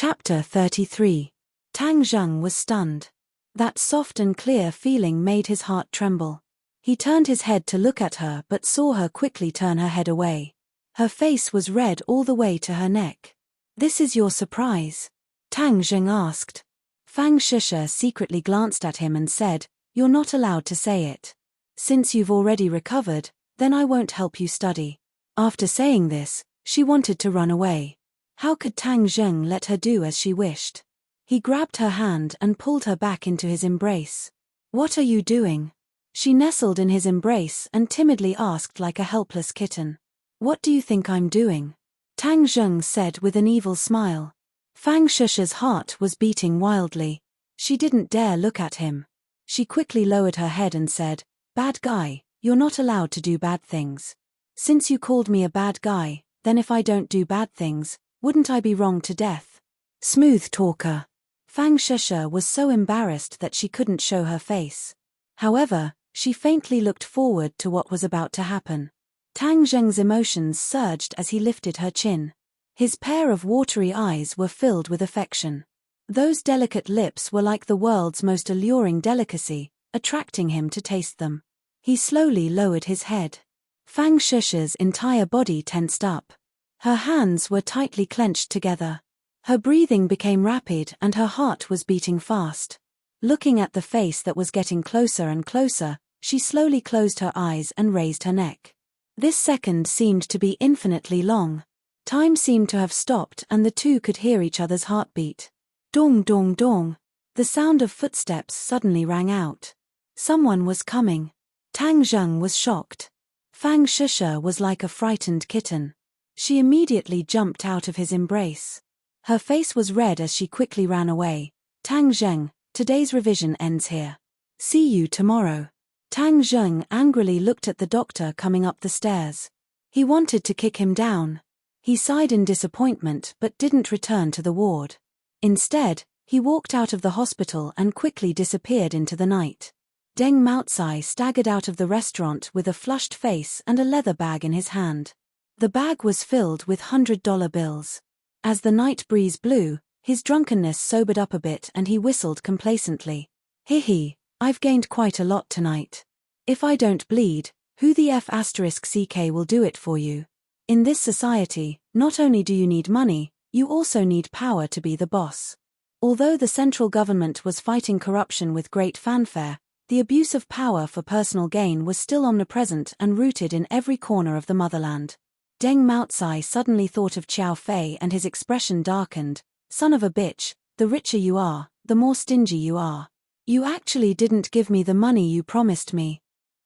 Chapter 33. Tang Zheng was stunned. That soft and clear feeling made his heart tremble. He turned his head to look at her but saw her quickly turn her head away. Her face was red all the way to her neck. "This is your surprise?" Tang Zheng asked. Fang Shisha secretly glanced at him and said, "You're not allowed to say it. Since you've already recovered, then I won't help you study." After saying this, she wanted to run away. How could Tang Zheng let her do as she wished? He grabbed her hand and pulled her back into his embrace. "What are you doing?" She nestled in his embrace and timidly asked like a helpless kitten. "What do you think I'm doing?" Tang Zheng said with an evil smile. Fang Shisha's heart was beating wildly. She didn't dare look at him. She quickly lowered her head and said, "Bad guy, you're not allowed to do bad things. Since you called me a bad guy, then if I don't do bad things, wouldn't I be wronged to death?" Smooth talker. Fang Shisha was so embarrassed that she couldn't show her face. However, she faintly looked forward to what was about to happen. Tang Zheng's emotions surged as he lifted her chin. His pair of watery eyes were filled with affection. Those delicate lips were like the world's most alluring delicacy, attracting him to taste them. He slowly lowered his head. Fang Shisha's entire body tensed up. Her hands were tightly clenched together. Her breathing became rapid and her heart was beating fast. Looking at the face that was getting closer and closer, she slowly closed her eyes and raised her neck. This second seemed to be infinitely long. Time seemed to have stopped and the two could hear each other's heartbeat. Dong dong dong. The sound of footsteps suddenly rang out. Someone was coming. Tang Zheng was shocked. Fang Shisha was like a frightened kitten. She immediately jumped out of his embrace. Her face was red as she quickly ran away. "Tang Zheng, today's revision ends here. See you tomorrow." Tang Zheng angrily looked at the doctor coming up the stairs. He wanted to kick him down. He sighed in disappointment but didn't return to the ward. Instead, he walked out of the hospital and quickly disappeared into the night. Deng Maotsai staggered out of the restaurant with a flushed face and a leather bag in his hand. The bag was filled with $100 bills. As the night breeze blew, his drunkenness sobered up a bit and he whistled complacently. "Hee, I've gained quite a lot tonight. If I don't bleed, who the F***ck will do it for you? In this society, not only do you need money, you also need power to be the boss." Although the central government was fighting corruption with great fanfare, the abuse of power for personal gain was still omnipresent and rooted in every corner of the motherland. Deng Maotsai suddenly thought of Qiao Fei and his expression darkened. "Son of a bitch, the richer you are, the more stingy you are. You actually didn't give me the money you promised me.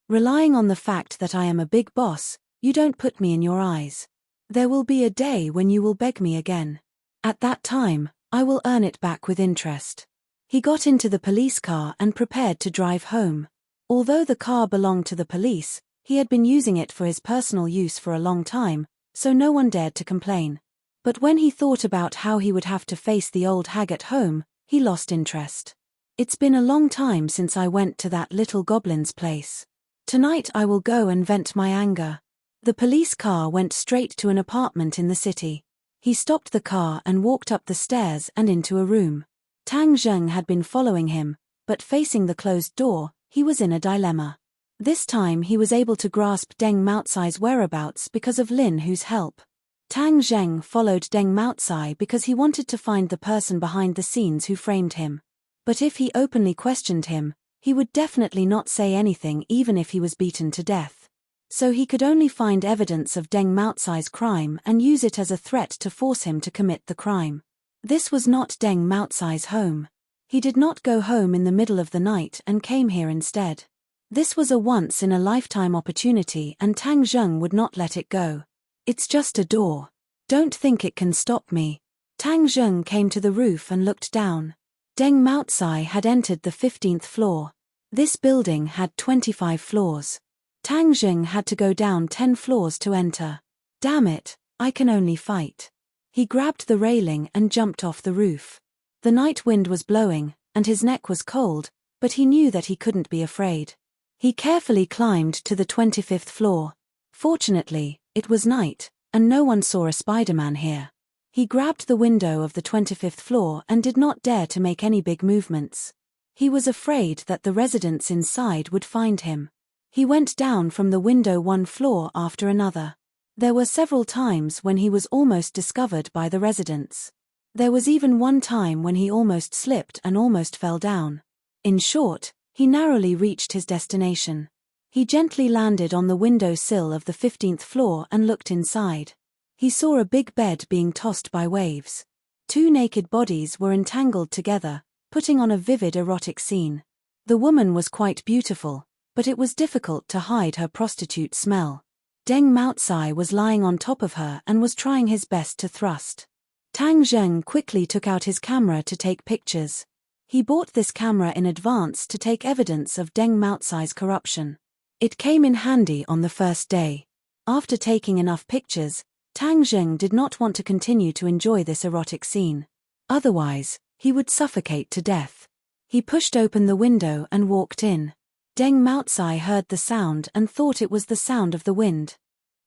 Relying on the fact that I am a big boss, you don't put me in your eyes. There will be a day when you will beg me again. At that time, I will earn it back with interest." He got into the police car and prepared to drive home. Although the car belonged to the police, he had been using it for his personal use for a long time, so no one dared to complain. But when he thought about how he would have to face the old hag at home, he lost interest. "It's been a long time since I went to that little goblin's place. Tonight I will go and vent my anger." The police car went straight to an apartment in the city. He stopped the car and walked up the stairs and into a room. Tang Zheng had been following him, but facing the closed door, he was in a dilemma. This time he was able to grasp Deng Maotsai's whereabouts because of Lin Hu's help. Tang Zheng followed Deng Maotsai because he wanted to find the person behind the scenes who framed him. But if he openly questioned him, he would definitely not say anything even if he was beaten to death. So he could only find evidence of Deng Maotsai's crime and use it as a threat to force him to commit the crime. This was not Deng Maotsai's home. He did not go home in the middle of the night and came here instead. This was a once-in-a-lifetime opportunity and Tang Zheng would not let it go. "It's just a door. Don't think it can stop me." Tang Zheng came to the roof and looked down. Deng Maotsai had entered the 15th floor. This building had 25 floors. Tang Zheng had to go down 10 floors to enter. "Damn it, I can only fight." He grabbed the railing and jumped off the roof. The night wind was blowing, and his neck was cold, but he knew that he couldn't be afraid. He carefully climbed to the 25th floor. Fortunately, it was night, and no one saw a Spider-Man here. He grabbed the window of the 25th floor and did not dare to make any big movements. He was afraid that the residents inside would find him. He went down from the window one floor after another. There were several times when he was almost discovered by the residents. There was even one time when he almost slipped and almost fell down. In short, he narrowly reached his destination. He gently landed on the window sill of the 15th floor and looked inside. He saw a big bed being tossed by waves. Two naked bodies were entangled together, putting on a vivid erotic scene. The woman was quite beautiful, but it was difficult to hide her prostitute smell. Deng Maotsai was lying on top of her and was trying his best to thrust. Tang Zheng quickly took out his camera to take pictures. He bought this camera in advance to take evidence of Deng Maotsai's corruption. It came in handy on the first day. After taking enough pictures, Tang Zheng did not want to continue to enjoy this erotic scene. Otherwise, he would suffocate to death. He pushed open the window and walked in. Deng Maotsai heard the sound and thought it was the sound of the wind.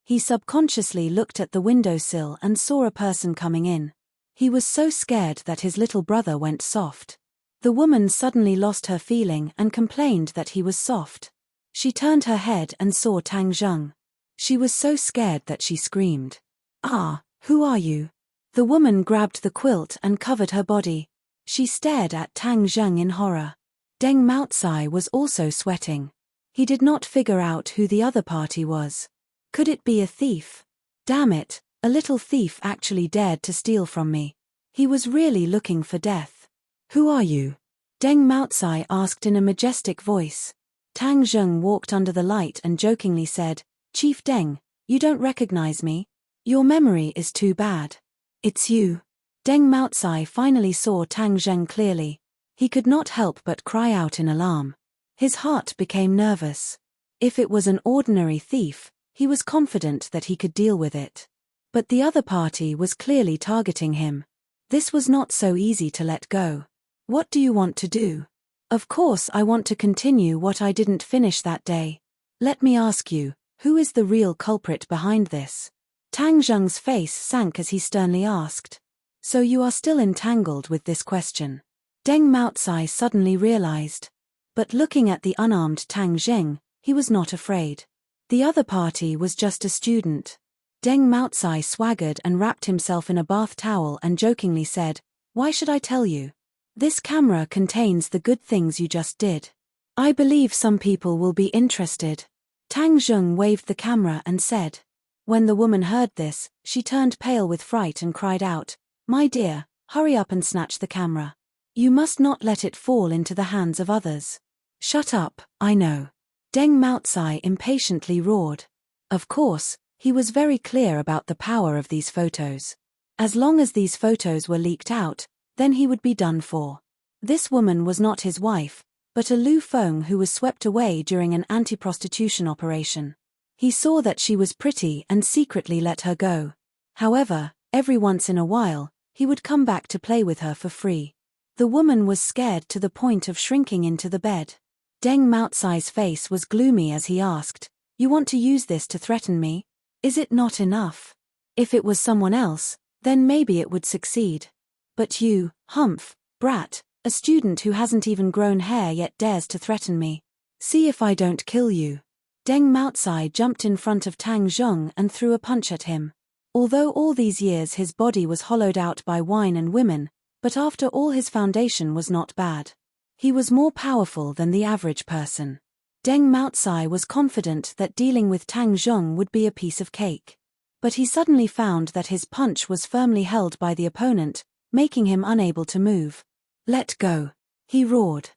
He subconsciously looked at the windowsill and saw a person coming in. He was so scared that his little brother went soft. The woman suddenly lost her feeling and complained that he was soft. She turned her head and saw Tang Zheng. She was so scared that she screamed. "Ah, who are you?" The woman grabbed the quilt and covered her body. She stared at Tang Zheng in horror. Deng Maotsai was also sweating. He did not figure out who the other party was. Could it be a thief? Damn it, a little thief actually dared to steal from me. He was really looking for death. "Who are you?" Deng Maotsai asked in a majestic voice. Tang Zheng walked under the light and jokingly said, "Chief Deng, you don't recognize me? Your memory is too bad." "It's you." Deng Maotsai finally saw Tang Zheng clearly. He could not help but cry out in alarm. His heart became nervous. If it was an ordinary thief, he was confident that he could deal with it. But the other party was clearly targeting him. This was not so easy to let go. "What do you want to do?" "Of course I want to continue what I didn't finish that day. Let me ask you, who is the real culprit behind this?" Tang Zheng's face sank as he sternly asked. "So you are still entangled with this question?" Deng Maotsai suddenly realized. But looking at the unarmed Tang Zheng, he was not afraid. The other party was just a student. Deng Maotsai swaggered and wrapped himself in a bath towel and jokingly said, "Why should I tell you? This camera contains the good things you just did. I believe some people will be interested." Tang Zheng waved the camera and said. When the woman heard this, she turned pale with fright and cried out, "My dear, hurry up and snatch the camera. You must not let it fall into the hands of others." "Shut up, I know." Deng Maotsai impatiently roared. Of course, he was very clear about the power of these photos. As long as these photos were leaked out, then he would be done for. This woman was not his wife, but a Lu Feng who was swept away during an anti-prostitution operation. He saw that she was pretty and secretly let her go. However, every once in a while, he would come back to play with her for free. The woman was scared to the point of shrinking into the bed. Deng Maotsai's face was gloomy as he asked, "You want to use this to threaten me? Is it not enough? If it was someone else, then maybe it would succeed. But you, humph, brat, a student who hasn't even grown hair yet dares to threaten me. See if I don't kill you." Deng Maotsai jumped in front of Tang Zheng and threw a punch at him. Although all these years his body was hollowed out by wine and women, but after all his foundation was not bad. He was more powerful than the average person. Deng Maotsai was confident that dealing with Tang Zheng would be a piece of cake. But he suddenly found that his punch was firmly held by the opponent, making him unable to move. "Let go," he roared.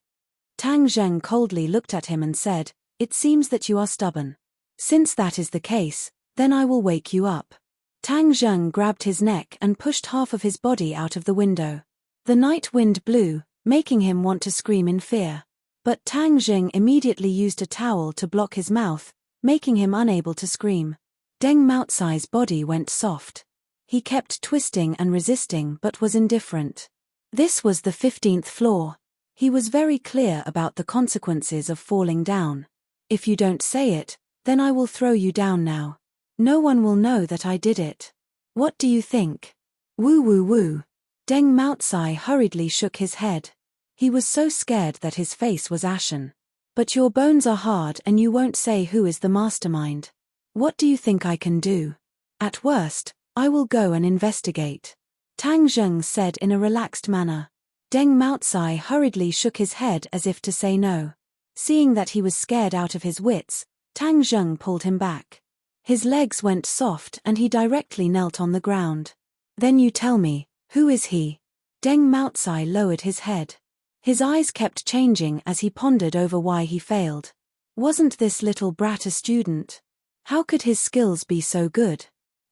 Tang Zheng coldly looked at him and said, "It seems that you are stubborn. Since that is the case, then I will wake you up." Tang Zheng grabbed his neck and pushed half of his body out of the window. The night wind blew, making him want to scream in fear. But Tang Zheng immediately used a towel to block his mouth, making him unable to scream. Deng Maotsai's body went soft. He kept twisting and resisting but was indifferent. This was the 15th floor. He was very clear about the consequences of falling down. "If you don't say it, then I will throw you down now. No one will know that I did it. What do you think?" Woo woo woo. Deng Maotsai hurriedly shook his head. He was so scared that his face was ashen. But your bones are hard and you won't say who is the mastermind. What do you think I can do? At worst, I will go and investigate. Tang Zheng said in a relaxed manner. Deng Maotsai hurriedly shook his head as if to say no. Seeing that he was scared out of his wits, Tang Zheng pulled him back. His legs went soft and he directly knelt on the ground. Then you tell me, who is he? Deng Maotsai lowered his head. His eyes kept changing as he pondered over why he failed. Wasn't this little brat a student? How could his skills be so good?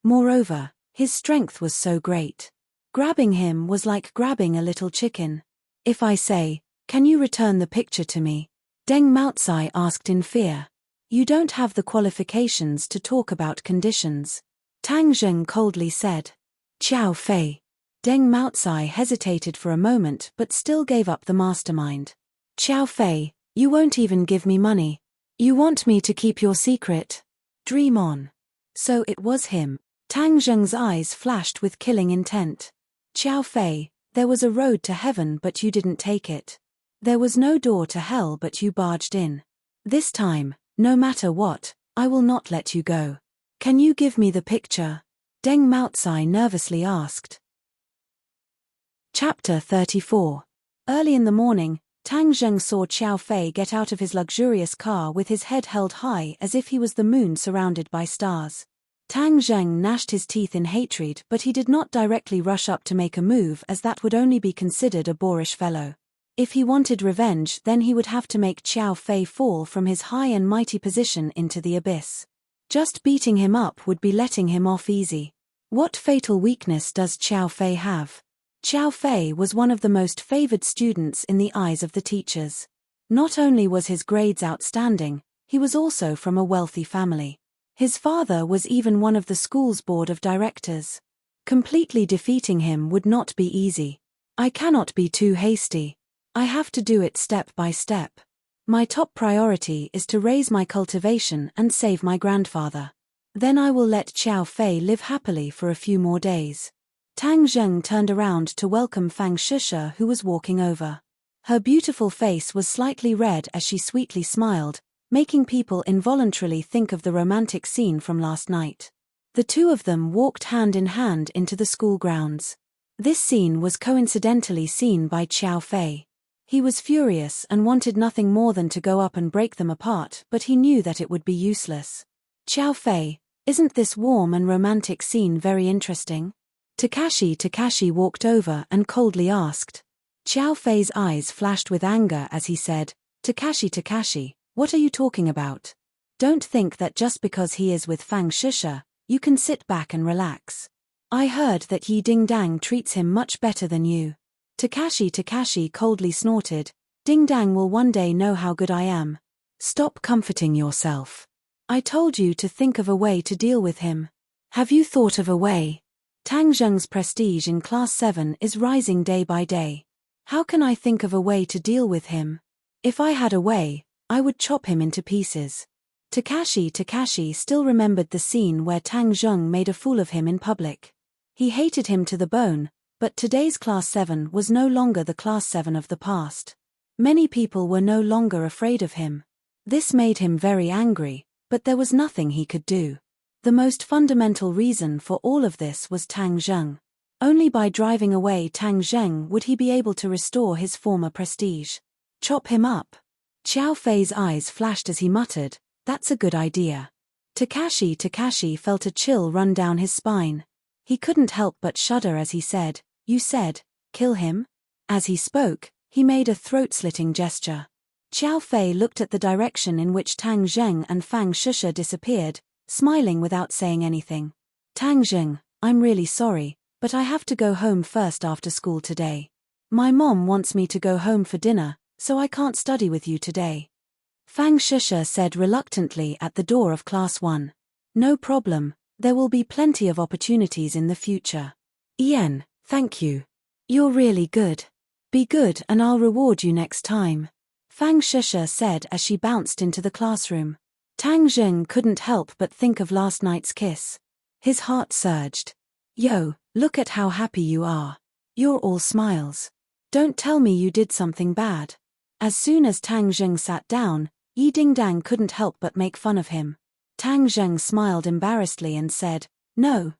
Moreover, his strength was so great. Grabbing him was like grabbing a little chicken. If I say, can you return the picture to me? Deng Maotsai asked in fear. You don't have the qualifications to talk about conditions. Tang Zheng coldly said. Qiao Fei. Deng Maotsai hesitated for a moment but still gave up the mastermind. Qiao Fei, you won't even give me money. You want me to keep your secret? Dream on. So it was him. Tang Zheng's eyes flashed with killing intent. Qiao Fei, there was a road to heaven but you didn't take it. There was no door to hell but you barged in. This time, no matter what, I will not let you go. Can you give me the picture? Deng Maotsai nervously asked. Chapter 34. Early in the morning, Tang Zheng saw Qiao Fei get out of his luxurious car with his head held high as if he was the moon surrounded by stars. Tang Zheng gnashed his teeth in hatred but he did not directly rush up to make a move as that would only be considered a boorish fellow. If he wanted revenge then he would have to make Qiao Fei fall from his high and mighty position into the abyss. Just beating him up would be letting him off easy. What fatal weakness does Qiao Fei have? Qiao Fei was one of the most favored students in the eyes of the teachers. Not only was his grades outstanding, he was also from a wealthy family. His father was even one of the school's board of directors. Completely defeating him would not be easy. I cannot be too hasty. I have to do it step by step. My top priority is to raise my cultivation and save my grandfather. Then I will let Qiao Fei live happily for a few more days. Tang Zheng turned around to welcome Fang Shisha who was walking over. Her beautiful face was slightly red as she sweetly smiled, making people involuntarily think of the romantic scene from last night. The two of them walked hand in hand into the school grounds. This scene was coincidentally seen by Qiao Fei. He was furious and wanted nothing more than to go up and break them apart, but he knew that it would be useless. Qiao Fei, isn't this warm and romantic scene very interesting? Takashi walked over and coldly asked. Qiao Fei's eyes flashed with anger as he said, Takashi, what are you talking about? Don't think that just because he is with Fang Shisha, you can sit back and relax. I heard that Yi Ding Dang treats him much better than you. Takashi coldly snorted, Ding Dang will one day know how good I am. Stop comforting yourself. I told you to think of a way to deal with him. Have you thought of a way? Tang Zheng's prestige in Class 7 is rising day by day. How can I think of a way to deal with him? If I had a way, I would chop him into pieces. Takashi still remembered the scene where Tang Zheng made a fool of him in public. He hated him to the bone, but today's Class 7 was no longer the Class 7 of the past. Many people were no longer afraid of him. This made him very angry, but there was nothing he could do. The most fundamental reason for all of this was Tang Zheng. Only by driving away Tang Zheng would he be able to restore his former prestige. Chop him up. Qiao Fei's eyes flashed as he muttered, that's a good idea. Takashi felt a chill run down his spine. He couldn't help but shudder as he said, you said, kill him? As he spoke, he made a throat-slitting gesture. Qiao Fei looked at the direction in which Tang Zheng and Fang Shisha disappeared, smiling without saying anything. Tang Zheng, I'm really sorry, but I have to go home first after school today. My mom wants me to go home for dinner, so I can't study with you today. Fang Shisha said reluctantly at the door of Class 1. No problem, there will be plenty of opportunities in the future. Ian, thank you. You're really good. Be good and I'll reward you next time. Fang Shisha said as she bounced into the classroom. Tang Zheng couldn't help but think of last night's kiss. His heart surged. Yo, Look at how happy you are. You're all smiles. Don't tell me you did something bad. As soon as Tang Zheng sat down, Yi Dingdang couldn't help but make fun of him. Tang Zheng smiled embarrassedly and said, No,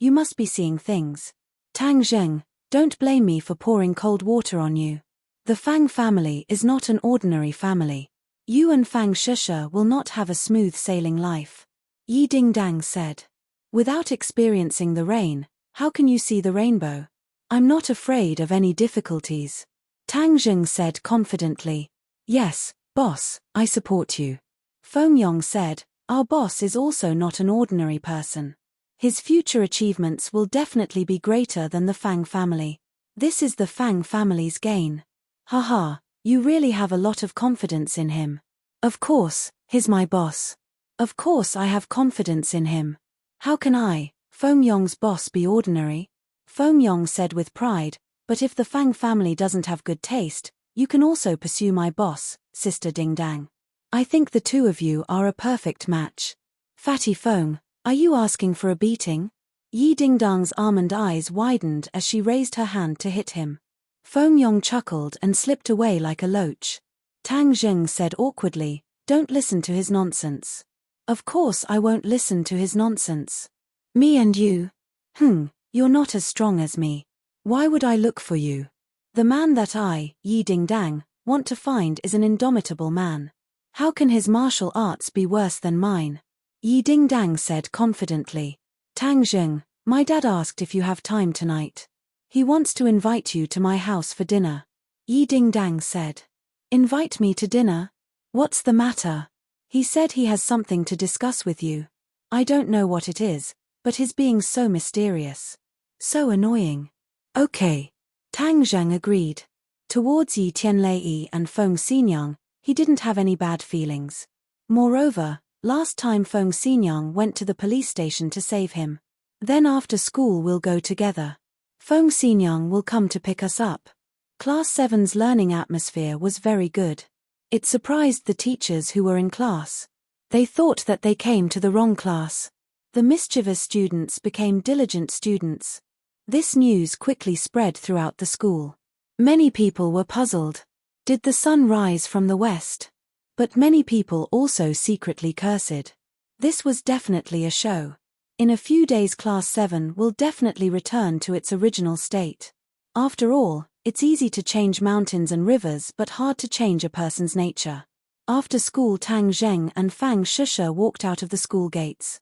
you must be seeing things. Tang Zheng, don't blame me for pouring cold water on you. The Fang family is not an ordinary family. You and Fang Shusha will not have a smooth sailing life. Yi Dingdang said. Without experiencing the rain, how can you see the rainbow? I'm not afraid of any difficulties. Tang Zheng said confidently. Yes, boss, I support you. Feng Yong said, Our boss is also not an ordinary person. His future achievements will definitely be greater than the Fang family. This is the Fang family's gain. Haha, you really have a lot of confidence in him. Of course, he's my boss. Of course I have confidence in him. How can I, Feng Yong's boss, be ordinary? Feng Yong said with pride, but if the Fang family doesn't have good taste, you can also pursue my boss, Sister Dingdang. I think the two of you are a perfect match. Fatty Feng, are you asking for a beating? Yi Dingdang's almond eyes widened as she raised her hand to hit him. Feng Yong chuckled and slipped away like a loach. Tang Zheng said awkwardly, Don't listen to his nonsense. Of course I won't listen to his nonsense. Me and you? You're not as strong as me. Why would I look for you? The man that I, Yi Dingdang, want to find is an indomitable man. How can his martial arts be worse than mine? Yi Dingdang said confidently. Tang Zheng, my dad asked if you have time tonight. He wants to invite you to my house for dinner. Yi Dingdang said. Invite me to dinner? What's the matter? He said he has something to discuss with you. I don't know what it is, but he's being so mysterious. So annoying. Okay. Tang Zheng agreed. Towards Yi Tianlei and Feng Xinyang, he didn't have any bad feelings. Moreover, last time Feng Xinyang went to the police station to save him. Then after school we'll go together. Feng Xinyang will come to pick us up. Class 7's learning atmosphere was very good. It surprised the teachers who were in class. They thought that they came to the wrong class. The mischievous students became diligent students. This news quickly spread throughout the school. Many people were puzzled. Did the sun rise from the west? But many people also secretly cursed. This was definitely a show. In a few days Class 7 will definitely return to its original state. After all, it's easy to change mountains and rivers but hard to change a person's nature. After school Tang Zheng and Fang Shusha walked out of the school gates.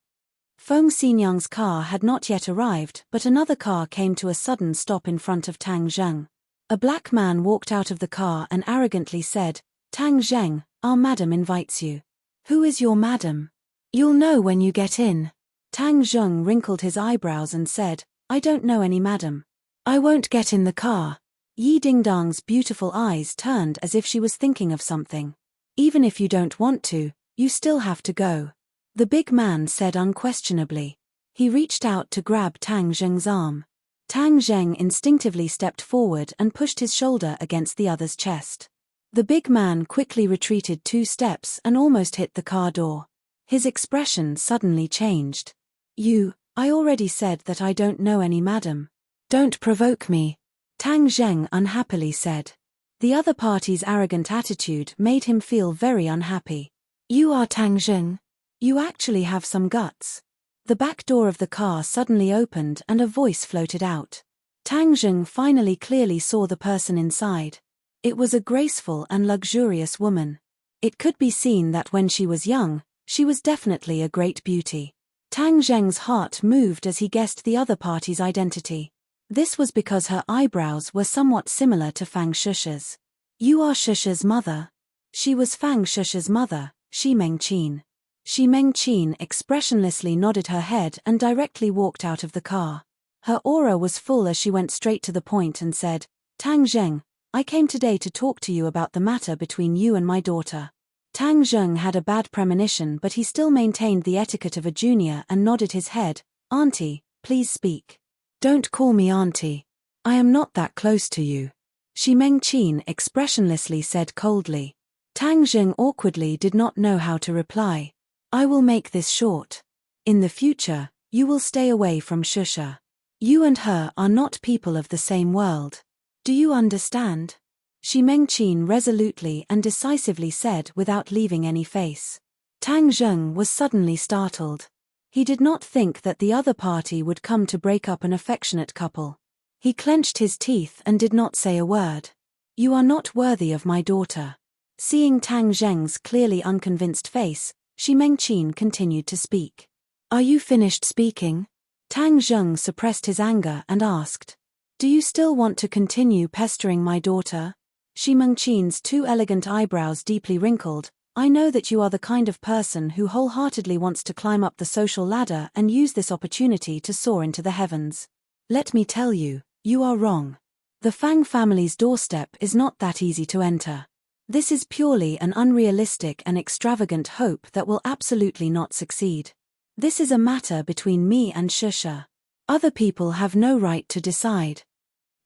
Feng Xinyang's car had not yet arrived, but another car came to a sudden stop in front of Tang Zheng. A black man walked out of the car and arrogantly said, Tang Zheng, our madam invites you. Who is your madam? You'll know when you get in. Tang Zheng wrinkled his eyebrows and said, I don't know any madam. I won't get in the car. Yi Dingdang's beautiful eyes turned as if she was thinking of something. Even if you don't want to, you still have to go. The big man said unquestionably. He reached out to grab Tang Zheng's arm. Tang Zheng instinctively stepped forward and pushed his shoulder against the other's chest. The big man quickly retreated 2 steps and almost hit the car door. His expression suddenly changed. I already said that I don't know any madam. Don't provoke me. Tang Zheng unhappily said. The other party's arrogant attitude made him feel very unhappy. You are Tang Zheng. You actually have some guts. The back door of the car suddenly opened and a voice floated out. Tang Zheng finally clearly saw the person inside. It was a graceful and luxurious woman. It could be seen that when she was young, she was definitely a great beauty. Tang Zheng's heart moved as he guessed the other party's identity. This was because her eyebrows were somewhat similar to Fang Shusha's. You are Shusha's mother. She was Fang Shusha's mother, Shi Mengqin. Shi Mengqin expressionlessly nodded her head and directly walked out of the car. Her aura was full as she went straight to the point and said, Tang Zheng, I came today to talk to you about the matter between you and my daughter. Tang Zheng had a bad premonition but he still maintained the etiquette of a junior and nodded his head. Auntie, please speak. Don't call me auntie. I am not that close to you. Shi Mengqin expressionlessly said coldly. Tang Zheng awkwardly did not know how to reply. I will make this short. In the future, you will stay away from Shusha. You and her are not people of the same world. Do you understand? Shi Mengqin resolutely and decisively said without leaving any face. Tang Zheng was suddenly startled. He did not think that the other party would come to break up an affectionate couple. He clenched his teeth and did not say a word. You are not worthy of my daughter. Seeing Tang Zheng's clearly unconvinced face, Shi Mengqin continued to speak. Are you finished speaking? Tang Zheng suppressed his anger and asked. Do you still want to continue pestering my daughter? Shi Mengqin's two elegant eyebrows deeply wrinkled. I know that you are the kind of person who wholeheartedly wants to climb up the social ladder and use this opportunity to soar into the heavens. Let me tell you, you are wrong. The Fang family's doorstep is not that easy to enter. This is purely an unrealistic and extravagant hope that will absolutely not succeed. This is a matter between me and Shusha. Other people have no right to decide.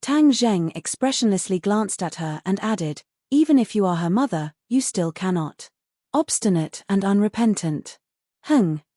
Tang Zheng expressionlessly glanced at her and added, even if you are her mother, you still cannot. Obstinate and unrepentant.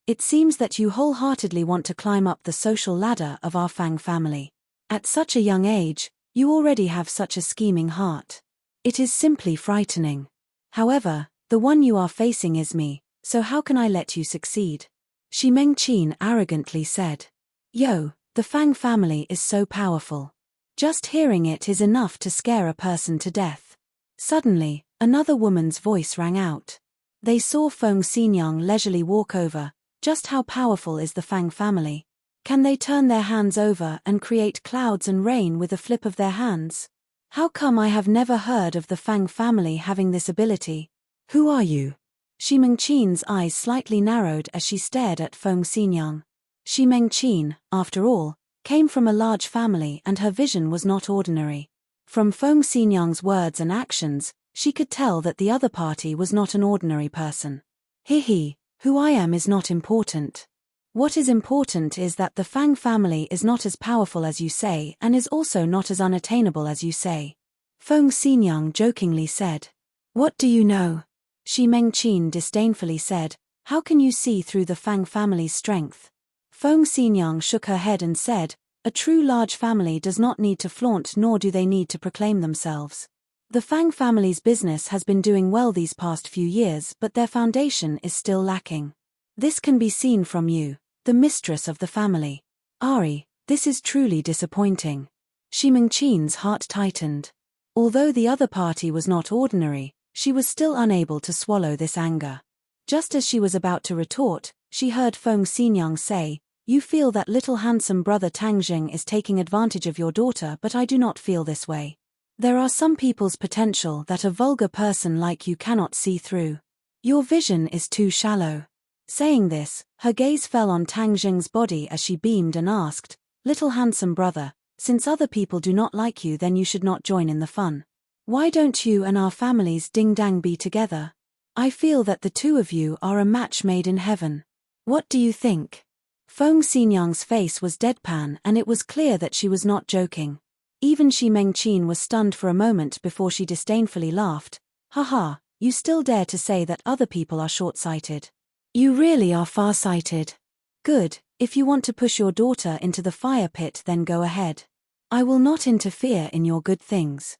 It seems that you wholeheartedly want to climb up the social ladder of our Fang family. At such a young age, you already have such a scheming heart. It is simply frightening. However, the one you are facing is me, so how can I let you succeed? Shi Mengqin arrogantly said. Yo, the Fang family is so powerful. Just hearing it is enough to scare a person to death. Suddenly, another woman's voice rang out. They saw Feng Xinyang leisurely walk over. Just how powerful is the Fang family? Can they turn their hands over and create clouds and rain with a flip of their hands? How come I have never heard of the Fang family having this ability? Who are you? Shi Mengqin's eyes slightly narrowed as she stared at Feng Xinyang. Shi Mengqin, after all, came from a large family and her vision was not ordinary. From Feng Xinyang's words and actions, she could tell that the other party was not an ordinary person. Who I am is not important. What is important is that the Fang family is not as powerful as you say and is also not as unattainable as you say. Feng Xinyang jokingly said. What do you know? Shi Mengqin disdainfully said, how can you see through the Fang family's strength? Feng Xinyang shook her head and said, a true large family does not need to flaunt nor do they need to proclaim themselves. The Fang family's business has been doing well these past few years but their foundation is still lacking. This can be seen from you, the mistress of the family. Ari, this is truly disappointing. Shi Mengqin's heart tightened. Although the other party was not ordinary, she was still unable to swallow this anger. Just as she was about to retort, she heard Feng Xinyang say, you feel that little handsome brother Tang Zheng is taking advantage of your daughter but I do not feel this way. There are some people's potential that a vulgar person like you cannot see through. Your vision is too shallow. Saying this, her gaze fell on Tang Zheng's body as she beamed and asked, little handsome brother, since other people do not like you then you should not join in the fun. Why don't you and our families ding-dang be together? I feel that the two of you are a match made in heaven. What do you think? Feng Xinyang's face was deadpan and it was clear that she was not joking. Even Shi Mengqin was stunned for a moment before she disdainfully laughed. Haha, you still dare to say that other people are short-sighted. You really are far-sighted. Good, if you want to push your daughter into the fire pit then go ahead. I will not interfere in your good things.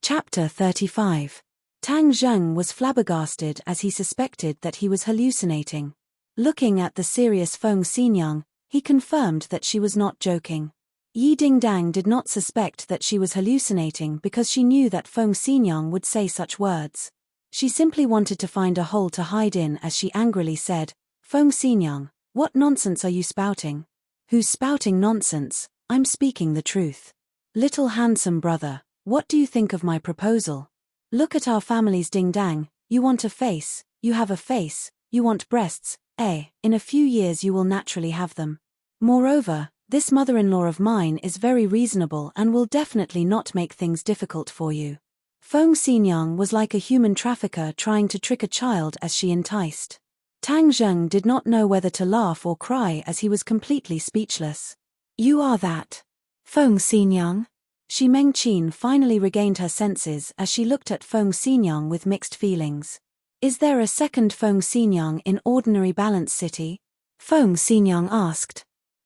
Chapter 35. Tang Zheng was flabbergasted as he suspected that he was hallucinating. Looking at the serious Feng Xinyang, he confirmed that she was not joking. Yi Dingdang did not suspect that she was hallucinating because she knew that Feng Xinyang would say such words. She simply wanted to find a hole to hide in as she angrily said, Feng Xinyang, what nonsense are you spouting? Who's spouting nonsense? I'm speaking the truth. Little handsome brother, what do you think of my proposal? Look at our family's ding-dang, you want a face, you have a face, you want breasts, in a few years you will naturally have them. Moreover, this mother-in-law of mine is very reasonable and will definitely not make things difficult for you. Feng Xinyang was like a human trafficker trying to trick a child as she enticed. Tang Zheng did not know whether to laugh or cry as he was completely speechless. You are that Feng Xinyang? Shi Mengqin finally regained her senses as she looked at Feng Xinyang with mixed feelings. Is there a second Feng Xinyang in ordinary Balance City? Feng Xinyang asked.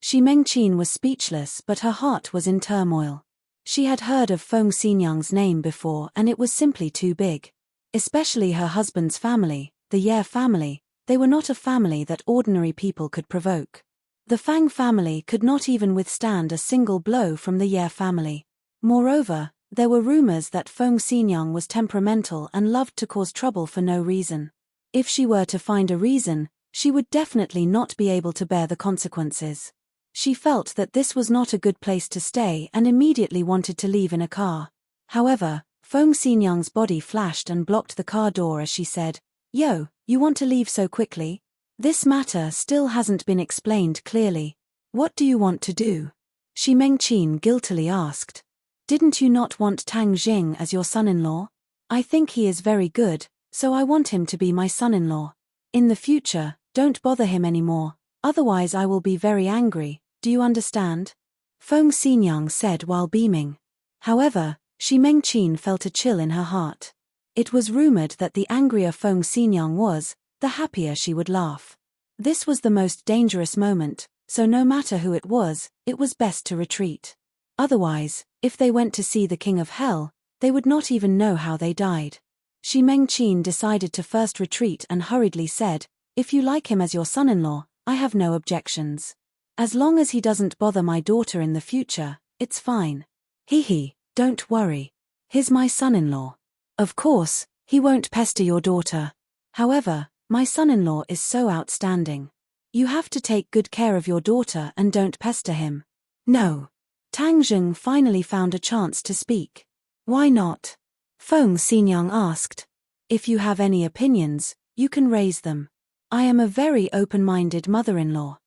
Shi Mengqin was speechless, but her heart was in turmoil. She had heard of Feng Xinyang's name before, and it was simply too big. Especially her husband's family, the Ye family, they were not a family that ordinary people could provoke. The Fang family could not even withstand a single blow from the Ye family. Moreover, there were rumors that Feng Xinyang was temperamental and loved to cause trouble for no reason. If she were to find a reason, she would definitely not be able to bear the consequences. She felt that this was not a good place to stay and immediately wanted to leave in a car. However, Feng Xinyang's body flashed and blocked the car door as she said, "Yo, you want to leave so quickly? This matter still hasn't been explained clearly. What do you want to do?" Shi Mengqin guiltily asked. "Didn't you not want Tang Jing as your son-in-law? I think he is very good, so I want him to be my son-in-law. In the future, don't bother him anymore, otherwise I will be very angry, do you understand?" Feng Xinyang said while beaming. However, Shi Mengqin felt a chill in her heart. It was rumored that the angrier Feng Xinyang was, the happier she would laugh. This was the most dangerous moment, so no matter who it was best to retreat. Otherwise, if they went to see the King of Hell, they would not even know how they died. Shi Mengqin decided to first retreat and hurriedly said, "If you like him as your son-in-law, I have no objections. As long as he doesn't bother my daughter in the future, it's fine. Hee, don't worry. He's my son-in-law. Of course, he won't pester your daughter. However, my son-in-law is so outstanding. You have to take good care of your daughter and don't pester him." "No." Tang Jing finally found a chance to speak. "Why not?" Feng Xinyang asked. "If you have any opinions, you can raise them. I am a very open-minded mother-in-law."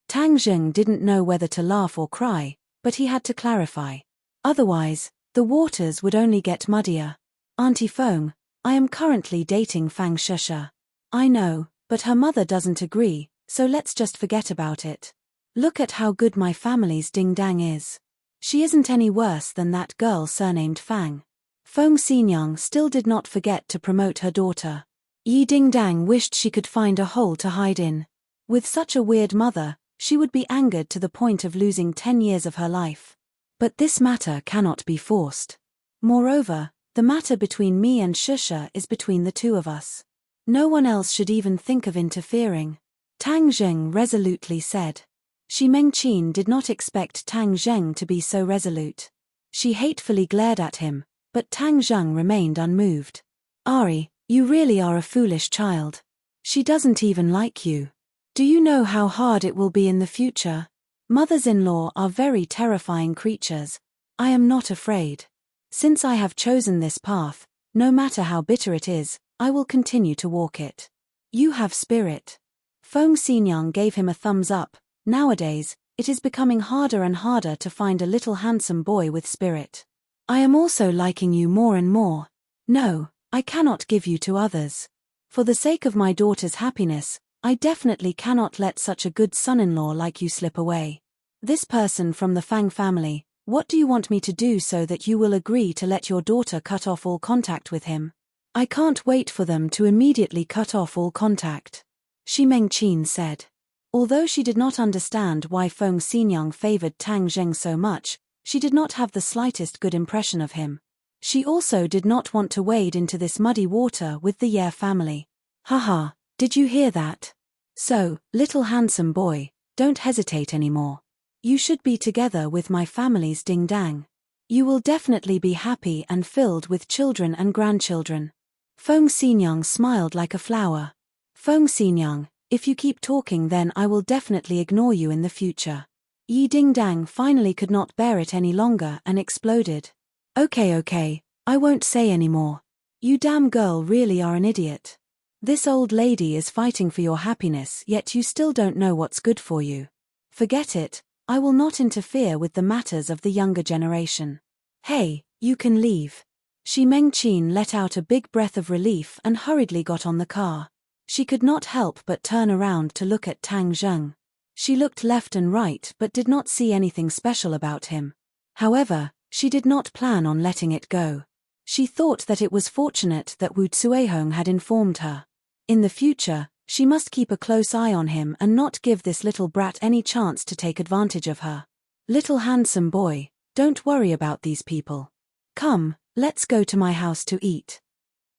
Tang Jing didn't know whether to laugh or cry, but he had to clarify. Otherwise, the waters would only get muddier. "Auntie Feng, I am currently dating Fang Shusha. I know, but her mother doesn't agree, so let's just forget about it. Look at how good my family's Ding Dang is. She isn't any worse than that girl surnamed Fang." Feng Xinyang still did not forget to promote her daughter. Yi Dingdang wished she could find a hole to hide in. With such a weird mother, she would be angered to the point of losing 10 years of her life. But this matter cannot be forced. Moreover, the matter between me and Shusha is between the two of us. No one else should even think of interfering. Tang Jing resolutely said. Shi Mengqin did not expect Tang Zheng to be so resolute. She hatefully glared at him, but Tang Zheng remained unmoved. "Ari, you really are a foolish child. She doesn't even like you. Do you know how hard it will be in the future? Mothers-in-law are very terrifying creatures. I am not afraid. Since I have chosen this path, no matter how bitter it is, I will continue to walk it. You have spirit." Feng Xinyang gave him a thumbs up. Nowadays, it is becoming harder and harder to find a little handsome boy with spirit. "I am also liking you more and more. No, I cannot give you to others. For the sake of my daughter's happiness, I definitely cannot let such a good son-in-law like you slip away. This person from the Fang family, what do you want me to do so that you will agree to let your daughter cut off all contact with him?" "I can't wait for them to immediately cut off all contact," Shi Mengqin said. Although she did not understand why Feng Xinyang favored Tang Zheng so much, she did not have the slightest good impression of him. She also did not want to wade into this muddy water with the Ye family. "Haha, did you hear that? So, little handsome boy, don't hesitate anymore. You should be together with my family's Ding Dang. You will definitely be happy and filled with children and grandchildren." Feng Xinyang smiled like a flower. "Feng Xinyang, if you keep talking then I will definitely ignore you in the future." Yi Dingdang finally could not bear it any longer and exploded. Okay, I won't say any more. You damn girl really are an idiot. This old lady is fighting for your happiness yet you still don't know what's good for you. Forget it, I will not interfere with the matters of the younger generation. Hey, you can leave." Shi Mengqin let out a big breath of relief and hurriedly got on the car. She could not help but turn around to look at Tang Zheng. She looked left and right but did not see anything special about him. However, she did not plan on letting it go. She thought that it was fortunate that Wu Tsuehong had informed her. In the future, She must keep a close eye on him and not give this little brat any chance to take advantage of her. Little handsome boy, don't worry about these people. Come, let's go to my house to eat.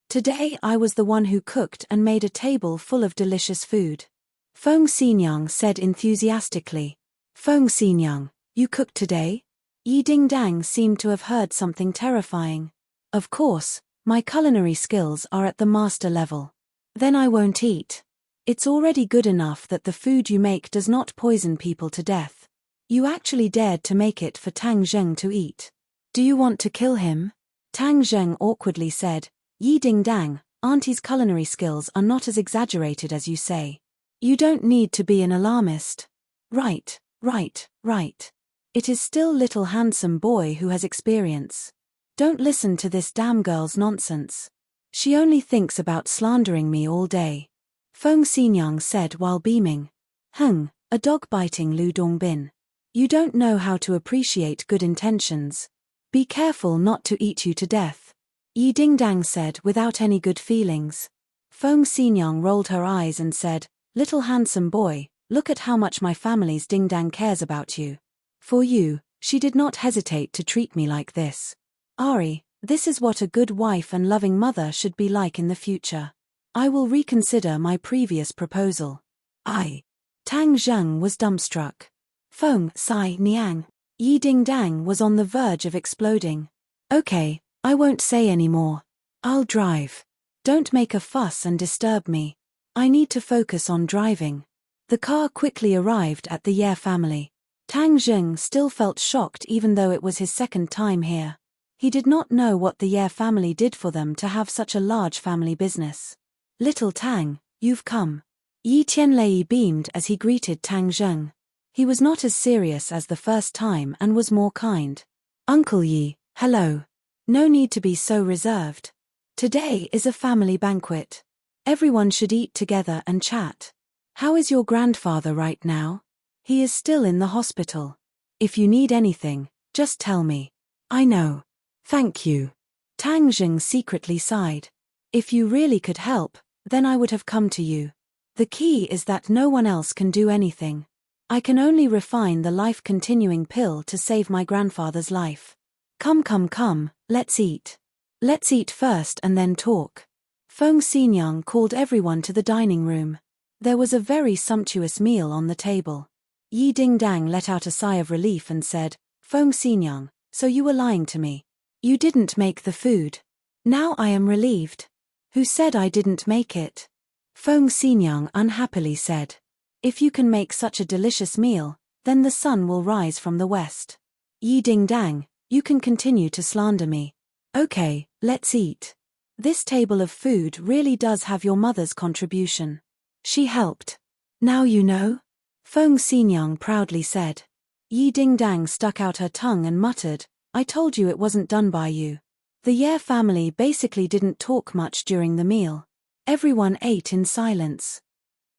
Today I was the one who cooked and made a table full of delicious food. Feng Xinyang said enthusiastically. Feng Xinyang, you cooked today? Yi Dingdang seemed to have heard something terrifying. Of course, my culinary skills are at the master level. Then I won't eat. It's already good enough that the food you make does not poison people to death. You actually dared to make it for Tang Zheng to eat. Do you want to kill him? Tang Zheng awkwardly said, Yi Dingdang, Auntie's culinary skills are not as exaggerated as you say. You don't need to be an alarmist. Right. It is still little handsome boy who has experience. Don't listen to this damn girl's nonsense. She only thinks about slandering me all day. Feng Xinyang said while beaming. A dog biting Lu Dongbin. You don't know how to appreciate good intentions. Be careful not to eat you to death. Yi Dingdang said without any good feelings. Feng Xinyang rolled her eyes and said, Little handsome boy, look at how much my family's Dingdang cares about you. For you, she did not hesitate to treat me like this. Ari, this is what a good wife and loving mother should be like in the future. I will reconsider my previous proposal. Tang Zheng was dumbstruck. Feng Sai Niang. Yi Dingdang was on the verge of exploding. Okay, I won't say any more. I'll drive. Don't make a fuss and disturb me. I need to focus on driving. The car quickly arrived at the Ye family. Tang Zheng still felt shocked even though it was his second time here. He did not know what the Ye family did for them to have such a large family business. Little Tang, you've come. Yi Tianlei beamed as he greeted Tang Zheng. He was not as serious as the first time and was more kind. Uncle Yi, hello. No need to be so reserved. Today is a family banquet. Everyone should eat together and chat. How is your grandfather right now? He is still in the hospital. If you need anything, just tell me. I know. Thank you. Tang Zheng secretly sighed. If you really could help, then I would have come to you. The key is that no one else can do anything. I can only refine the life-continuing pill to save my grandfather's life. Come, let's eat. Let's eat first and then talk. Feng Xinyang called everyone to the dining room. There was a very sumptuous meal on the table. Yi Dingdang let out a sigh of relief and said, Feng Xinyang, so you were lying to me. You didn't make the food. Now I am relieved. Who said I didn't make it? Feng Xinyang unhappily said. If you can make such a delicious meal, then the sun will rise from the west. Yi Dingdang, you can continue to slander me. Okay, let's eat. This table of food really does have your mother's contribution. She helped. Now you know? Feng Xinyang proudly said. Yi Dingdang stuck out her tongue and muttered, I told you it wasn't done by you. The Ye family basically didn't talk much during the meal. Everyone ate in silence.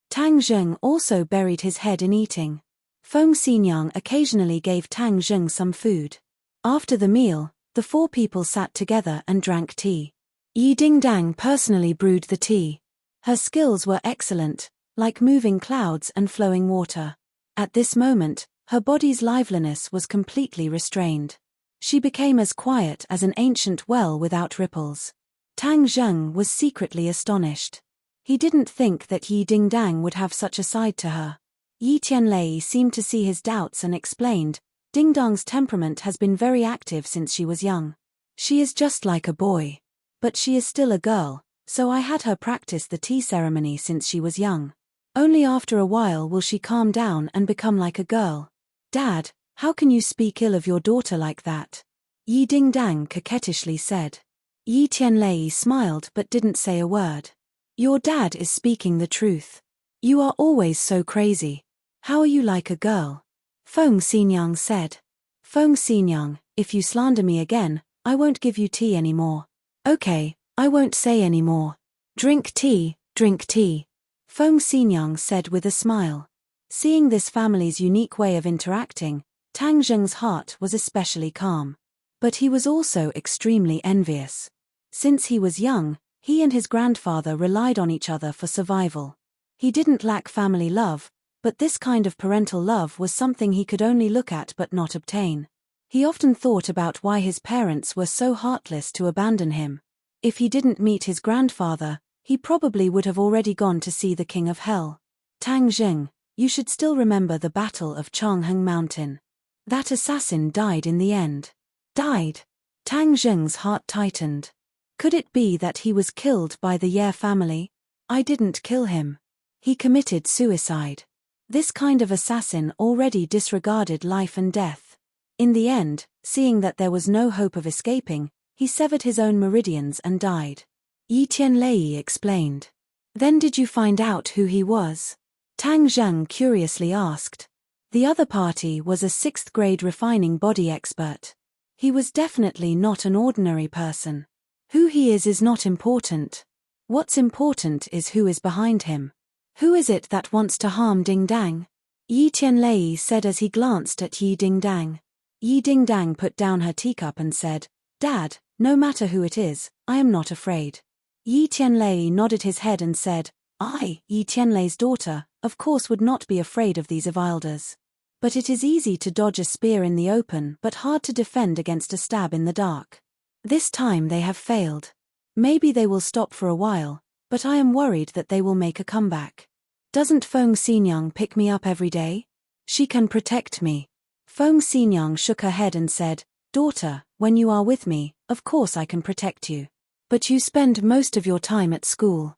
Tang Zheng also buried his head in eating. Feng Xinyang occasionally gave Tang Zheng some food. After the meal, the four people sat together and drank tea. Yi Dingdang personally brewed the tea. Her skills were excellent, like moving clouds and flowing water. At this moment, her body's liveliness was completely restrained. She became as quiet as an ancient well without ripples. Tang Zheng was secretly astonished. He didn't think that Yi Dingdang would have such a side to her. Yi Tianlei seemed to see his doubts and explained, Dingdang's temperament has been very active since she was young. She is just like a boy. But she is still a girl, so I had her practice the tea ceremony since she was young. Only after a while will she calm down and become like a girl. Dad, how can you speak ill of your daughter like that? Yi Dingdang coquettishly said. Yi Tianlei smiled but didn't say a word. Your dad is speaking the truth. You are always so crazy. How are you like a girl? Feng Xinyang said. Feng Xinyang, if you slander me again, I won't give you tea anymore. Okay, I won't say any more. Drink tea, drink tea. Feng Xinyang said with a smile. Seeing this family's unique way of interacting, Tang Zheng's heart was especially calm. But he was also extremely envious. Since he was young, he and his grandfather relied on each other for survival. He didn't lack family love, but this kind of parental love was something he could only look at but not obtain. He often thought about why his parents were so heartless to abandon him. If he didn't meet his grandfather, he probably would have already gone to see the King of Hell. Tang Zheng, you should still remember the Battle of Changheng Mountain. That assassin died in the end. Died? Tang Zheng's heart tightened. Could it be that he was killed by the Ye family? I didn't kill him. He committed suicide. This kind of assassin already disregarded life and death. In the end, seeing that there was no hope of escaping, he severed his own meridians and died. Yi Tianlei explained. Then did you find out who he was? Tang Zheng curiously asked. The other party was a 6th grade refining body expert. He was definitely not an ordinary person. Who he is not important. What's important is who is behind him. Who is it that wants to harm Ding Dang? Yi Tianlei said as he glanced at Yi Ding Dang. Yi Ding Dang put down her teacup and said, Dad, no matter who it is, I am not afraid. Yi Tianlei nodded his head and said, I, Yi Tianlei's daughter, of course would not be afraid of these Avilders. But it is easy to dodge a spear in the open but hard to defend against a stab in the dark. This time they have failed. Maybe they will stop for a while, but I am worried that they will make a comeback. Doesn't Feng Xinyang pick me up every day? She can protect me. Feng Xinyang shook her head and said, Daughter, when you are with me, of course I can protect you. But you spend most of your time at school.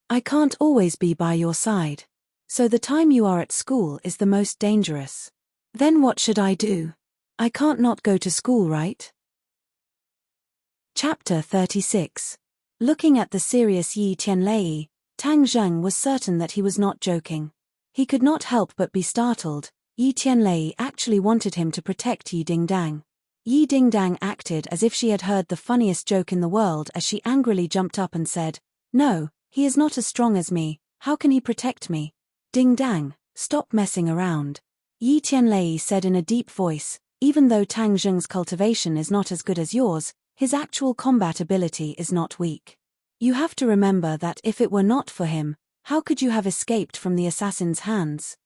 I can't always be by your side. So the time you are at school is the most dangerous. Then what should I do? I can't not go to school, right? Chapter 36. Looking at the serious Yi Tianlei, Tang Zheng was certain that he was not joking. He could not help but be startled. Yi Tianlei actually wanted him to protect Yi Ding Dang. Yi Ding Dang acted as if she had heard the funniest joke in the world as she angrily jumped up and said, No, he is not as strong as me, how can he protect me? Ding Dang, stop messing around. Yi Tianlei said in a deep voice, even though Tang Zheng's cultivation is not as good as yours, his actual combat ability is not weak. You have to remember that if it were not for him, how could you have escaped from the assassin's hands?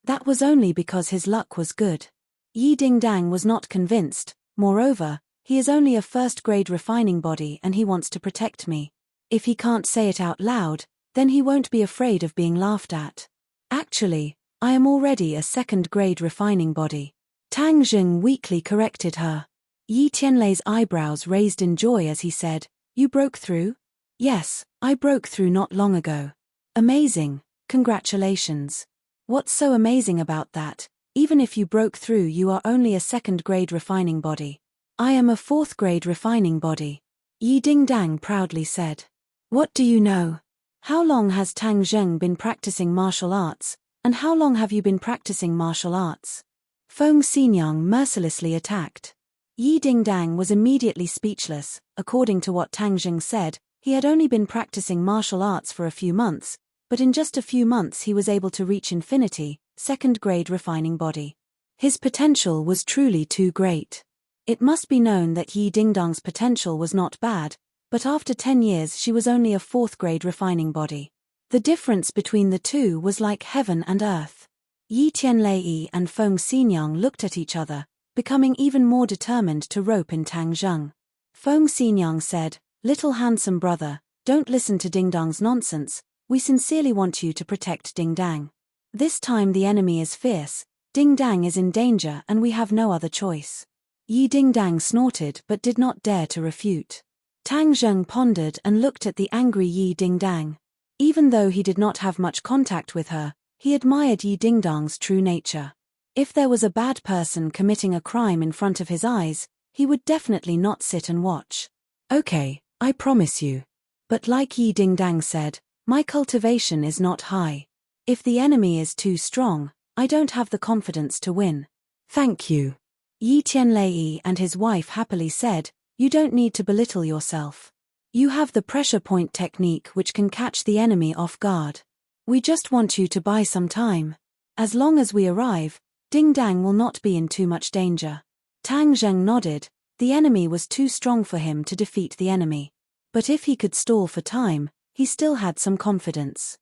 That was only because his luck was good. Yi Ding Dang was not convinced. Moreover, he is only a 1st grade refining body and he wants to protect me. If he can't say it out loud, then he won't be afraid of being laughed at. Actually, I am already a 2nd grade refining body. Tang Zheng weakly corrected her. Yi Tianlei's eyebrows raised in joy as he said, You broke through? Yes, I broke through not long ago. Amazing, congratulations. What's so amazing about that? Even if you broke through, you are only a 2nd grade refining body. I am a 4th grade refining body. Yi Ding Dang proudly said. What do you know? How long has Tang Zheng been practicing martial arts, and how long have you been practicing martial arts? Feng Xinyang mercilessly attacked. Yi Ding Dang was immediately speechless. According to what Tang Zheng said, he had only been practicing martial arts for a few months, but in just a few months he was able to reach infinity, 2nd grade refining body. His potential was truly too great. It must be known that Yi Ding Dang's potential was not bad, but after 10 years she was only a 4th grade refining body. The difference between the two was like heaven and earth. Yi Tianlei and Feng Xinyang looked at each other, becoming even more determined to rope in Tang Zheng. Feng Xinyang said, Little handsome brother, don't listen to Ding Dang's nonsense, we sincerely want you to protect Ding Dang. This time the enemy is fierce, Ding Dang is in danger and we have no other choice. Yi Ding Dang snorted but did not dare to refute. Tang Zheng pondered and looked at the angry Yi Ding Dang. Even though he did not have much contact with her, he admired Yi Ding Dang's true nature. If there was a bad person committing a crime in front of his eyes, he would definitely not sit and watch. Okay, I promise you. But like Yi Ding Dang said, my cultivation is not high. If the enemy is too strong, I don't have the confidence to win. Thank you. Yi Tianlei and his wife happily said, You don't need to belittle yourself. You have the pressure point technique which can catch the enemy off guard. We just want you to buy some time. As long as we arrive, Ding Dang will not be in too much danger. Tang Zheng nodded. The enemy was too strong for him to defeat the enemy. But if he could stall for time, he still had some confidence.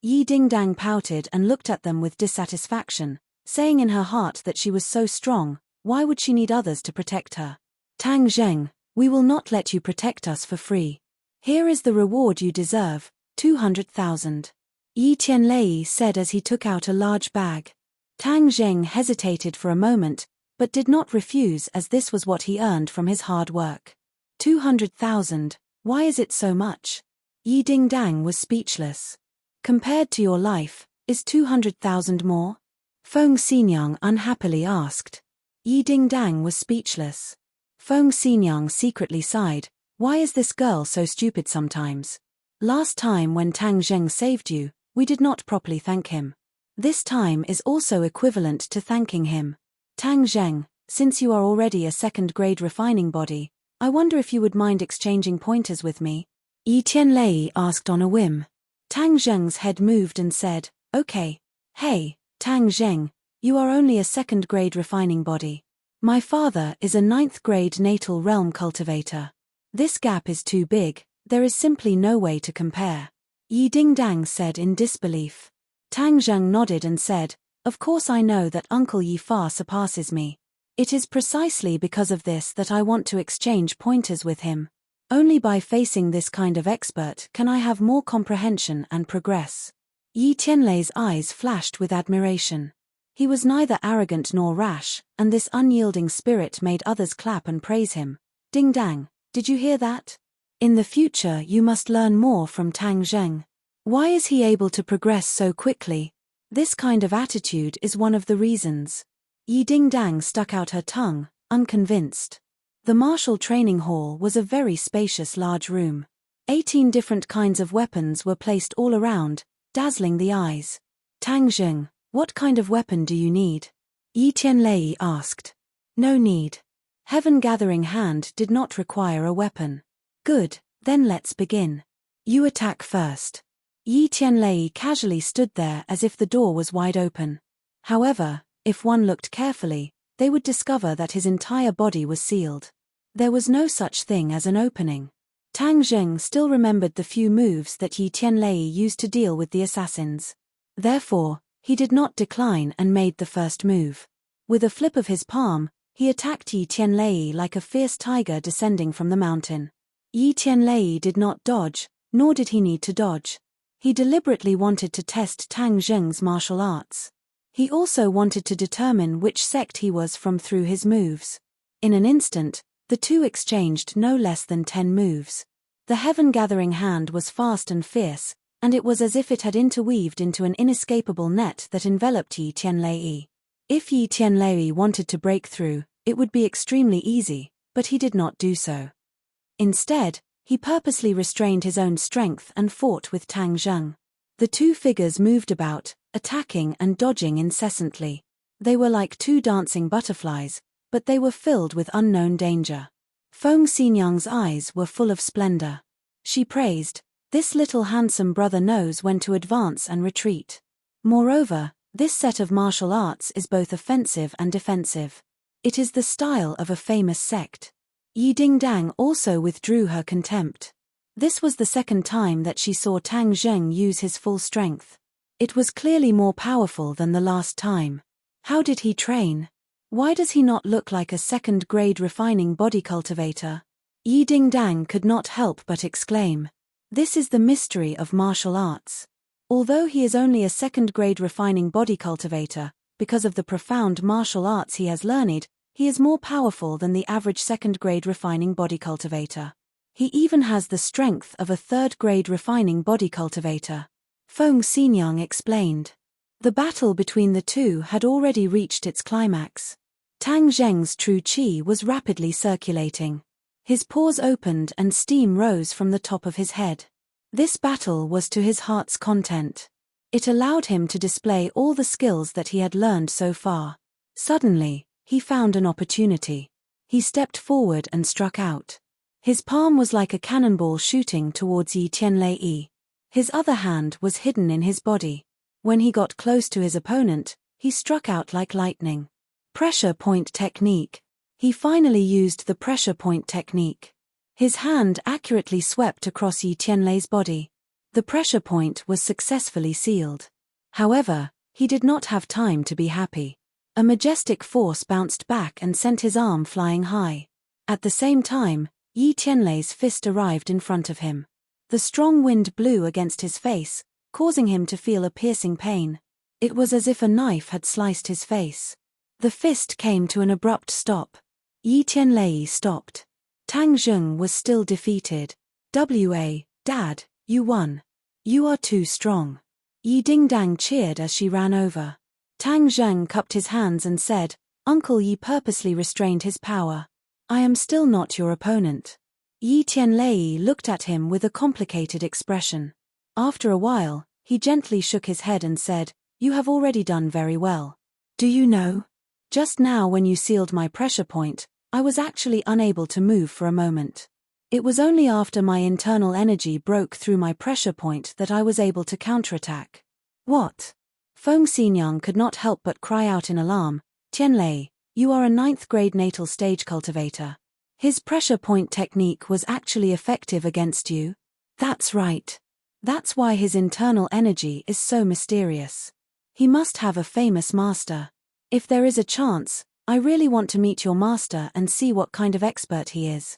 Yi Dingdang pouted and looked at them with dissatisfaction, saying in her heart that she was so strong, why would she need others to protect her? Tang Zheng, we will not let you protect us for free. Here is the reward you deserve, 200,000. Yi Tianlei said as he took out a large bag. Tang Zheng hesitated for a moment, but did not refuse as this was what he earned from his hard work. 200,000, why is it so much? Yi Dingdang was speechless. Compared to your life, is 200,000 more? Feng Xinyang unhappily asked. Yi Dingdang was speechless. Feng Xinyang secretly sighed, why is this girl so stupid sometimes? Last time when Tang Zheng saved you, we did not properly thank him. This time is also equivalent to thanking him. Tang Zheng, since you are already a second-grade refining body, I wonder if you would mind exchanging pointers with me? Yi Tianlei asked on a whim. Tang Zheng's head moved and said, okay. Hey, Tang Zheng, you are only a second-grade refining body. My father is a ninth-grade natal realm cultivator. This gap is too big, there is simply no way to compare. Yi Dingdang said in disbelief. Tang Zheng nodded and said, of course I know that Uncle Yi far surpasses me. It is precisely because of this that I want to exchange pointers with him. Only by facing this kind of expert can I have more comprehension and progress. Yi Tianlei's eyes flashed with admiration. He was neither arrogant nor rash, and this unyielding spirit made others clap and praise him. Dingdang, did you hear that? In the future you must learn more from Tang Zheng. Why is he able to progress so quickly? This kind of attitude is one of the reasons. Yi Dingdang stuck out her tongue, unconvinced. The martial training hall was a very spacious large room. 18 different kinds of weapons were placed all around, dazzling the eyes. Tang Zheng, what kind of weapon do you need? Yi Tianlei asked. No need. Heaven Gathering Hand did not require a weapon. Good, then let's begin. You attack first. Yi Tianlei casually stood there as if the door was wide open. However, if one looked carefully, they would discover that his entire body was sealed. There was no such thing as an opening. Tang Zheng still remembered the few moves that Yi Tianlei used to deal with the assassins. Therefore, he did not decline and made the first move. With a flip of his palm, he attacked Yi Tianlei like a fierce tiger descending from the mountain. Yi Tianlei did not dodge, nor did he need to dodge. He deliberately wanted to test Tang Zheng's martial arts. He also wanted to determine which sect he was from through his moves. In an instant, the two exchanged no less than 10 moves. The Heaven Gathering Hand was fast and fierce, and it was as if it had interweaved into an inescapable net that enveloped Yi Tianlei. If Yi Tianlei wanted to break through, it would be extremely easy, but he did not do so. Instead, he purposely restrained his own strength and fought with Tang Zheng. The two figures moved about, attacking and dodging incessantly. They were like two dancing butterflies, but they were filled with unknown danger. Feng Xinyang's eyes were full of splendor. She praised, this little handsome brother knows when to advance and retreat. Moreover, this set of martial arts is both offensive and defensive. It is the style of a famous sect. Yi Dingdang also withdrew her contempt. This was the second time that she saw Tang Zheng use his full strength. It was clearly more powerful than the last time. How did he train? Why does he not look like a second-grade refining body cultivator? Yi Dingdang could not help but exclaim. This is the mystery of martial arts. Although he is only a second-grade refining body cultivator, because of the profound martial arts he has learned, he is more powerful than the average second-grade refining body cultivator. He even has the strength of a third-grade refining body cultivator. Feng Xinyang explained. The battle between the two had already reached its climax. Tang Zheng's true qi was rapidly circulating. His pores opened and steam rose from the top of his head. This battle was to his heart's content. It allowed him to display all the skills that he had learned so far. Suddenly, he found an opportunity. He stepped forward and struck out. His palm was like a cannonball shooting towards Yi Tianlei. His other hand was hidden in his body. When he got close to his opponent, he struck out like lightning. Pressure point technique. He finally used the pressure point technique. His hand accurately swept across Yi Tianlei's body. The pressure point was successfully sealed. However, he did not have time to be happy. A majestic force bounced back and sent his arm flying high. At the same time, Yi Tianlei's fist arrived in front of him. The strong wind blew against his face, causing him to feel a piercing pain. It was as if a knife had sliced his face. The fist came to an abrupt stop. Yi Tianlei stopped. Tang Zheng was still defeated. Dad, you won. You are too strong. Yi Dingdang cheered as she ran over. Tang Zheng cupped his hands and said, Uncle Yi purposely restrained his power. I am still not your opponent. Yi Tianlei looked at him with a complicated expression. After a while, he gently shook his head and said, You have already done very well. Do you know? Just now when you sealed my pressure point, I was actually unable to move for a moment. It was only after my internal energy broke through my pressure point that I was able to counterattack. What? Feng Xinyang could not help but cry out in alarm. Tianlei, you are a 9th grade natal stage cultivator. His pressure point technique was actually effective against you? That's right. That's why his internal energy is so mysterious. He must have a famous master. If there is a chance, I really want to meet your master and see what kind of expert he is.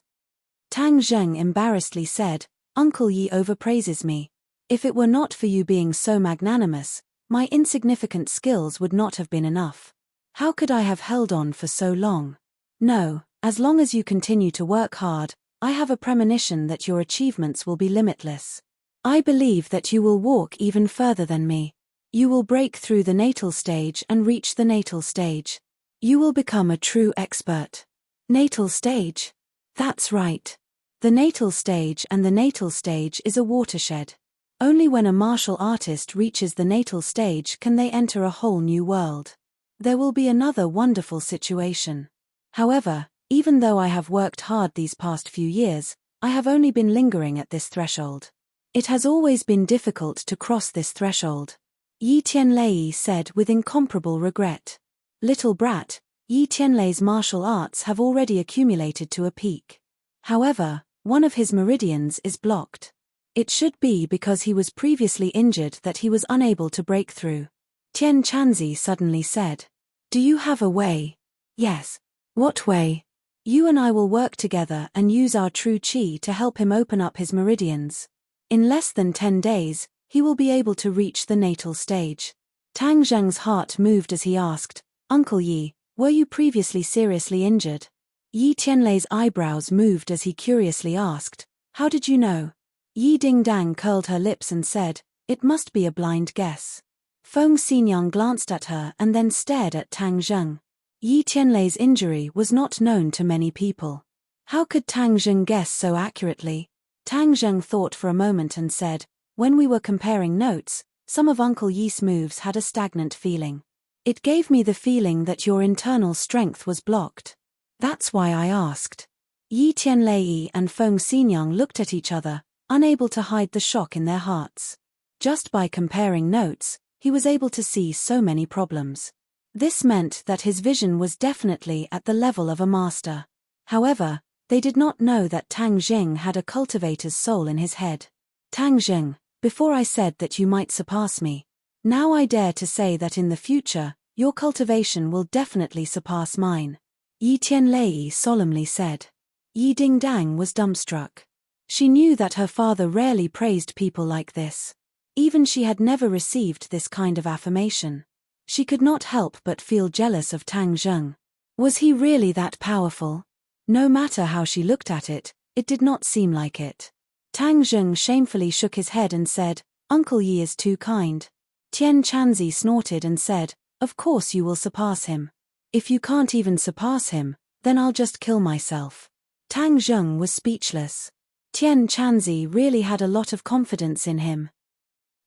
Tang Zheng embarrassedly said, Uncle Yi overpraises me. If it were not for you being so magnanimous, my insignificant skills would not have been enough. How could I have held on for so long? No, as long as you continue to work hard, I have a premonition that your achievements will be limitless. I believe that you will walk even further than me. You will break through the natal stage and reach the natal stage. You will become a true expert. Natal stage? That's right. The natal stage and the natal stage is a watershed. Only when a martial artist reaches the natal stage can they enter a whole new world. There will be another wonderful situation. However, even though I have worked hard these past few years, I have only been lingering at this threshold. It has always been difficult to cross this threshold. Yi Tianlei said with incomparable regret. Little brat, Yi Tianlei's martial arts have already accumulated to a peak. However, one of his meridians is blocked. It should be because he was previously injured that he was unable to break through. Tian Chanzi suddenly said. Do you have a way? Yes. What way? You and I will work together and use our true qi to help him open up his meridians. In less than 10 days, he will be able to reach the natal stage. Tang Zheng's heart moved as he asked, Uncle Yi, were you previously seriously injured? Yi Tianlei's eyebrows moved as he curiously asked, How did you know? Yi Dingdang curled her lips and said, It must be a blind guess. Feng Xinyang glanced at her and then stared at Tang Zheng. Yi Tianlei's injury was not known to many people. How could Tang Zheng guess so accurately? Tang Zheng thought for a moment and said, When we were comparing notes, some of Uncle Yi's moves had a stagnant feeling. It gave me the feeling that your internal strength was blocked. That's why I asked. Yi Tianlei and Feng Xinyang looked at each other, unable to hide the shock in their hearts. Just by comparing notes, he was able to see so many problems. This meant that his vision was definitely at the level of a master. However, they did not know that Tang Zheng had a cultivator's soul in his head. Tang Zheng, before I said that you might surpass me. Now I dare to say that in the future, your cultivation will definitely surpass mine. Yi Tianlei solemnly said. Yi Dingdang was dumbstruck. She knew that her father rarely praised people like this. Even she had never received this kind of affirmation. She could not help but feel jealous of Tang Zheng. Was he really that powerful? No matter how she looked at it, it did not seem like it. Tang Zheng shamefully shook his head and said, Uncle Yi is too kind. Tian Chanzi snorted and said, Of course you will surpass him. If you can't even surpass him, then I'll just kill myself. Tang Zheng was speechless. Tian Chanzi really had a lot of confidence in him.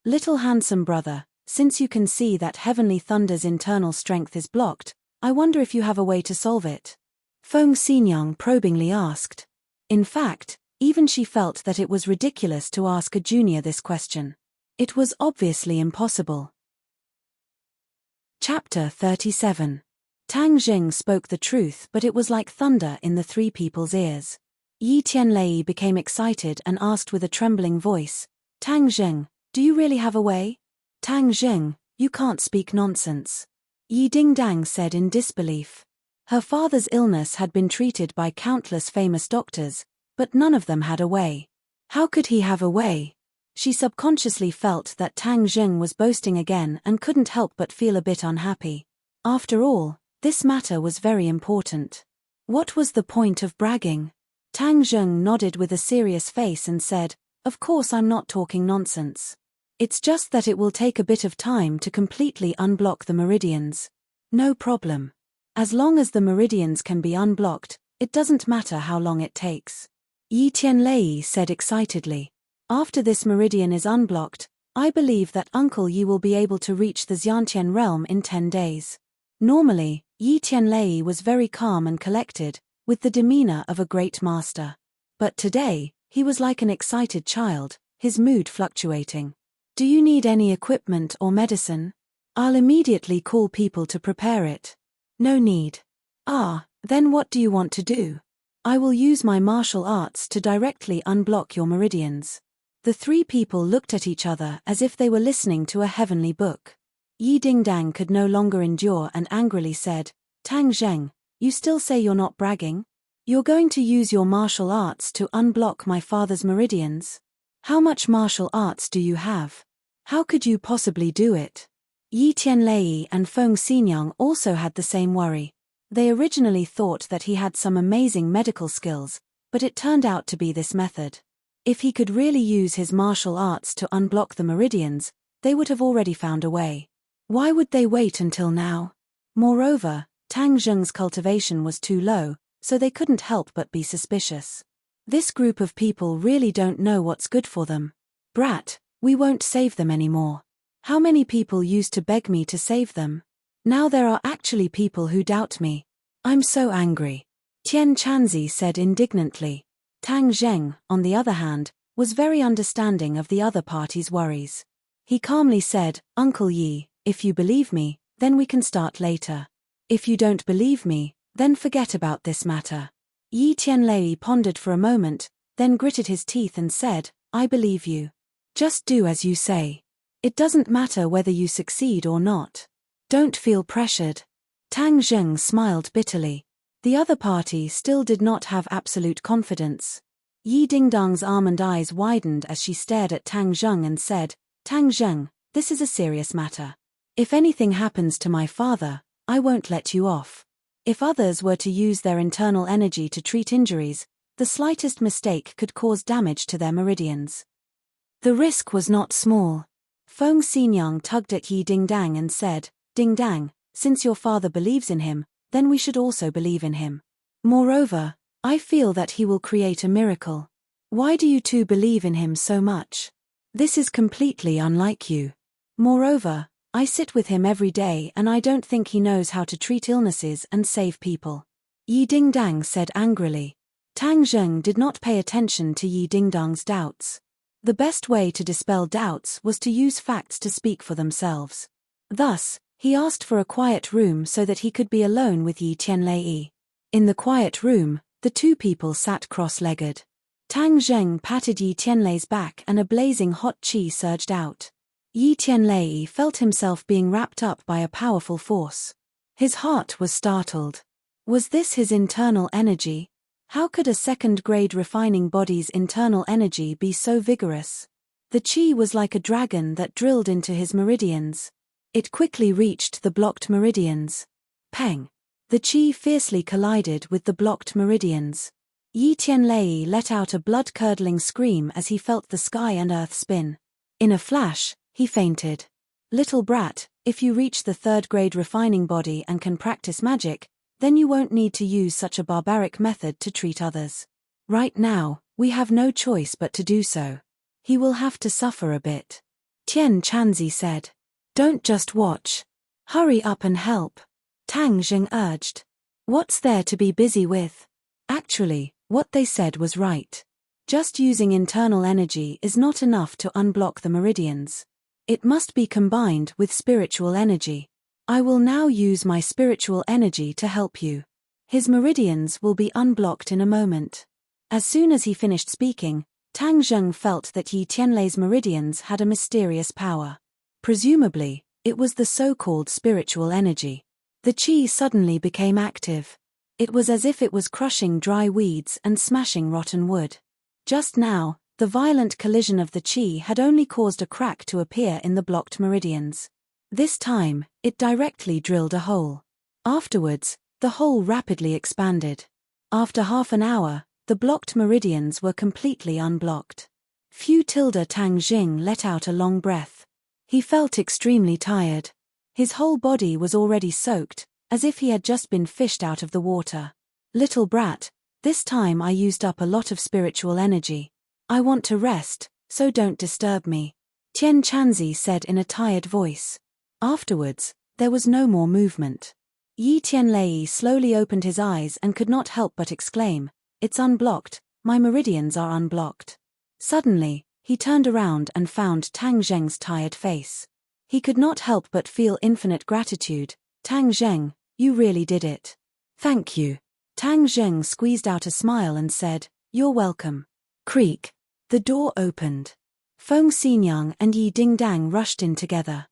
Little handsome brother, since you can see that Heavenly Thunder's internal strength is blocked, I wonder if you have a way to solve it. Feng Xinyang probingly asked. In fact, even she felt that it was ridiculous to ask a junior this question. It was obviously impossible. Chapter 37. Tang Zheng spoke the truth, but it was like thunder in the three people's ears. Yi Tianlei became excited and asked with a trembling voice, Tang Zheng, do you really have a way? Tang Zheng, you can't speak nonsense. Yi Dingdang said in disbelief. Her father's illness had been treated by countless famous doctors, but none of them had a way. How could he have a way? She subconsciously felt that Tang Zheng was boasting again and couldn't help but feel a bit unhappy. After all, this matter was very important. What was the point of bragging? Tang Zheng nodded with a serious face and said, "Of course I'm not talking nonsense. It's just that it will take a bit of time to completely unblock the meridians." "No problem. As long as the meridians can be unblocked, it doesn't matter how long it takes." Yi Tianlei said excitedly. "After this meridian is unblocked, I believe that Uncle Yi will be able to reach the Xiantian realm in 10 days. Normally, Yi Tianlei was very calm and collected, with the demeanor of a great master. But today, he was like an excited child, his mood fluctuating. "Do you need any equipment or medicine? I'll immediately call people to prepare it." "No need." "Ah, then what do you want to do?" "I will use my martial arts to directly unblock your meridians." The three people looked at each other as if they were listening to a heavenly book. Yi Dingdang could no longer endure and angrily said, "Tang Zheng, you still say you're not bragging? You're going to use your martial arts to unblock my father's meridians? How much martial arts do you have? How could you possibly do it?" Yi Tianlei and Feng Xinyang also had the same worry. They originally thought that he had some amazing medical skills, but it turned out to be this method. If he could really use his martial arts to unblock the meridians, they would have already found a way. Why would they wait until now? Moreover, Tang Zheng's cultivation was too low, so they couldn't help but be suspicious. This group of people really don't know what's good for them. "Brat, we won't save them anymore. How many people used to beg me to save them? Now there are actually people who doubt me. I'm so angry." Tian Chanzi said indignantly. Tang Zheng, on the other hand, was very understanding of the other party's worries. He calmly said, "Uncle Yi, if you believe me, then we can start later. If you don't believe me, then forget about this matter." Yi Tianlei pondered for a moment, then gritted his teeth and said, "I believe you. Just do as you say. It doesn't matter whether you succeed or not. Don't feel pressured." Tang Zheng smiled bitterly. The other party still did not have absolute confidence. Yi Dingdang's almond eyes widened as she stared at Tang Zheng and said, "Tang Zheng, this is a serious matter. If anything happens to my father, I won't let you off. If others were to use their internal energy to treat injuries, the slightest mistake could cause damage to their meridians." The risk was not small. Feng Xinyang tugged at Yi Dingdang and said, "Dingdang, since your father believes in him, then we should also believe in him. Moreover, I feel that he will create a miracle. Why do you two believe in him so much? This is completely unlike you. Moreover, I sit with him every day and I don't think he knows how to treat illnesses and save people." Yi Dingdang said angrily. Tang Zheng did not pay attention to Yi Dingdang's doubts. The best way to dispel doubts was to use facts to speak for themselves. Thus, he asked for a quiet room so that he could be alone with Yi Tianlei. In the quiet room, the two people sat cross-legged. Tang Zheng patted Yi Tianlei's back and a blazing hot qi surged out. Yi Tianlei felt himself being wrapped up by a powerful force. His heart was startled. Was this his internal energy? How could a second-grade refining body's internal energy be so vigorous? The qi was like a dragon that drilled into his meridians. It quickly reached the blocked meridians. Peng! The qi fiercely collided with the blocked meridians. Yi Tianlei let out a blood-curdling scream as he felt the sky and earth spin. In a flash, he fainted. "Little brat, if you reach the third-grade refining body and can practice magic, then you won't need to use such a barbaric method to treat others. Right now, we have no choice but to do so. He will have to suffer a bit." Tian Chanzi said. "Don't just watch. Hurry up and help," Tang Zheng urged. "What's there to be busy with?" Actually, what they said was right. Just using internal energy is not enough to unblock the meridians. It must be combined with spiritual energy. "I will now use my spiritual energy to help you. His meridians will be unblocked in a moment." As soon as he finished speaking, Tang Zheng felt that Yi Tianlei's meridians had a mysterious power. Presumably, it was the so-called spiritual energy. The qi suddenly became active. It was as if it was crushing dry weeds and smashing rotten wood. Just now, the violent collision of the qi had only caused a crack to appear in the blocked meridians. This time, it directly drilled a hole. Afterwards, the hole rapidly expanded. After half an hour, the blocked meridians were completely unblocked. Tang Jing let out a long breath. He felt extremely tired. His whole body was already soaked, as if he had just been fished out of the water. Little brat, this time I used up a lot of spiritual energy. I want to rest, so don't disturb me, Tian Chanzi said in a tired voice. Afterwards, there was no more movement. Yi Tianlei slowly opened his eyes and could not help but exclaim, "It's unblocked, my meridians are unblocked." Suddenly, he turned around and found Tang Zheng's tired face. He could not help but feel infinite gratitude. "Tang Zheng, you really did it." "Thank you." Tang Zheng squeezed out a smile and said, "You're welcome." Creak. The door opened. Feng Xinyang and Yi Dingdang rushed in together.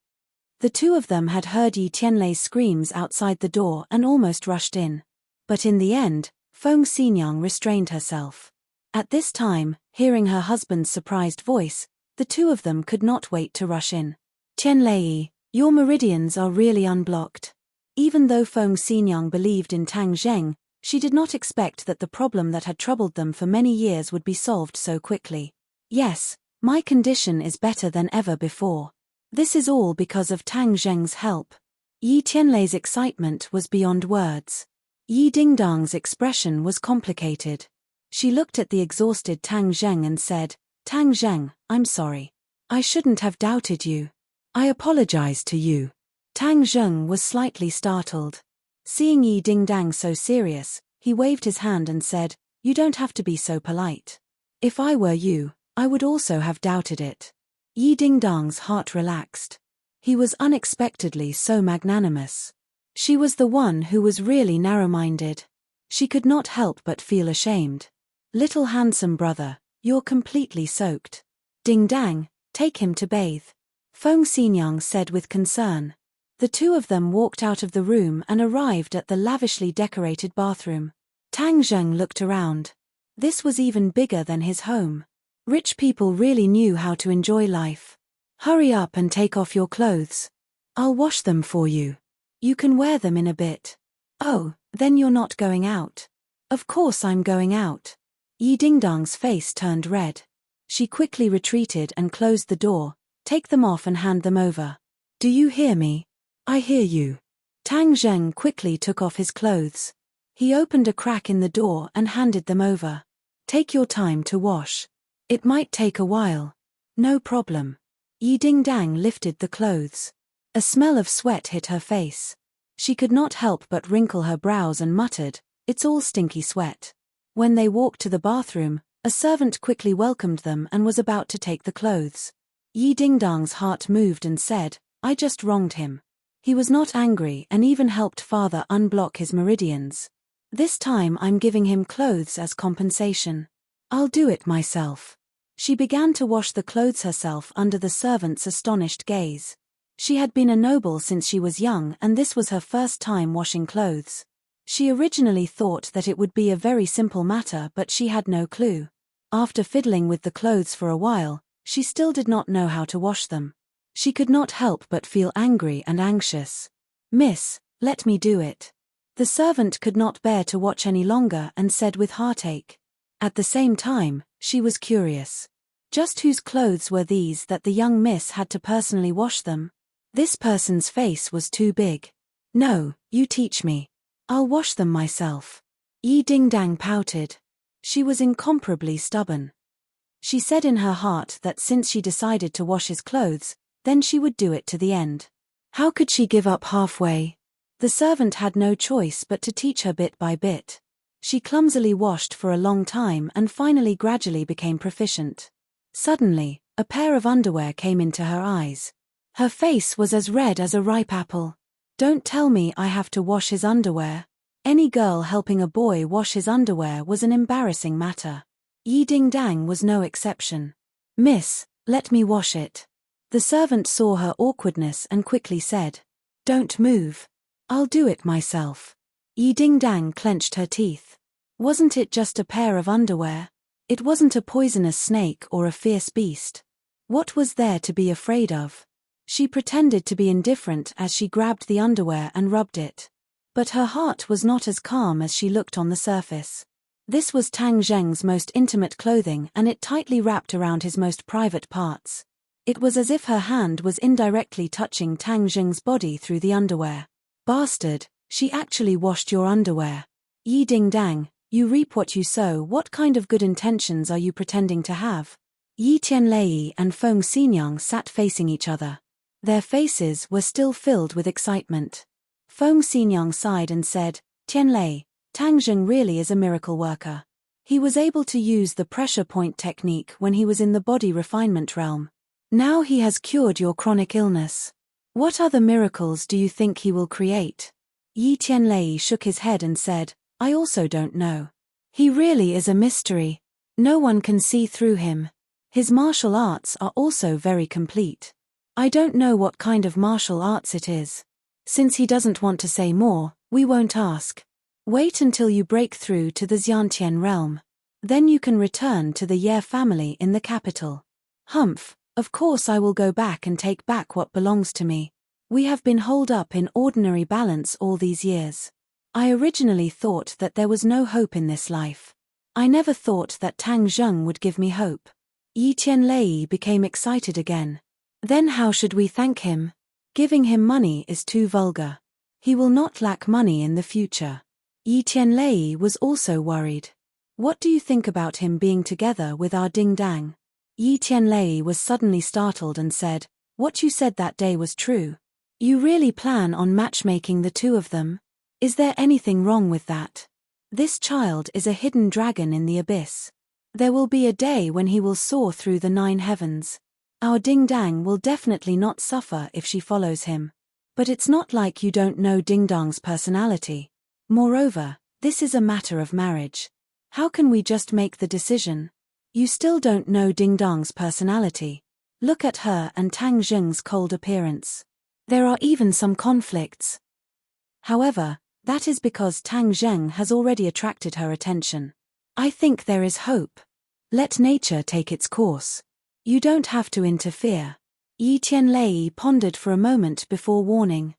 The two of them had heard Yi Tianlei's screams outside the door and almost rushed in. But in the end, Feng Xinyang restrained herself. At this time, hearing her husband's surprised voice, the two of them could not wait to rush in. "Tianlei, your meridians are really unblocked." Even though Feng Xinyang believed in Tang Zheng, she did not expect that the problem that had troubled them for many years would be solved so quickly. "Yes, my condition is better than ever before. This is all because of Tang Zheng's help." Yi Tianlei's excitement was beyond words. Yi Dingdang's expression was complicated. She looked at the exhausted Tang Zheng and said, "Tang Zheng, I'm sorry. I shouldn't have doubted you. I apologize to you." Tang Zheng was slightly startled. Seeing Yi Dingdang so serious, he waved his hand and said, "You don't have to be so polite. If I were you, I would also have doubted it." Yi Dingdang's heart relaxed. He was unexpectedly so magnanimous. She was the one who was really narrow-minded. She could not help but feel ashamed. "Little handsome brother, you're completely soaked. Dingdang, take him to bathe," Feng Xinyang said with concern. The two of them walked out of the room and arrived at the lavishly decorated bathroom. Tang Zheng looked around. This was even bigger than his home. Rich people really knew how to enjoy life. "Hurry up and take off your clothes. I'll wash them for you. You can wear them in a bit." "Oh, then you're not going out." "Of course I'm going out." Yi Dingdang's face turned red. She quickly retreated and closed the door. "Take them off and hand them over." "Do you hear me?" "I hear you." Tang Zheng quickly took off his clothes. He opened a crack in the door and handed them over. "Take your time to wash. It might take a while." "No problem." Yi Dingdang lifted the clothes. A smell of sweat hit her face. She could not help but wrinkle her brows and muttered, "It's all stinky sweat." When they walked to the bathroom, a servant quickly welcomed them and was about to take the clothes. Yi Dingdang's heart moved and said, "I just wronged him. He was not angry and even helped father unblock his meridians. This time I'm giving him clothes as compensation. I'll do it myself." She began to wash the clothes herself under the servant's astonished gaze. She had been a noble since she was young and this was her first time washing clothes. She originally thought that it would be a very simple matter, but she had no clue. After fiddling with the clothes for a while, she still did not know how to wash them. She could not help but feel angry and anxious. "Miss, let me do it." The servant could not bear to watch any longer and said with heartache. At the same time, she was curious. Just whose clothes were these that the young miss had to personally wash them? This person's face was too big. "No, you teach me. I'll wash them myself." Yi Dingdang pouted. She was incomparably stubborn. She said in her heart that since she decided to wash his clothes, then she would do it to the end. How could she give up halfway? The servant had no choice but to teach her bit by bit. She clumsily washed for a long time and finally gradually became proficient. Suddenly, a pair of underwear came into her eyes. Her face was as red as a ripe apple. "Don't tell me I have to wash his underwear." Any girl helping a boy wash his underwear was an embarrassing matter. Yi Dingdang was no exception. "Miss, let me wash it." The servant saw her awkwardness and quickly said, "Don't move. I'll do it myself." Yi Dingdang clenched her teeth. Wasn't it just a pair of underwear? It wasn't a poisonous snake or a fierce beast. What was there to be afraid of? She pretended to be indifferent as she grabbed the underwear and rubbed it. But her heart was not as calm as she looked on the surface. This was Tang Zheng's most intimate clothing, and it tightly wrapped around his most private parts. It was as if her hand was indirectly touching Tang Zheng's body through the underwear. "Bastard, she actually washed your underwear. Yi Dingdang, you reap what you sow. What kind of good intentions are you pretending to have?" Yi Tianlei and Feng Xinyang sat facing each other. Their faces were still filled with excitement. Feng Xinyang sighed and said, "Tianlei, Tang Zheng really is a miracle worker. He was able to use the pressure point technique when he was in the body refinement realm. Now he has cured your chronic illness. What other miracles do you think he will create?" Yi Tianlei shook his head and said, "I also don't know. He really is a mystery. No one can see through him. His martial arts are also very complete. I don't know what kind of martial arts it is. Since he doesn't want to say more, we won't ask. Wait until you break through to the Xiantian realm. Then you can return to the Ye family in the capital." "Humph, of course I will go back and take back what belongs to me. We have been holed up in ordinary balance all these years. I originally thought that there was no hope in this life. I never thought that Tang Zheng would give me hope." Yi Tianlei became excited again. "Then how should we thank him? Giving him money is too vulgar. He will not lack money in the future." Yi Tianlei was also worried. "What do you think about him being together with our Dingdang?" Yi Tianlei was suddenly startled and said, "What you said that day was true. You really plan on matchmaking the two of them? Is there anything wrong with that? This child is a hidden dragon in the abyss. There will be a day when he will soar through the 9 heavens. Our Dingdang will definitely not suffer if she follows him. But it's not like you don't know Dingdang's personality. Moreover, this is a matter of marriage. How can we just make the decision? You still don't know Dingdang's personality. Look at her and Tang Zheng's cold appearance. There are even some conflicts. However, that is because Tang Zheng has already attracted her attention. I think there is hope. Let nature take its course. You don't have to interfere." Yi Tianlei pondered for a moment before warning.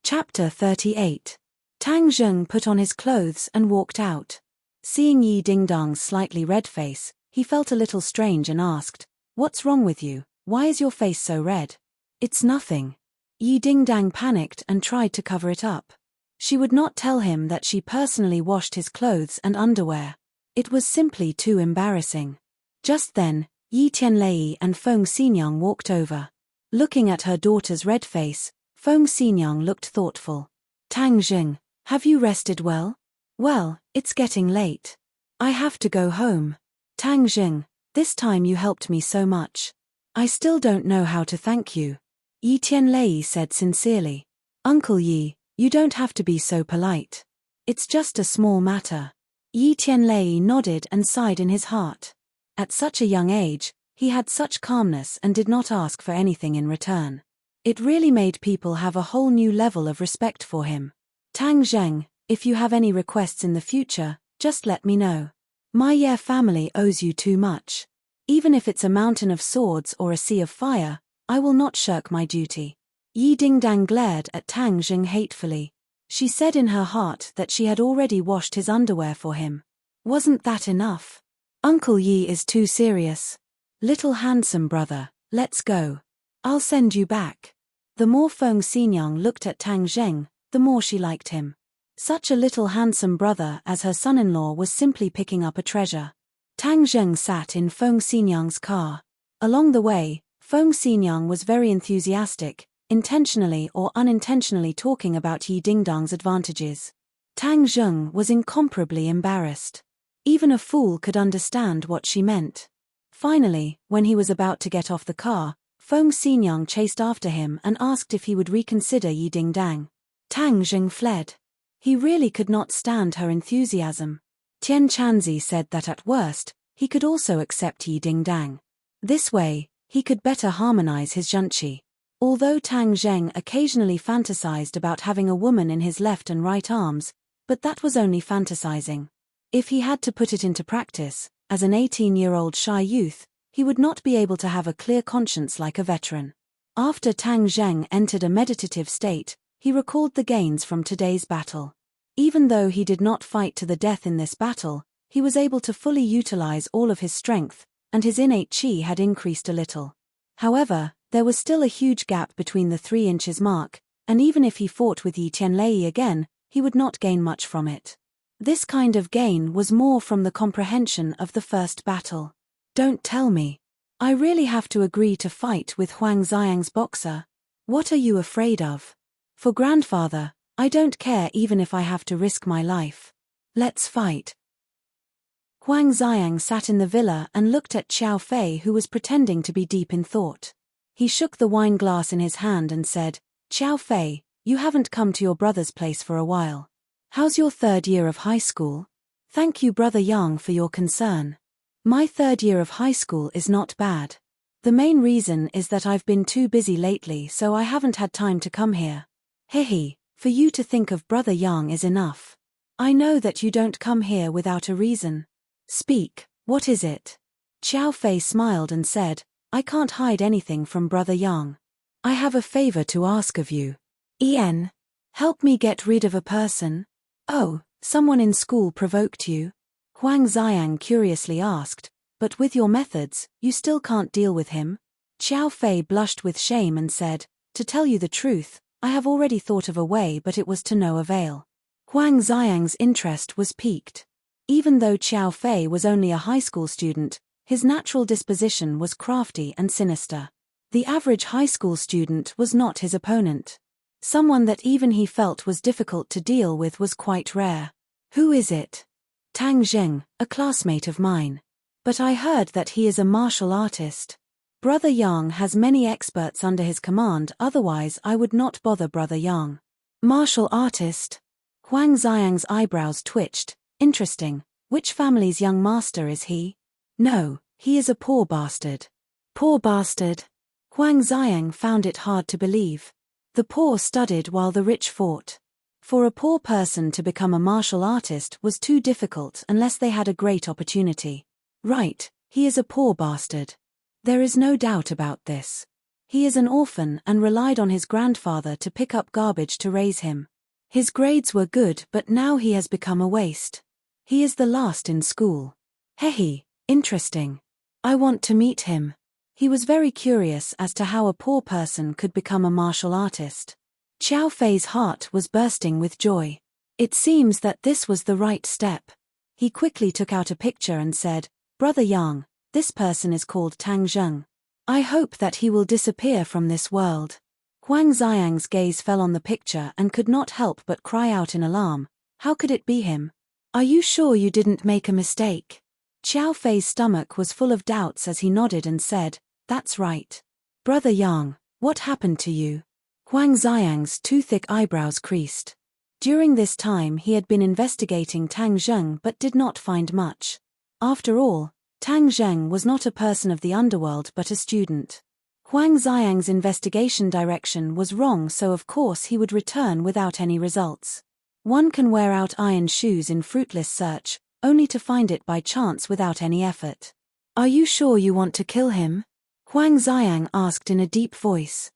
Chapter 38. Tang Zheng put on his clothes and walked out. Seeing Yi Dingdang's slightly red face, he felt a little strange and asked, "What's wrong with you? Why is your face so red?" "It's nothing." Yi Dingdang panicked and tried to cover it up. She would not tell him that she personally washed his clothes and underwear. It was simply too embarrassing. Just then, Yi Tianlei and Feng Xinyang walked over. Looking at her daughter's red face, Feng Xinyang looked thoughtful. "Tang Zheng, have you rested well?" "Well, it's getting late. I have to go home." "Tang Zheng, this time you helped me so much. I still don't know how to thank you." Yi Tianlei said sincerely. "Uncle Yi, you don't have to be so polite. It's just a small matter." Yi Tianlei nodded and sighed in his heart. At such a young age, he had such calmness and did not ask for anything in return. It really made people have a whole new level of respect for him. "Tang Zheng, if you have any requests in the future, just let me know. My Ye family owes you too much. Even if it's a mountain of swords or a sea of fire, I will not shirk my duty." Yi Dingdang glared at Tang Zheng hatefully. She said in her heart that she had already washed his underwear for him. Wasn't that enough? "Uncle Yi is too serious. Little handsome brother, let's go. I'll send you back." The more Feng Xinyang looked at Tang Zheng, the more she liked him. Such a little handsome brother as her son-in-law was simply picking up a treasure. Tang Zheng sat in Feng Xinyang's car. Along the way, Feng Xinyang was very enthusiastic, intentionally or unintentionally talking about Yi Dingdang's advantages. Tang Zheng was incomparably embarrassed. Even a fool could understand what she meant. Finally, when he was about to get off the car, Feng Xinyang chased after him and asked if he would reconsider Yi Dingdang. Tang Zheng fled. He really could not stand her enthusiasm. Tian Chanzi said that at worst, he could also accept Yi Ding Dang. This way, he could better harmonize his zhenqi. Although Tang Zheng occasionally fantasized about having a woman in his left and right arms, but that was only fantasizing. If he had to put it into practice, as an 18-year-old shy youth, he would not be able to have a clear conscience like a veteran. After Tang Zheng entered a meditative state, he recalled the gains from today's battle. Even though he did not fight to the death in this battle, he was able to fully utilize all of his strength, and his innate qi had increased a little. However, there was still a huge gap between the 3 inches mark, and even if he fought with Yi Tianlei again, he would not gain much from it. This kind of gain was more from the comprehension of the first battle. Don't tell me. I really have to agree to fight with Huang Xiang's boxer. What are you afraid of? For grandfather, I don't care even if I have to risk my life. Let's fight. Huang Xiang sat in the villa and looked at Xiao Fei, who was pretending to be deep in thought. He shook the wine glass in his hand and said, Xiao Fei, you haven't come to your brother's place for a while. How's your 3rd year of high school? Thank you, Brother Yang, for your concern. My 3rd year of high school is not bad. The main reason is that I've been too busy lately, so I haven't had time to come here. Hehe, for you to think of Brother Yang is enough. I know that you don't come here without a reason. Speak, what is it? Xiao Fei smiled and said, I can't hide anything from Brother Yang. I have a favor to ask of you. Ian, help me get rid of a person. Oh, someone in school provoked you? Huang Xiang curiously asked, but with your methods, you still can't deal with him? Xiao Fei blushed with shame and said, to tell you the truth, I have already thought of a way, but it was to no avail. Huang Xiang's interest was piqued. Even though Xiao Fei was only a high school student, his natural disposition was crafty and sinister. The average high school student was not his opponent. Someone that even he felt was difficult to deal with was quite rare. Who is it? Tang Zheng, a classmate of mine. But I heard that he is a martial artist. Brother Yang has many experts under his command, otherwise I would not bother Brother Yang. Martial artist? Huang Xiang's eyebrows twitched. Interesting. Which family's young master is he? No, he is a poor bastard. Poor bastard. Huang Xiang found it hard to believe. The poor studied while the rich fought. For a poor person to become a martial artist was too difficult unless they had a great opportunity. Right, he is a poor bastard. There is no doubt about this. He is an orphan and relied on his grandfather to pick up garbage to raise him. His grades were good, but now he has become a waste. He is the last in school. Hehe, interesting. I want to meet him. He was very curious as to how a poor person could become a martial artist. Xiao Fei's heart was bursting with joy. It seems that this was the right step. He quickly took out a picture and said, Brother Yang, this person is called Tang Zheng. I hope that he will disappear from this world. Huang Xiang's gaze fell on the picture and could not help but cry out in alarm. How could it be him? Are you sure you didn't make a mistake? Xiao Fei's stomach was full of doubts as he nodded and said, That's right. Brother Yang, what happened to you? Huang Xiang's too thick eyebrows creased. During this time he had been investigating Tang Zheng but did not find much. After all, Tang Zheng was not a person of the underworld but a student. Huang Xiang's investigation direction was wrong, so of course he would return without any results. One can wear out iron shoes in fruitless search, only to find it by chance without any effort. Are you sure you want to kill him? Huang Xiang asked in a deep voice.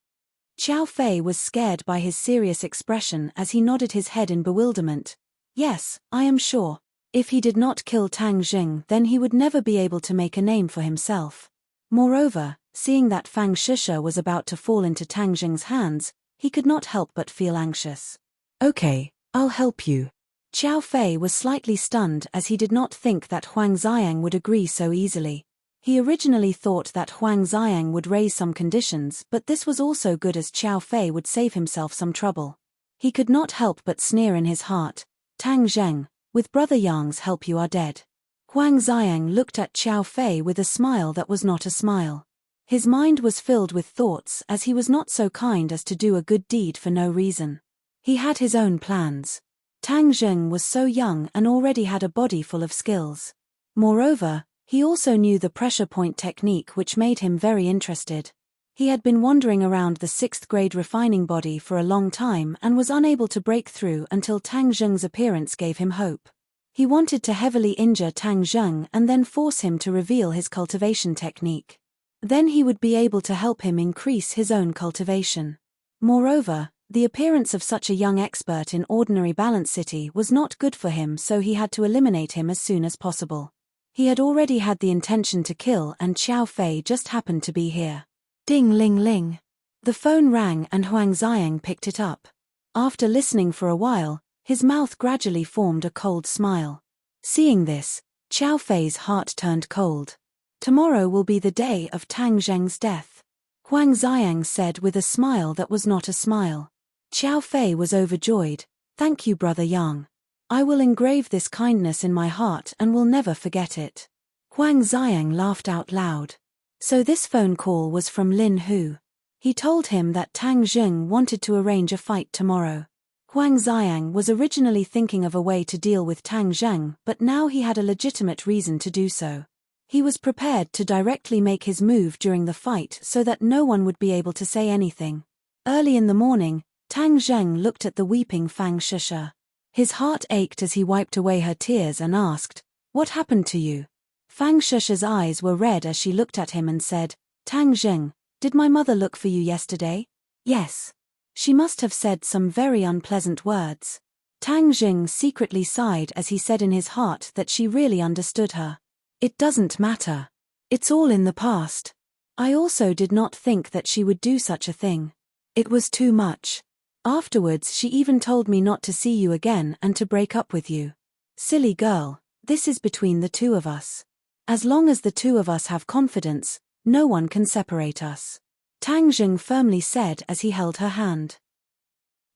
Xiao Fei was scared by his serious expression as he nodded his head in bewilderment. Yes, I am sure. If he did not kill Tang Zheng, then he would never be able to make a name for himself. Moreover, seeing that Fang Shisha was about to fall into Tang Zheng's hands, he could not help but feel anxious. Okay, I'll help you. Xiao Fei was slightly stunned as he did not think that Huang Xiang would agree so easily. He originally thought that Huang Xiang would raise some conditions, but this was also good as Xiao Fei would save himself some trouble. He could not help but sneer in his heart. Tang Zheng, with Brother Yang's help you are dead. Huang Xiang looked at Xiao Fei with a smile that was not a smile. His mind was filled with thoughts as he was not so kind as to do a good deed for no reason. He had his own plans. Tang Zheng was so young and already had a body full of skills. Moreover, he also knew the pressure point technique, which made him very interested. He had been wandering around the 6th grade refining body for a long time and was unable to break through until Tang Zheng's appearance gave him hope. He wanted to heavily injure Tang Zheng and then force him to reveal his cultivation technique. Then he would be able to help him increase his own cultivation. Moreover, the appearance of such a young expert in ordinary Balance City was not good for him, so he had to eliminate him as soon as possible. He had already had the intention to kill, and Xiao Fei just happened to be here. Ding ling ling. The phone rang and Huang Xiang picked it up. After listening for a while, his mouth gradually formed a cold smile. Seeing this, Xiao Fei's heart turned cold. Tomorrow will be the day of Tang Zheng's death. Huang Xiang said with a smile that was not a smile. Xiao Fei was overjoyed. Thank you, Brother Yang. I will engrave this kindness in my heart and will never forget it. Huang Xiang laughed out loud. So this phone call was from Lin Hu. He told him that Tang Zheng wanted to arrange a fight tomorrow. Huang Xiang was originally thinking of a way to deal with Tang Zheng, but now he had a legitimate reason to do so. He was prepared to directly make his move during the fight so that no one would be able to say anything. Early in the morning, Tang Zheng looked at the weeping Fang Shusha. His heart ached as he wiped away her tears and asked, "What happened to you?" Fang Shusha's eyes were red as she looked at him and said, "Tang Zheng, did my mother look for you yesterday?" "Yes." She must have said some very unpleasant words. Tang Zheng secretly sighed as he said in his heart that she really understood her. "It doesn't matter. It's all in the past. I also did not think that she would do such a thing. It was too much. Afterwards she even told me not to see you again and to break up with you. Silly girl, this is between the two of us. As long as the two of us have confidence, no one can separate us," Tang Zheng firmly said as he held her hand.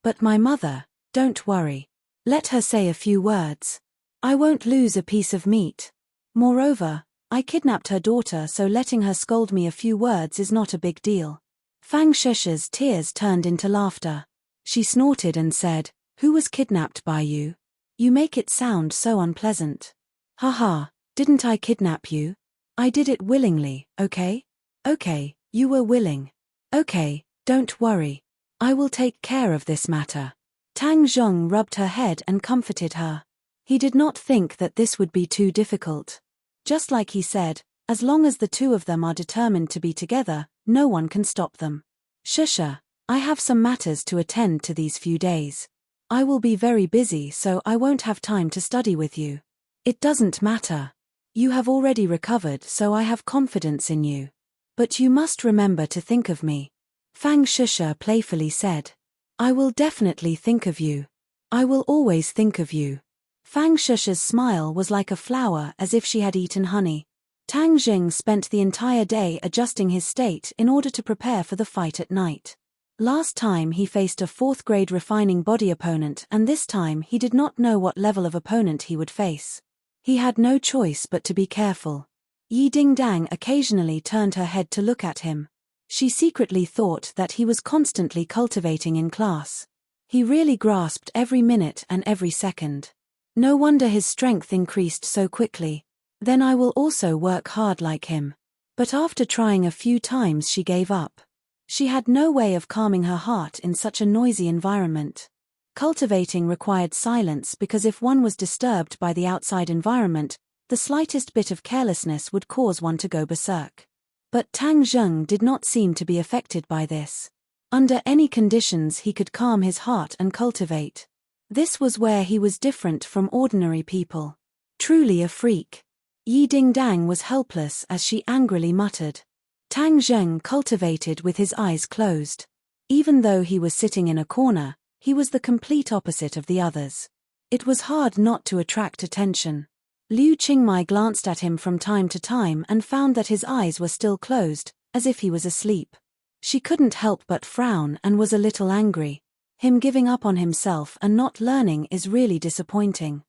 "But my mother, don't worry. Let her say a few words. I won't lose a piece of meat. Moreover, I kidnapped her daughter, so letting her scold me a few words is not a big deal." Fang Shusha's tears turned into laughter. She snorted and said, "Who was kidnapped by you? You make it sound so unpleasant." "Haha, didn't I kidnap you? I did it willingly, okay? Okay, you were willing. Okay, don't worry. I will take care of this matter." Tang Zheng rubbed her head and comforted her. He did not think that this would be too difficult. Just like he said, as long as the two of them are determined to be together, no one can stop them. "Shusha, I have some matters to attend to these few days. I will be very busy, so I won't have time to study with you." "It doesn't matter. You have already recovered, so I have confidence in you. But you must remember to think of me," Fang Shusha playfully said. "I will definitely think of you. I will always think of you." Fang Shusha's smile was like a flower, as if she had eaten honey. Tang Zheng spent the entire day adjusting his state in order to prepare for the fight at night. Last time he faced a 4th grade refining body opponent, and this time he did not know what level of opponent he would face. He had no choice but to be careful. Yi Dingdang occasionally turned her head to look at him. She secretly thought that he was constantly cultivating in class. He really grasped every minute and every second. No wonder his strength increased so quickly. Then I will also work hard like him. But after trying a few times she gave up. She had no way of calming her heart in such a noisy environment. Cultivating required silence because if one was disturbed by the outside environment, the slightest bit of carelessness would cause one to go berserk. But Tang Zheng did not seem to be affected by this. Under any conditions he could calm his heart and cultivate. This was where he was different from ordinary people. Truly a freak. Yi Dingdang was helpless as she angrily muttered. Tang Zheng cultivated with his eyes closed. Even though he was sitting in a corner, he was the complete opposite of the others. It was hard not to attract attention. Liu Qingmai glanced at him from time to time and found that his eyes were still closed, as if he was asleep. She couldn't help but frown and was a little angry. Him giving up on himself and not learning is really disappointing.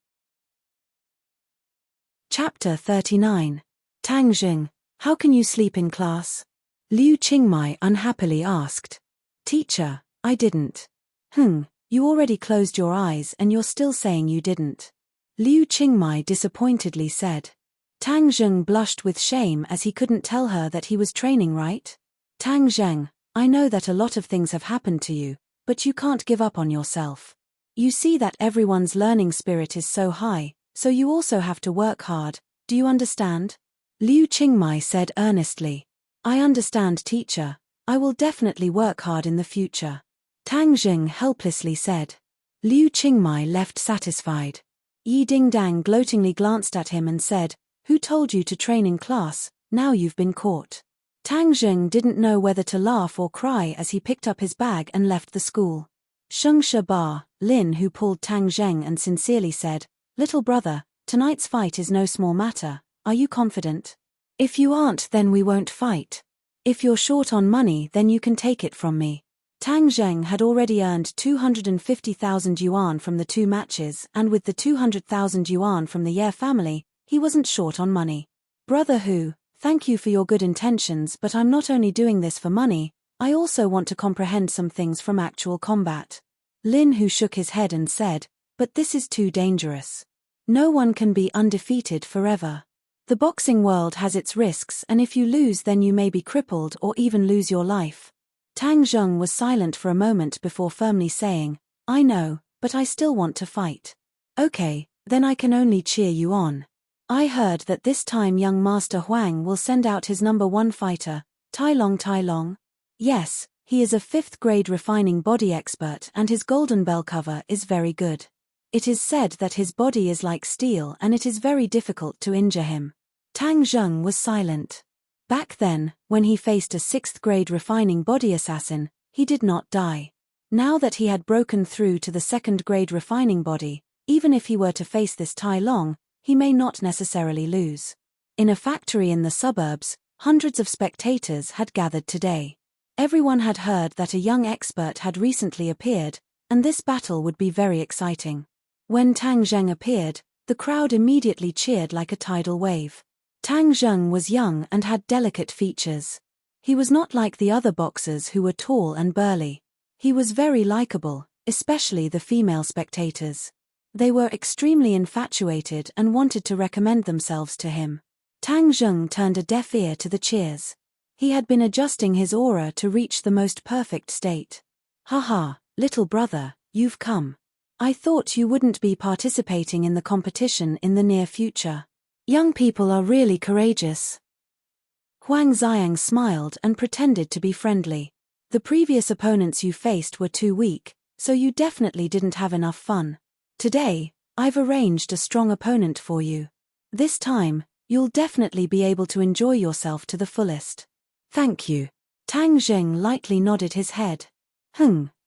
Chapter 39. Tang Zheng, how can you sleep in class? Liu Qingmai unhappily asked. Teacher, I didn't. You already closed your eyes and you're still saying you didn't. Liu Qingmai disappointedly said. Tang Zheng blushed with shame as he couldn't tell her that he was training right. Tang Zheng, I know that a lot of things have happened to you, but you can't give up on yourself. You see that everyone's learning spirit is so high, so you also have to work hard, do you understand? Liu Qingmai said earnestly. I understand, teacher. I will definitely work hard in the future. Tang Zheng helplessly said. Liu Qingmai left satisfied. Yi Dingdang gloatingly glanced at him and said, Who told you to train in class? Now you've been caught. Tang Zheng didn't know whether to laugh or cry as he picked up his bag and left the school. Sheng Ba, Lin, who pulled Tang Zheng and sincerely said, Little brother, tonight's fight is no small matter, are you confident? If you aren't, then we won't fight. If you're short on money, then you can take it from me. Tang Zheng had already earned 250,000 yuan from the 2 matches, and with the 200,000 yuan from the Ye family, he wasn't short on money. Brother Hu, thank you for your good intentions, but I'm not only doing this for money, I also want to comprehend some things from actual combat. Lin Hu shook his head and said, But this is too dangerous. No one can be undefeated forever. The boxing world has its risks, and if you lose, then you may be crippled or even lose your life. Tang Zheng was silent for a moment before firmly saying, I know, but I still want to fight. Okay, then I can only cheer you on. I heard that this time young Master Huang will send out his number 1 fighter, Tai Long. Yes, he is a 5th grade refining body expert and his golden bell cover is very good. It is said that his body is like steel and it is very difficult to injure him. Tang Zheng was silent. Back then, when he faced a 6th grade refining body assassin, he did not die. Now that he had broken through to the 2nd grade refining body, even if he were to face this Tai Long, he may not necessarily lose. In a factory in the suburbs, hundreds of spectators had gathered today. Everyone had heard that a young expert had recently appeared, and this battle would be very exciting. When Tang Zheng appeared, the crowd immediately cheered like a tidal wave. Tang Zheng was young and had delicate features. He was not like the other boxers who were tall and burly. He was very likable, especially the female spectators. They were extremely infatuated and wanted to recommend themselves to him. Tang Zheng turned a deaf ear to the cheers. He had been adjusting his aura to reach the most perfect state. Haha, little brother, you've come. I thought you wouldn't be participating in the competition in the near future. Young people are really courageous. Huang Xiang smiled and pretended to be friendly. The previous opponents you faced were too weak, so you definitely didn't have enough fun. Today, I've arranged a strong opponent for you. This time, you'll definitely be able to enjoy yourself to the fullest. Thank you. Tang Zheng lightly nodded his head.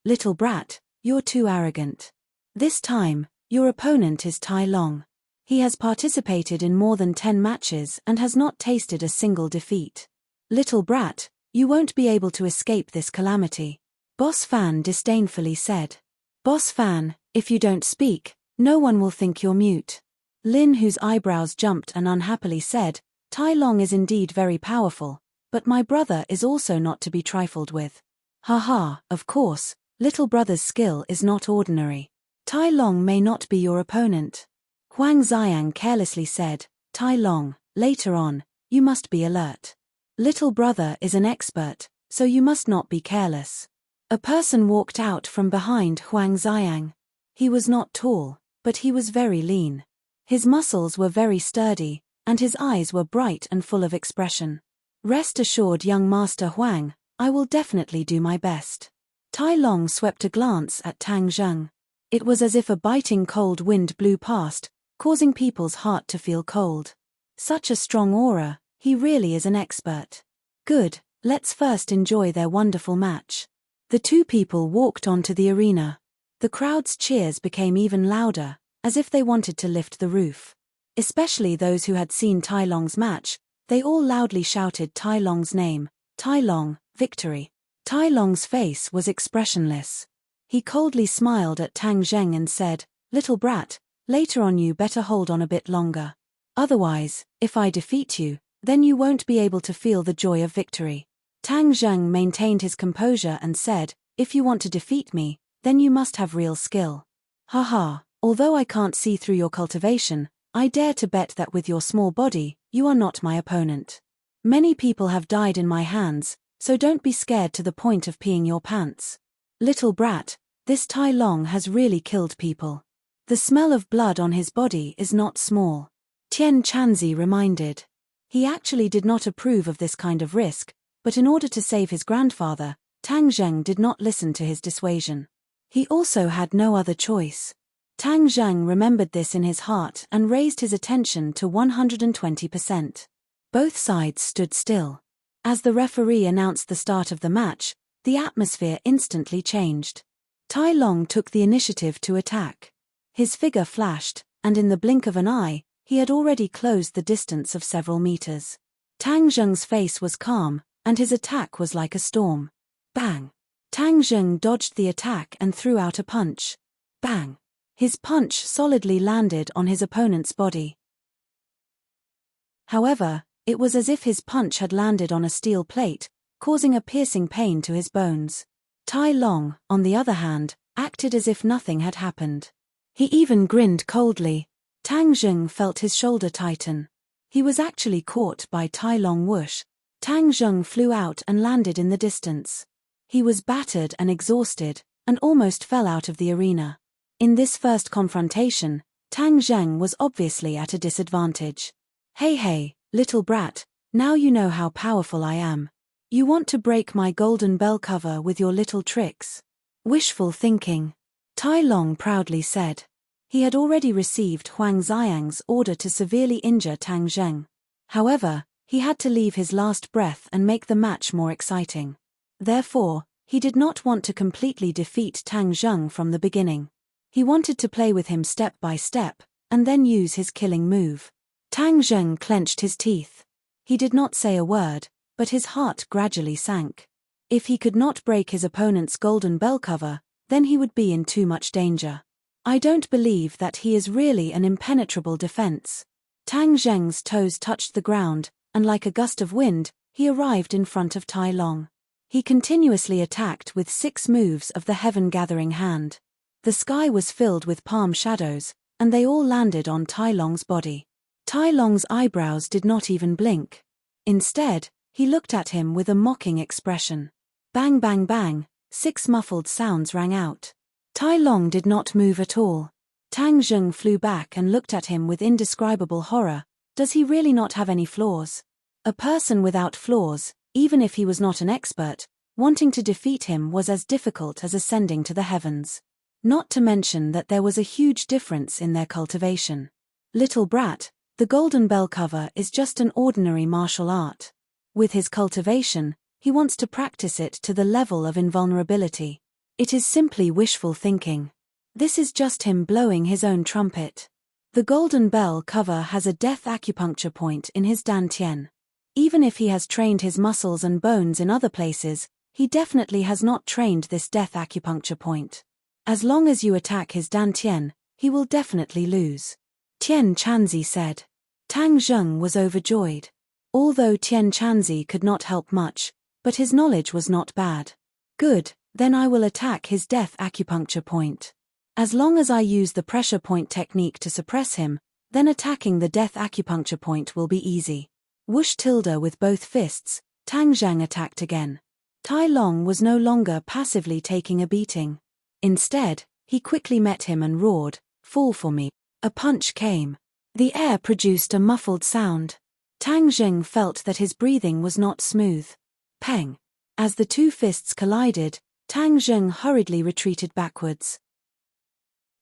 Little brat, you're too arrogant. This time, your opponent is Tai Long. He has participated in more than 10 matches and has not tasted a single defeat. Little brat, you won't be able to escape this calamity. Boss Fan disdainfully said. Boss Fan, if you don't speak, no one will think you're mute. Lin, whose eyebrows jumped and unhappily said, Tai Long is indeed very powerful, but my brother is also not to be trifled with. Haha, of course, little brother's skill is not ordinary. Tai Long may not be your opponent. Huang Xiang carelessly said, Tai Long, later on, you must be alert. Little brother is an expert, so you must not be careless. A person walked out from behind Huang Xiang. He was not tall, but he was very lean. His muscles were very sturdy, and his eyes were bright and full of expression. Rest assured, young Master Huang, I will definitely do my best. Tai Long swept a glance at Tang Zheng. It was as if a biting cold wind blew past, causing people's heart to feel cold. Such a strong aura, he really is an expert. Good, let's first enjoy their wonderful match. The two people walked onto the arena. The crowd's cheers became even louder, as if they wanted to lift the roof. Especially those who had seen Tai Long's match, they all loudly shouted Tai Long's name. Tai Long, victory. Tai Long's face was expressionless. He coldly smiled at Tang Zheng and said, Little brat, later on you better hold on a bit longer. Otherwise, if I defeat you, then you won't be able to feel the joy of victory. Tang Zheng maintained his composure and said, If you want to defeat me, then you must have real skill. Haha, although I can't see through your cultivation, I dare to bet that with your small body, you are not my opponent. Many people have died in my hands, so don't be scared to the point of peeing your pants. Little brat, this Tai Long has really killed people. The smell of blood on his body is not small. Tian Chanzi reminded. He actually did not approve of this kind of risk, but in order to save his grandfather, Tang Zheng did not listen to his dissuasion. He also had no other choice. Tang Zheng remembered this in his heart and raised his attention to 120%. Both sides stood still. As the referee announced the start of the match, the atmosphere instantly changed. Tai Long took the initiative to attack. His figure flashed, and in the blink of an eye, he had already closed the distance of several meters. Tang Zheng's face was calm, and his attack was like a storm. Bang! Tang Zheng dodged the attack and threw out a punch. Bang! His punch solidly landed on his opponent's body. However, it was as if his punch had landed on a steel plate, causing a piercing pain to his bones. Tai Long, on the other hand, acted as if nothing had happened. He even grinned coldly. Tang Zheng felt his shoulder tighten. He was actually caught by Tai Long whoosh. Tang Zheng flew out and landed in the distance. He was battered and exhausted, and almost fell out of the arena. In this first confrontation, Tang Zheng was obviously at a disadvantage. Hey, little brat, now you know how powerful I am. You want to break my golden bell cover with your little tricks. Wishful thinking. Tai Long proudly said. He had already received Huang Xiang's order to severely injure Tang Zheng. However, he had to leave his last breath and make the match more exciting. Therefore, he did not want to completely defeat Tang Zheng from the beginning. He wanted to play with him step by step, and then use his killing move. Tang Zheng clenched his teeth. He did not say a word, but his heart gradually sank. If he could not break his opponent's golden bell cover, then he would be in too much danger. I don't believe that he is really an impenetrable defense. Tang Zheng's toes touched the ground, and like a gust of wind, he arrived in front of Tai Long. He continuously attacked with 6 moves of the heaven-gathering hand. The sky was filled with palm shadows, and they all landed on Tai Long's body. Tai Long's eyebrows did not even blink. Instead, he looked at him with a mocking expression. Bang bang bang, 6 muffled sounds rang out. Tai Long did not move at all. Tang Zheng flew back and looked at him with indescribable horror. Does he really not have any flaws? A person without flaws, even if he was not an expert, wanting to defeat him was as difficult as ascending to the heavens. Not to mention that there was a huge difference in their cultivation. Little brat, the golden bell cover is just an ordinary martial art. With his cultivation, he wants to practice it to the level of invulnerability. It is simply wishful thinking. This is just him blowing his own trumpet. The golden bell cover has a death acupuncture point in his dantian. Even if he has trained his muscles and bones in other places, he definitely has not trained this death acupuncture point. As long as you attack his dantian, he will definitely lose. Tian Chanzi said. Tang Zheng was overjoyed. Although Tian Chanzi could not help much, but his knowledge was not bad. Good, then I will attack his death acupuncture point. As long as I use the pressure point technique to suppress him, then attacking the death acupuncture point will be easy. Whoosh tilde with both fists, Tang Zheng attacked again. Tai Long was no longer passively taking a beating. Instead, he quickly met him and roared, "Fall for me." A punch came. The air produced a muffled sound. Tang Zheng felt that his breathing was not smooth. Peng. As the 2 fists collided, Tang Zheng hurriedly retreated backwards.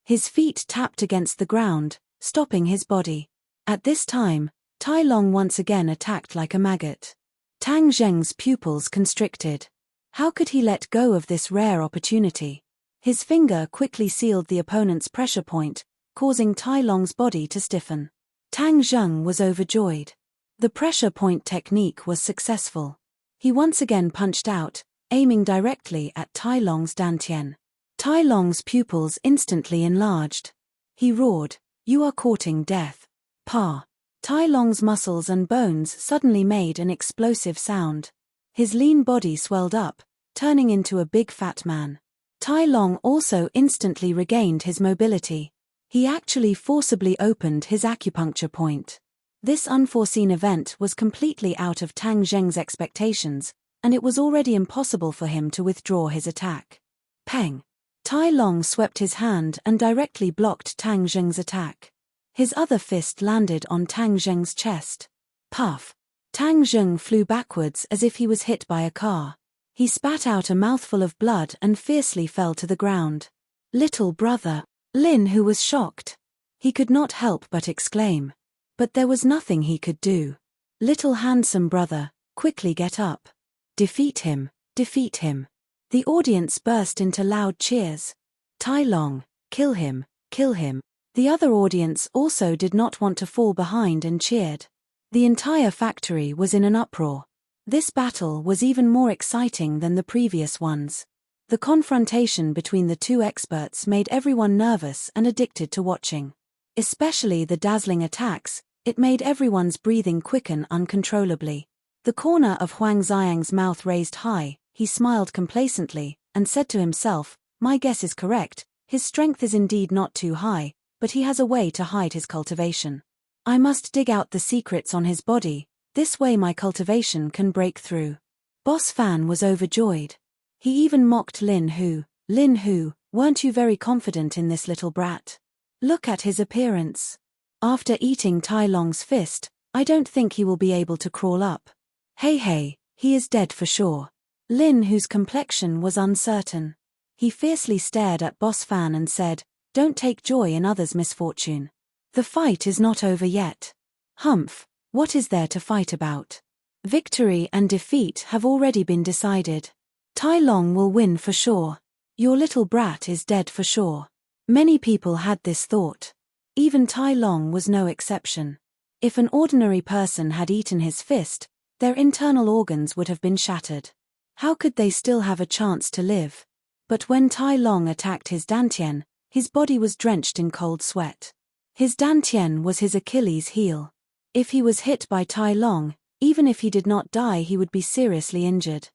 His feet tapped against the ground, stopping his body. At this time, Tai Long once again attacked like a maggot. Tang Zheng's pupils constricted. How could he let go of this rare opportunity? His finger quickly sealed the opponent's pressure point, causing Tai Long's body to stiffen. Tang Zheng was overjoyed. The pressure point technique was successful. He once again punched out, aiming directly at Tai Long's dantian. Tai Long's pupils instantly enlarged. He roared, "You are courting death." Pa. Tai Long's muscles and bones suddenly made an explosive sound. His lean body swelled up, turning into a big fat man. Tai Long also instantly regained his mobility. He actually forcibly opened his acupuncture point. This unforeseen event was completely out of Tang Zheng's expectations, and it was already impossible for him to withdraw his attack. Peng! Tai Long swept his hand and directly blocked Tang Zheng's attack. His other fist landed on Tang Zheng's chest. Puff! Tang Zheng flew backwards as if he was hit by a car. He spat out a mouthful of blood and fiercely fell to the ground. Little brother! Lin, who was shocked. He could not help but exclaim. But there was nothing he could do. Little handsome brother, quickly get up. Defeat him, defeat him. The audience burst into loud cheers. Tai Long, kill him, kill him. The other audience also did not want to fall behind and cheered. The entire factory was in an uproar. This battle was even more exciting than the previous ones. The confrontation between the two experts made everyone nervous and addicted to watching. Especially the dazzling attacks, it made everyone's breathing quicken uncontrollably. The corner of Huang Xiang's mouth raised high, he smiled complacently, and said to himself, "My guess is correct, his strength is indeed not too high, but he has a way to hide his cultivation. I must dig out the secrets on his body, this way my cultivation can break through." Boss Fan was overjoyed. He even mocked Lin Hu. "Lin Hu, weren't you very confident in this little brat? Look at his appearance. After eating Tai Long's fist, I don't think he will be able to crawl up. Hey, he is dead for sure." Lin Hu's complexion was uncertain. He fiercely stared at Boss Fan and said, "Don't take joy in others' misfortune. The fight is not over yet. Humph, what is there to fight about? Victory and defeat have already been decided. Tai Long will win for sure. Your little brat is dead for sure." Many people had this thought. Even Tai Long was no exception. If an ordinary person had eaten his fist, their internal organs would have been shattered. How could they still have a chance to live? But when Tai Long attacked his dantian, his body was drenched in cold sweat. His dantian was his Achilles heel. If he was hit by Tai Long, even if he did not die, he would be seriously injured.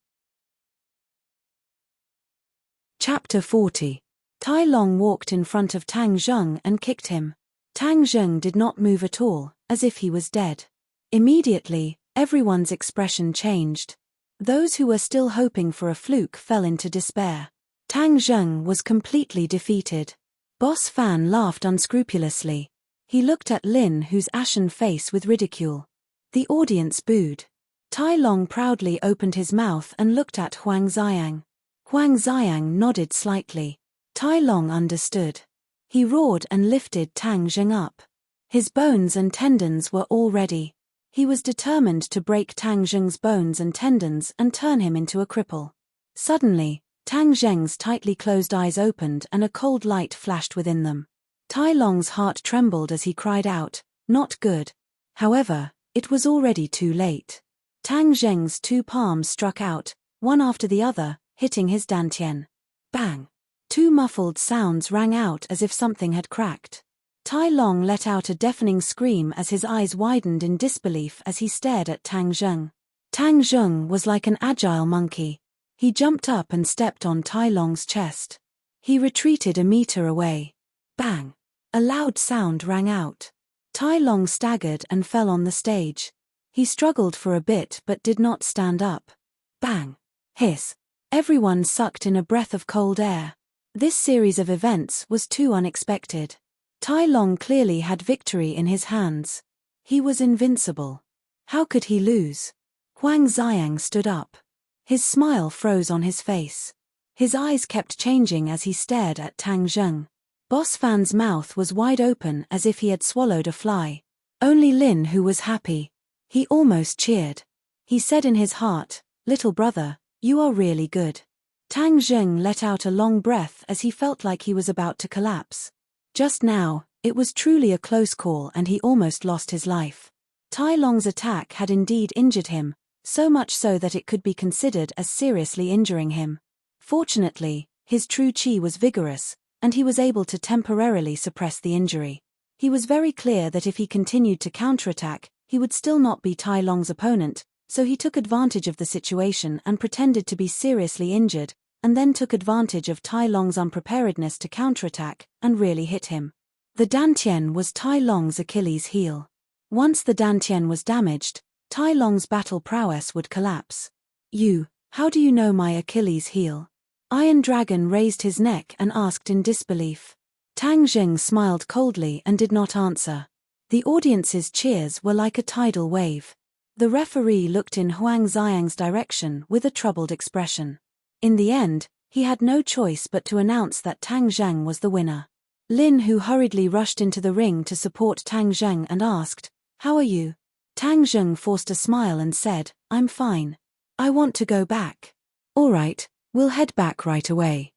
Chapter 40. Tai Long walked in front of Tang Zheng and kicked him. Tang Zheng did not move at all, as if he was dead. Immediately, everyone's expression changed. Those who were still hoping for a fluke fell into despair. Tang Zheng was completely defeated. Boss Fan laughed unscrupulously. He looked at Lin Hu's ashen face with ridicule. The audience booed. Tai Long proudly opened his mouth and looked at Huang Xiang. Huang Xiang nodded slightly. Tai Long understood. He roared and lifted Tang Zheng up. His bones and tendons were all ready. He was determined to break Tang Zheng's bones and tendons and turn him into a cripple. Suddenly, Tang Zheng's tightly closed eyes opened and a cold light flashed within them. Tai Long's heart trembled as he cried out, "Not good." However, it was already too late. Tang Zheng's two palms struck out, one after the other, hitting his dantian. Bang! Two muffled sounds rang out as if something had cracked. Tai Long let out a deafening scream as his eyes widened in disbelief as he stared at Tang Zheng. Tang Zheng was like an agile monkey. He jumped up and stepped on Tai Long's chest. He retreated a meter away. Bang! A loud sound rang out. Tai Long staggered and fell on the stage. He struggled for a bit but did not stand up. Bang! Hiss! Everyone sucked in a breath of cold air. This series of events was too unexpected. Tai Long clearly had victory in his hands. He was invincible. How could he lose? Huang Xiang stood up. His smile froze on his face. His eyes kept changing as he stared at Tang Zheng. Boss Fan's mouth was wide open as if he had swallowed a fly. Only Lin Hu was happy. He almost cheered. He said in his heart, "Little brother, you are really good." Tang Zheng let out a long breath as he felt like he was about to collapse. Just now, it was truly a close call and he almost lost his life. Tai Long's attack had indeed injured him, so much so that it could be considered as seriously injuring him. Fortunately, his true qi was vigorous, and he was able to temporarily suppress the injury. He was very clear that if he continued to counterattack, he would still not be Tai Long's opponent, so he took advantage of the situation and pretended to be seriously injured, and then took advantage of Tai Long's unpreparedness to counterattack, and really hit him. The dantian was Tai Long's Achilles heel. Once the dantian was damaged, Tai Long's battle prowess would collapse. How do you know my Achilles heel? Iron Dragon raised his neck and asked in disbelief. Tang Zheng smiled coldly and did not answer. The audience's cheers were like a tidal wave. The referee looked in Huang Xiang's direction with a troubled expression. In the end, he had no choice but to announce that Tang Zheng was the winner. Lin Hu hurriedly rushed into the ring to support Tang Zheng and asked, "How are you?" Tang Zheng forced a smile and said, "I'm fine. I want to go back." "All right, we'll head back right away."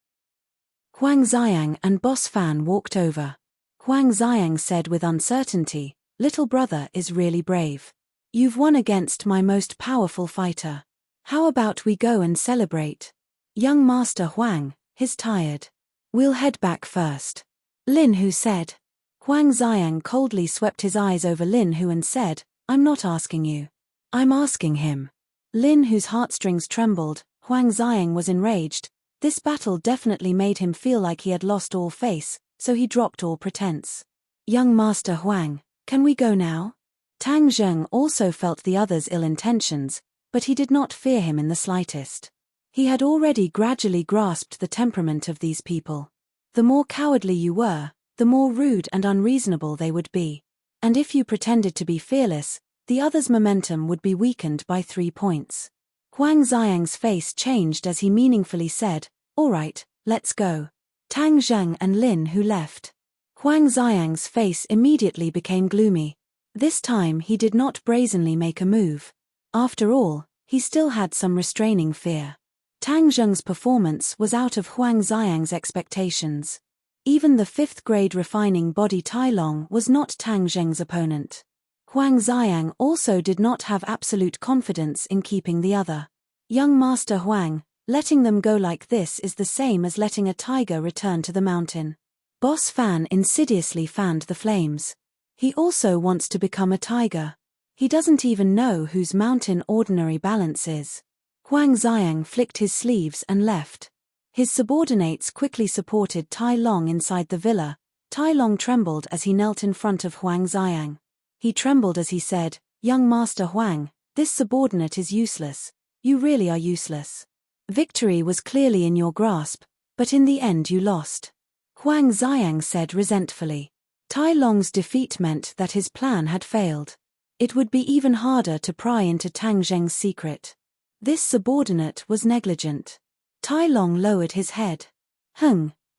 Huang Xiang and Boss Fan walked over. Huang Xiang said with uncertainty, "Little brother is really brave. You've won against my most powerful fighter. How about we go and celebrate?" "Young Master Huang, he's tired. We'll head back first," Lin Hu said. Huang Xiang coldly swept his eyes over Lin Hu and said, "I'm not asking you. I'm asking him." Lin Hu's heartstrings trembled. Huang Xiang was enraged. This battle definitely made him feel like he had lost all face, so he dropped all pretense. "Young Master Huang, can we go now?" Tang Zheng also felt the other's ill intentions, but he did not fear him in the slightest. He had already gradually grasped the temperament of these people. The more cowardly you were, the more rude and unreasonable they would be. And if you pretended to be fearless, the other's momentum would be weakened by 3 points. Huang Xiang's face changed as he meaningfully said, "All right, let's go." Tang Zheng and Lin Hu left. Huang Xiang's face immediately became gloomy. This time he did not brazenly make a move. After all, he still had some restraining fear. Tang Zheng's performance was out of Huang Xiang's expectations. Even the 5th grade refining body Tai Long was not Tang Zheng's opponent. Huang Xiang also did not have absolute confidence in keeping the other. "Young Master Huang, letting them go like this is the same as letting a tiger return to the mountain." Boss Fan insidiously fanned the flames. He also wants to become a tiger. He doesn't even know whose mountain ordinary balance is. Huang Xiang flicked his sleeves and left. His subordinates quickly supported Tai Long inside the villa. Tai Long trembled as he knelt in front of Huang Xiang. He trembled as he said, "Young Master Huang, this subordinate is useless. You really are useless. Victory was clearly in your grasp, but in the end you lost." Huang Xiang said resentfully. Tai Long's defeat meant that his plan had failed. It would be even harder to pry into Tang Zheng's secret. This subordinate was negligent. Tai Long lowered his head.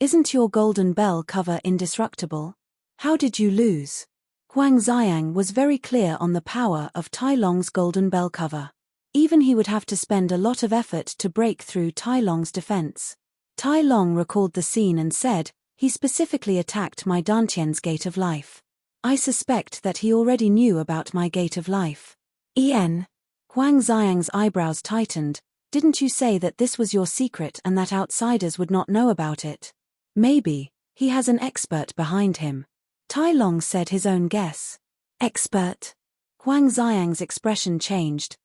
Isn't your golden bell cover indestructible? How did you lose?" Huang Xiang was very clear on the power of Tai Long's golden bell cover. Even he would have to spend a lot of effort to break through Tai Long's defense. Tai Long recalled the scene and said, "He specifically attacked my Dantian's Gate of Life. I suspect that he already knew about my Gate of Life." Huang Xiang's eyebrows tightened. "Didn't you say that this was your secret and that outsiders would not know about it?" "Maybe. He has an expert behind him." Tai Long said his own guess. "Expert?" Huang Xiang's expression changed.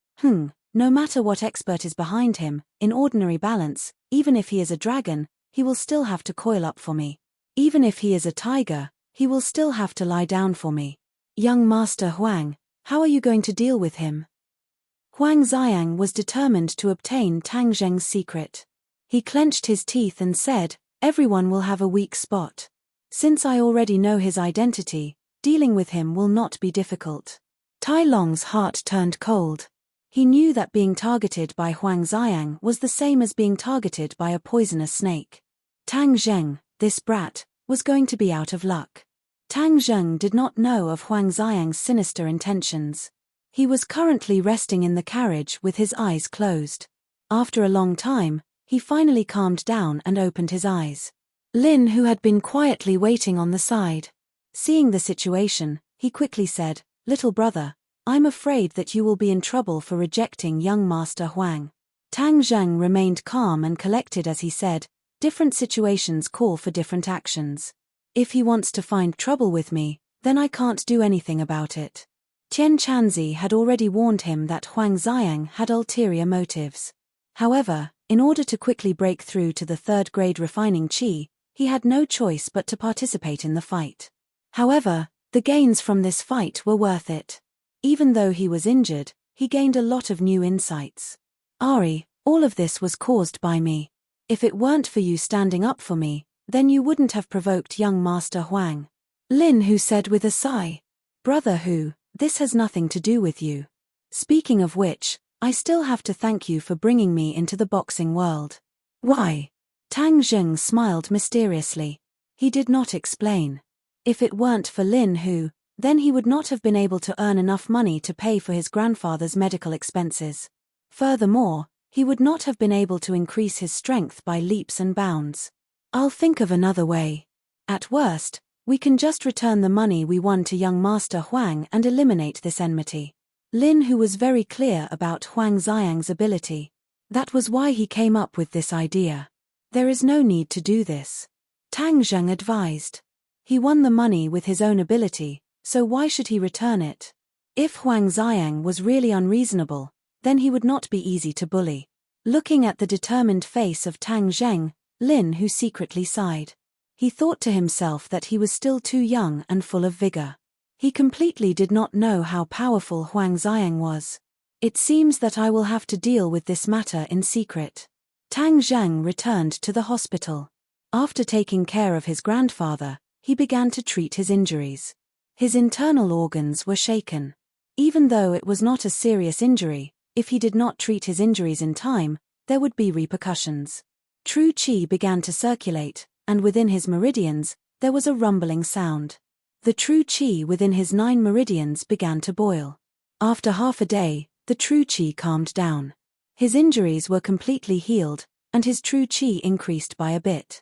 No matter what expert is behind him, in ordinary balance, even if he is a dragon, he will still have to coil up for me. Even if he is a tiger, he will still have to lie down for me. Young Master Huang, how are you going to deal with him?" Huang Xiang was determined to obtain Tang Zheng's secret. He clenched his teeth and said, "Everyone will have a weak spot. Since I already know his identity, dealing with him will not be difficult." Tai Long's heart turned cold. He knew that being targeted by Huang Xiang was the same as being targeted by a poisonous snake. Tang Zheng, this brat, was going to be out of luck. Tang Zheng did not know of Huang Xiang's sinister intentions. He was currently resting in the carriage with his eyes closed. After a long time, he finally calmed down and opened his eyes. Lin, who had been quietly waiting on the side. Seeing the situation, he quickly said, "Little brother, I'm afraid that you will be in trouble for rejecting young Master Huang." Tang Zheng remained calm and collected as he said, "Different situations call for different actions. If he wants to find trouble with me, then I can't do anything about it." Tian Chanzi had already warned him that Huang Xiang had ulterior motives. However, In order to quickly break through to the third-grade refining chi, he had no choice but to participate in the fight. However, the gains from this fight were worth it. Even though he was injured, he gained a lot of new insights. Ari, all of this was caused by me. If it weren't for you standing up for me, then you wouldn't have provoked young Master Huang. Lin Hu said with a sigh. Brother Hu, this has nothing to do with you. Speaking of which, I still have to thank you for bringing me into the boxing world. Why? Tang Zheng smiled mysteriously. He did not explain. If it weren't for Lin Hu, then he would not have been able to earn enough money to pay for his grandfather's medical expenses. Furthermore, he would not have been able to increase his strength by leaps and bounds. I'll think of another way. At worst, we can just return the money we won to young Master Huang and eliminate this enmity. Lin Hu was very clear about Huang Xiang's ability. That was why he came up with this idea. There is no need to do this. Tang Zheng advised. He won the money with his own ability, so why should he return it? If Huang Xiang was really unreasonable, then he would not be easy to bully. Looking at the determined face of Tang Zheng, Lin Hu secretly sighed. He thought to himself that he was still too young and full of vigor. He completely did not know how powerful Huang Xiang was. It seems that I will have to deal with this matter in secret. Tang Zheng returned to the hospital. After taking care of his grandfather, he began to treat his injuries. His internal organs were shaken. Even though it was not a serious injury, if he did not treat his injuries in time, there would be repercussions. True Qi began to circulate, and within his meridians, there was a rumbling sound. The true Qi within his 9 meridians began to boil. After half a day, the true Qi calmed down. His injuries were completely healed, and his true Qi increased by a bit.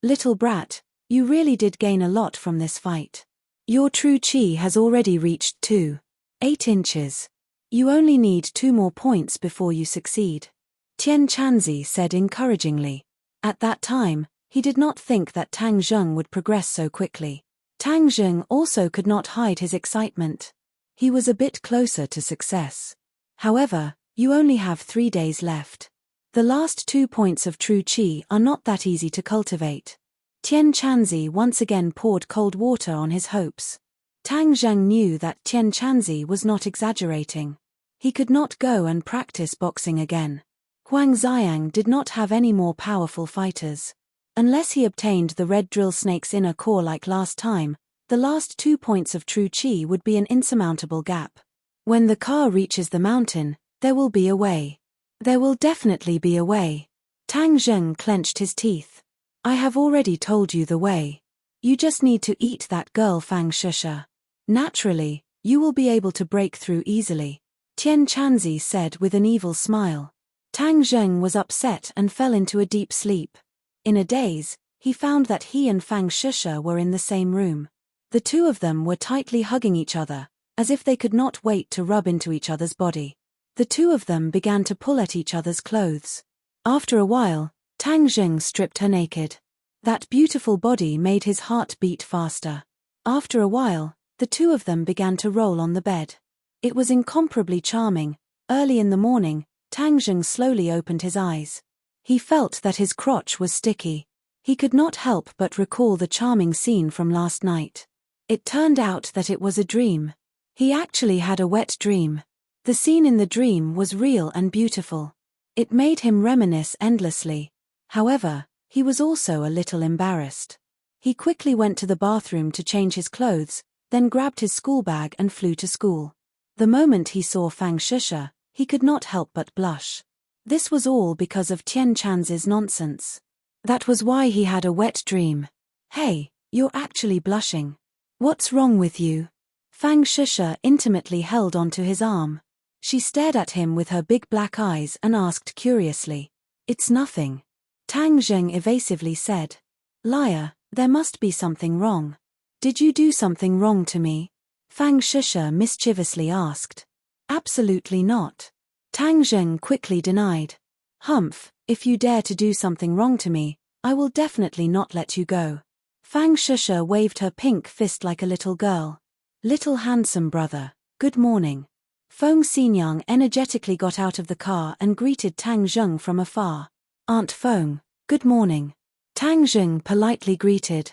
Little brat, you really did gain a lot from this fight. Your true Qi has already reached 2.8 inches. You only need 2 more points before you succeed. Tian Chanzi said encouragingly. At that time, he did not think that Tang Zheng would progress so quickly. Tang Zheng also could not hide his excitement. He was a bit closer to success. However, you only have 3 days left. The last 2 points of true Qi are not that easy to cultivate. Tian Chanzi once again poured cold water on his hopes. Tang Zheng knew that Tian Chanzi was not exaggerating. He could not go and practice boxing again. Huang Xiang did not have any more powerful fighters. Unless he obtained the red drill snake's inner core like last time, the last 2 points of true Qi would be an insurmountable gap. When the car reaches the mountain, there will be a way. There will definitely be a way. Tang Zheng clenched his teeth. I have already told you the way. You just need to eat that girl Fang Shusha. Naturally, you will be able to break through easily. Tian Chanzi said with an evil smile. Tang Zheng was upset and fell into a deep sleep. In a daze, he found that he and Fang Shusha were in the same room. The two of them were tightly hugging each other, as if they could not wait to rub into each other's body. The two of them began to pull at each other's clothes. After a while, Tang Zheng stripped her naked. That beautiful body made his heart beat faster. After a while, the two of them began to roll on the bed. It was incomparably charming. Early in the morning, Tang Zheng slowly opened his eyes. He felt that his crotch was sticky. He could not help but recall the charming scene from last night. It turned out that it was a dream. He actually had a wet dream. The scene in the dream was real and beautiful. It made him reminisce endlessly. However, he was also a little embarrassed. He quickly went to the bathroom to change his clothes, then grabbed his school bag and flew to school. The moment he saw Fang Shusha, he could not help but blush. This was all because of Tian Chan's nonsense. That was why he had a wet dream. Hey, you're actually blushing. What's wrong with you? Fang Shusha intimately held onto his arm. She stared at him with her big black eyes and asked curiously. It's nothing. Tang Zheng evasively said. Liar, there must be something wrong. Did you do something wrong to me? Fang Shusha mischievously asked. Absolutely not. Tang Zheng quickly denied. Humph, if you dare to do something wrong to me, I will definitely not let you go. Fang Shusha waved her pink fist like a little girl. Little handsome brother, good morning. Feng Xinyang energetically got out of the car and greeted Tang Zheng from afar. Aunt Feng, good morning. Tang Zheng politely greeted.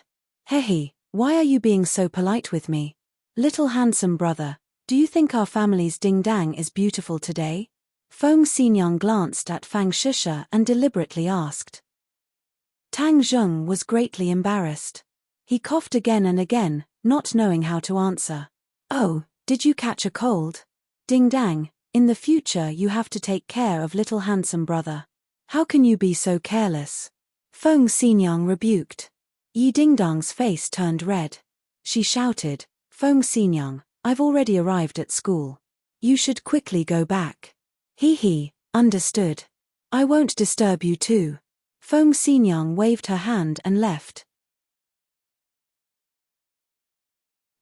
Hehe, why are you being so polite with me? Little handsome brother, do you think our family's ding-dang is beautiful today? Feng Xinyang glanced at Fang Shisha and deliberately asked. Tang Zheng was greatly embarrassed. He coughed again and again, not knowing how to answer. Oh, did you catch a cold? Ding-dang, in the future you have to take care of little handsome brother. How can you be so careless? Feng Xinyang rebuked. Yi Dingdang's face turned red. She shouted, Feng Xinyang, I've already arrived at school. You should quickly go back. He, understood. I won't disturb you too. Feng Xinyang waved her hand and left.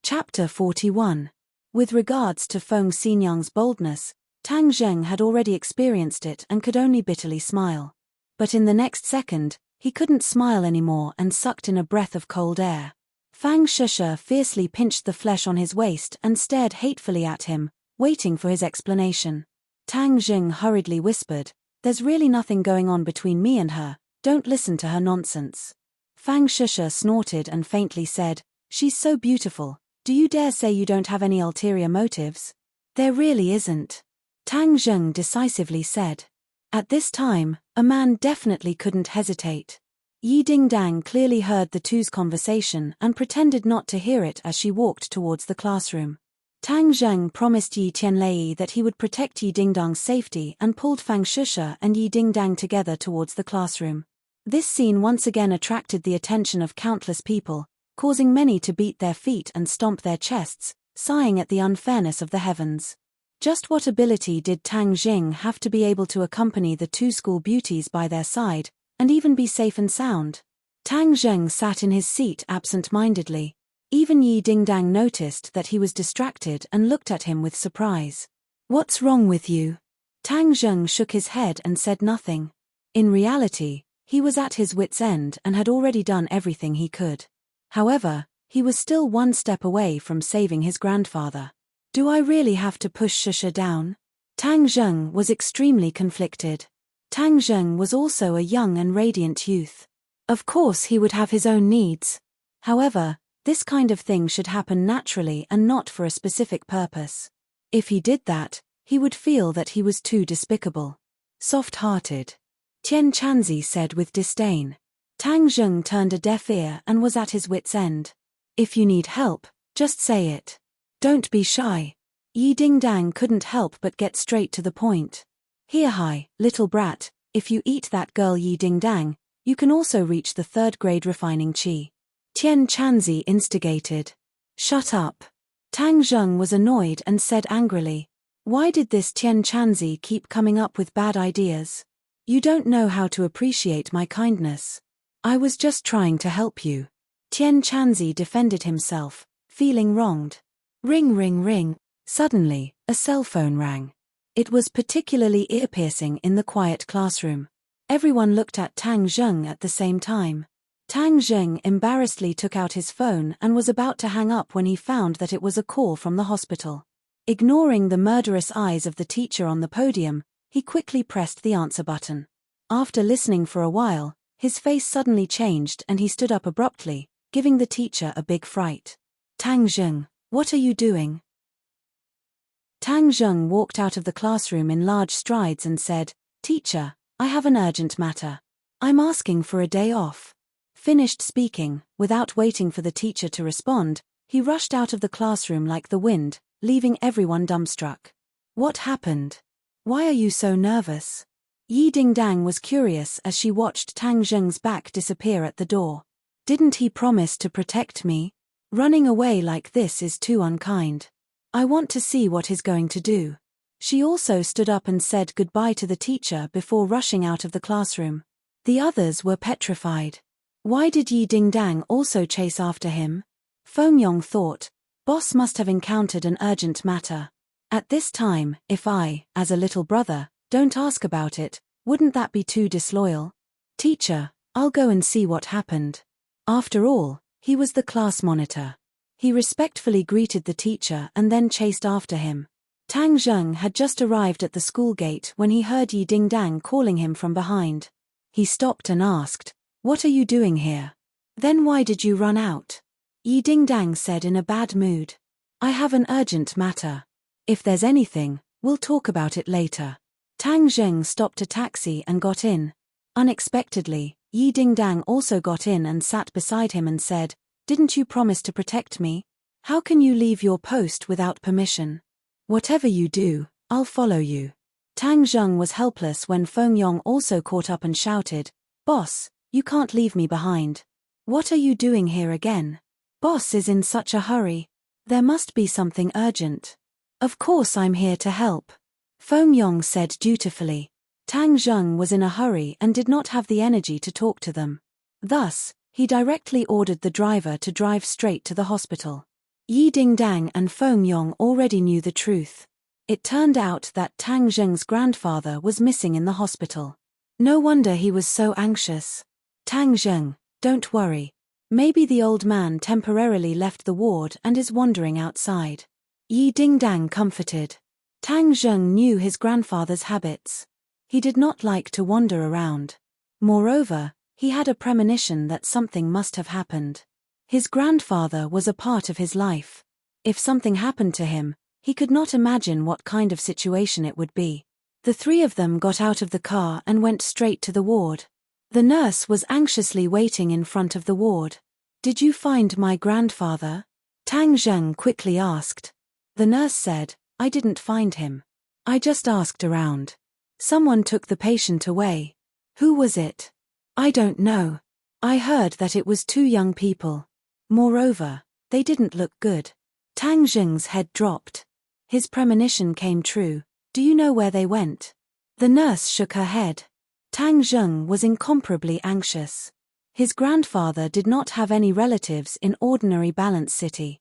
Chapter 41. With regards to Feng Xinyang's boldness, Tang Zheng had already experienced it and could only bitterly smile. But in the next second, he couldn't smile anymore and sucked in a breath of cold air. Fang Shisha fiercely pinched the flesh on his waist and stared hatefully at him, waiting for his explanation. Tang Zheng hurriedly whispered, There's really nothing going on between me and her, don't listen to her nonsense. Fang Shisha snorted and faintly said, She's so beautiful, do you dare say you don't have any ulterior motives? There really isn't. Tang Zheng decisively said. At this time, a man definitely couldn't hesitate. Yi Dingdang clearly heard the two's conversation and pretended not to hear it as she walked towards the classroom. Tang Zheng promised Yi Tianlei that he would protect Yi Dingdang's safety and pulled Fang Shisha and Yi Dingdang together towards the classroom. This scene once again attracted the attention of countless people, causing many to beat their feet and stomp their chests, sighing at the unfairness of the heavens. Just what ability did Tang Zheng have to be able to accompany the two school beauties by their side, and even be safe and sound? Tang Zheng sat in his seat absent-mindedly. Even Yi Dingdang noticed that he was distracted and looked at him with surprise. What's wrong with you? Tang Zheng shook his head and said nothing. In reality, he was at his wit's end and had already done everything he could. However, he was still one step away from saving his grandfather. Do I really have to push Shisha down? Tang Zheng was extremely conflicted. Tang Zheng was also a young and radiant youth. Of course he would have his own needs. However, this kind of thing should happen naturally and not for a specific purpose. If he did that, he would feel that he was too despicable. Soft-hearted. Tian Chanzi said with disdain. Tang Zheng turned a deaf ear and was at his wit's end. If you need help, just say it. Don't be shy. Yi Dingdang couldn't help but get straight to the point. Here hi, little brat, if you eat that girl Yi Dingdang, you can also reach the 3rd grade refining chi. Tian Chanzi instigated. Shut up. Tang Zheng was annoyed and said angrily. Why did this Tian Chanzi keep coming up with bad ideas? You don't know how to appreciate my kindness. I was just trying to help you. Tian Chanzi defended himself, feeling wronged. Ring ring ring. Suddenly, a cell phone rang. It was particularly ear-piercing in the quiet classroom. Everyone looked at Tang Zheng at the same time. Tang Zheng embarrassedly took out his phone and was about to hang up when he found that it was a call from the hospital. Ignoring the murderous eyes of the teacher on the podium, he quickly pressed the answer button. After listening for a while, his face suddenly changed and he stood up abruptly, giving the teacher a big fright. Tang Zheng, what are you doing? Tang Zheng walked out of the classroom in large strides and said, Teacher, I have an urgent matter. I'm asking for a day off. Finished speaking, without waiting for the teacher to respond, he rushed out of the classroom like the wind, leaving everyone dumbstruck. What happened? Why are you so nervous? Yi Dingdang was curious as she watched Tang Zheng's back disappear at the door. Didn't he promise to protect me? Running away like this is too unkind. I want to see what he's going to do. She also stood up and said goodbye to the teacher before rushing out of the classroom. The others were petrified. Why did Yi Dingdang also chase after him? Feng Yong thought, boss must have encountered an urgent matter. At this time, if I, as a little brother, don't ask about it, wouldn't that be too disloyal? Teacher, I'll go and see what happened. After all, he was the class monitor. He respectfully greeted the teacher and then chased after him. Tang Zheng had just arrived at the school gate when he heard Yi Dingdang calling him from behind. He stopped and asked, "What are you doing here? Then why did you run out?" Yi Dingdang said in a bad mood, "I have an urgent matter. If there's anything, we'll talk about it later." Tang Zheng stopped a taxi and got in. Unexpectedly, Yi Dingdang also got in and sat beside him and said, "Didn't you promise to protect me? How can you leave your post without permission? Whatever you do, I'll follow you." Tang Zheng was helpless when Feng Yong also caught up and shouted, "Boss, you can't leave me behind. What are you doing here again? Boss is in such a hurry. There must be something urgent." "Of course I'm here to help," Feng Yong said dutifully. Tang Zheng was in a hurry and did not have the energy to talk to them. Thus, he directly ordered the driver to drive straight to the hospital. Yi Dingdang and Feng Yong already knew the truth. It turned out that Tang Zheng's grandfather was missing in the hospital. No wonder he was so anxious. "Tang Zheng, don't worry. Maybe the old man temporarily left the ward and is wandering outside," Yi Dingdang comforted. Tang Zheng knew his grandfather's habits. He did not like to wander around. Moreover, he had a premonition that something must have happened. His grandfather was a part of his life. If something happened to him, he could not imagine what kind of situation it would be. The three of them got out of the car and went straight to the ward. The nurse was anxiously waiting in front of the ward. "Did you find my grandfather?" Tang Zheng quickly asked. The nurse said, "I didn't find him. I just asked around. Someone took the patient away." "Who was it?" "I don't know. I heard that it was two young people. Moreover, they didn't look good." Tang Zheng's head dropped. His premonition came true. "Do you know where they went?" The nurse shook her head. Tang Zheng was incomparably anxious. His grandfather did not have any relatives in ordinary Balance City.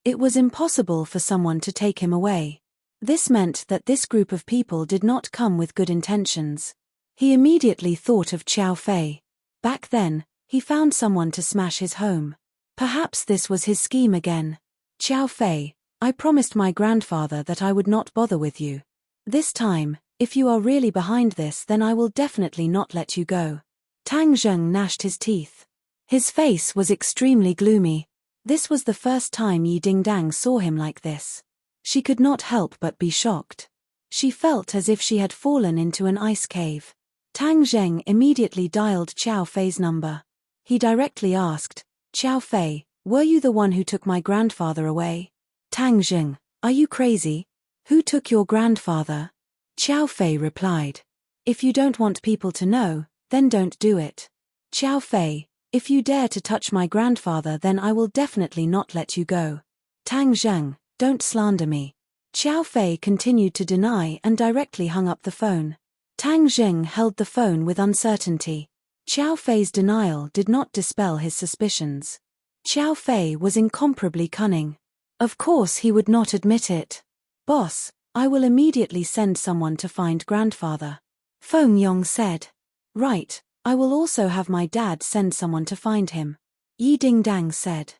It was impossible for someone to take him away. This meant that this group of people did not come with good intentions. He immediately thought of Qiao Fei. Back then, he found someone to smash his home. Perhaps this was his scheme again. "Qiao Fei, I promised my grandfather that I would not bother with you. This time, if you are really behind this, then I will definitely not let you go." Tang Zheng gnashed his teeth. His face was extremely gloomy. This was the first time Yi Dingdang saw him like this. She could not help but be shocked. She felt as if she had fallen into an ice cave. Tang Zheng immediately dialed Qiao Fei's number. He directly asked, "Qiao Fei, were you the one who took my grandfather away?" "Tang Zheng, are you crazy? Who took your grandfather?" Qiao Fei replied. "If you don't want people to know, then don't do it. Qiao Fei, if you dare to touch my grandfather, then I will definitely not let you go. Tang Zheng, don't slander me." Qiao Fei continued to deny and directly hung up the phone. Tang Zheng held the phone with uncertainty. Qiao Fei's denial did not dispel his suspicions. Qiao Fei was incomparably cunning. Of course he would not admit it. "Boss, I will immediately send someone to find grandfather," Feng Yong said. "Right, I will also have my dad send someone to find him," Yi Dingdang said.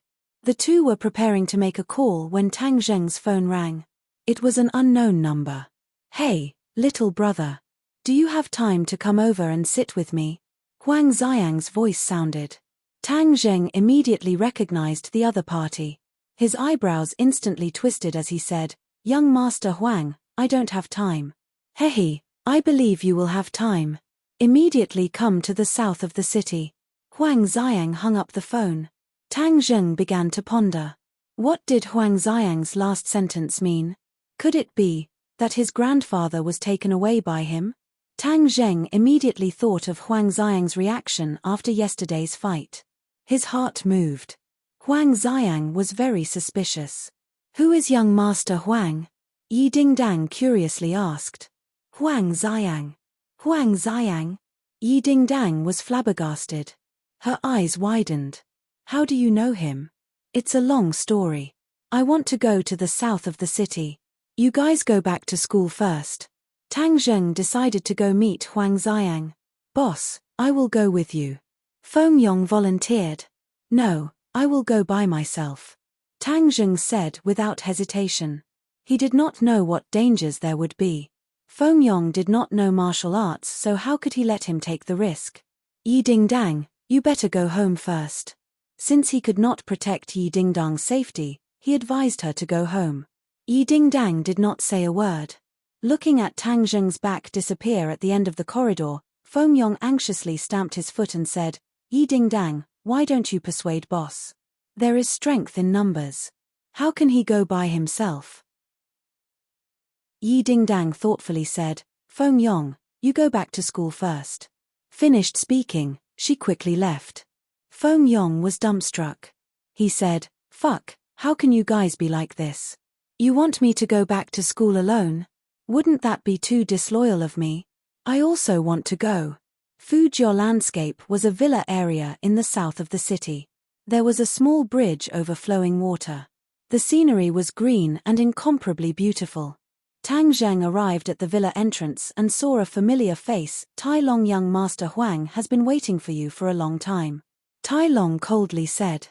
The two were preparing to make a call when Tang Zheng's phone rang. It was an unknown number. "Hey, little brother. Do you have time to come over and sit with me?" Huang Xiang's voice sounded. Tang Zheng immediately recognized the other party. His eyebrows instantly twisted as he said, "Young Master Huang, I don't have time." "Hehe, I believe you will have time. Immediately come to the south of the city." Huang Xiang hung up the phone. Tang Zheng began to ponder. What did Huang Xiang's last sentence mean? Could it be that his grandfather was taken away by him? Tang Zheng immediately thought of Huang Xiang's reaction after yesterday's fight. His heart moved. Huang Xiang was very suspicious. "Who is young Master Huang?" Yi Dingdang curiously asked. "Huang Xiang. Huang Xiang?" Yi Dingdang was flabbergasted. Her eyes widened. "How do you know him?" "It's a long story. I want to go to the south of the city. You guys go back to school first." Tang Zheng decided to go meet Huang Xiang. "Boss, I will go with you." Feng Yong volunteered. "No, I will go by myself," Tang Zheng said without hesitation. He did not know what dangers there would be. Feng Yong did not know martial arts, so how could he let him take the risk? Yi Dingdang, you better go home first. Since he could not protect Yi Dingdang's safety, he advised her to go home. Yi Dingdang did not say a word. Looking at Tang Zheng's back disappear at the end of the corridor, Feng Yong anxiously stamped his foot and said, Yi Dingdang, why don't you persuade boss? There is strength in numbers. How can he go by himself? Yi Dingdang thoughtfully said, Feng Yong, you go back to school first. Finished speaking, she quickly left. Feng Yong was dumbstruck. He said, fuck, how can you guys be like this? You want me to go back to school alone? Wouldn't that be too disloyal of me? I also want to go. Fujiao landscape was a villa area in the south of the city. There was a small bridge over flowing water. The scenery was green and incomparably beautiful. Tang Zheng arrived at the villa entrance and saw a familiar face. Tai Long, young Master Huang has been waiting for you for a long time. Tai Long coldly said.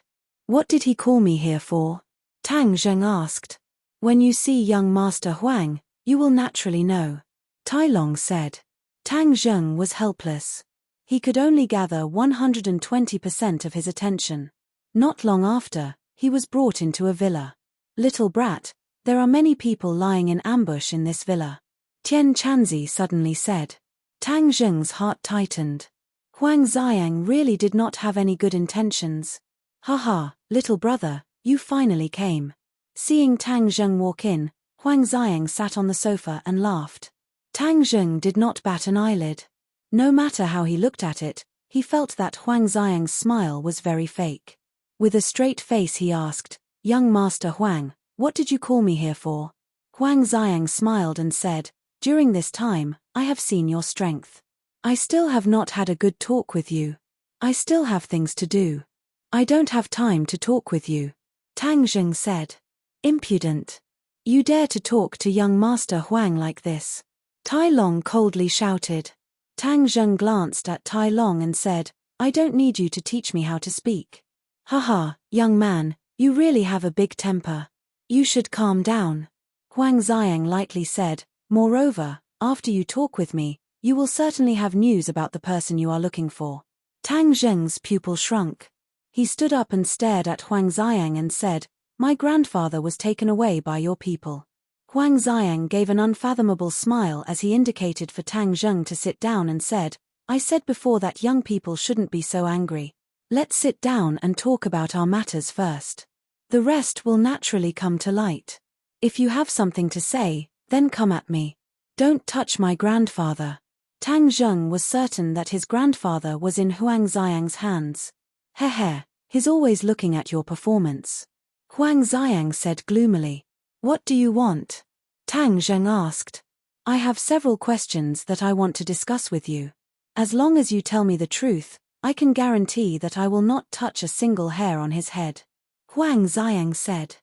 What did he call me here for? Tang Zheng asked. When you see young Master Huang, you will naturally know. Tai Long said. Tang Zheng was helpless. He could only gather 120% of his attention. Not long after, he was brought into a villa. Little brat, there are many people lying in ambush in this villa. Tian Chanzi suddenly said. Tang Zheng's heart tightened. Huang Xiang really did not have any good intentions. Haha, little brother, you finally came. Seeing Tang Zheng walk in, Huang Xiang sat on the sofa and laughed. Tang Zheng did not bat an eyelid. No matter how he looked at it, he felt that Huang Xiang's smile was very fake. With a straight face he asked, Young Master Huang, what did you call me here for? Huang Xiang smiled and said, During this time, I have seen your strength. I still have not had a good talk with you. I still have things to do. I don't have time to talk with you. Tang Zheng said. Impudent. You dare to talk to young Master Huang like this? Tai Long coldly shouted. Tang Zheng glanced at Tai Long and said, I don't need you to teach me how to speak. Haha, young man, you really have a big temper. You should calm down. Huang Xiang lightly said, Moreover, after you talk with me, you will certainly have news about the person you are looking for. Tang Zheng's pupil shrunk. He stood up and stared at Huang Xiang and said, My grandfather was taken away by your people. Huang Xiang gave an unfathomable smile as he indicated for Tang Zheng to sit down and said, I said before that young people shouldn't be so angry. Let's sit down and talk about our matters first. The rest will naturally come to light. If you have something to say, then come at me. Don't touch my grandfather. Tang Zheng was certain that his grandfather was in Huang Xiang's hands. Heh, he's always looking at your performance. Huang Xiang said gloomily. What do you want? Tang Zheng asked. I have several questions that I want to discuss with you. As long as you tell me the truth, I can guarantee that I will not touch a single hair on his head. Huang Xiang said.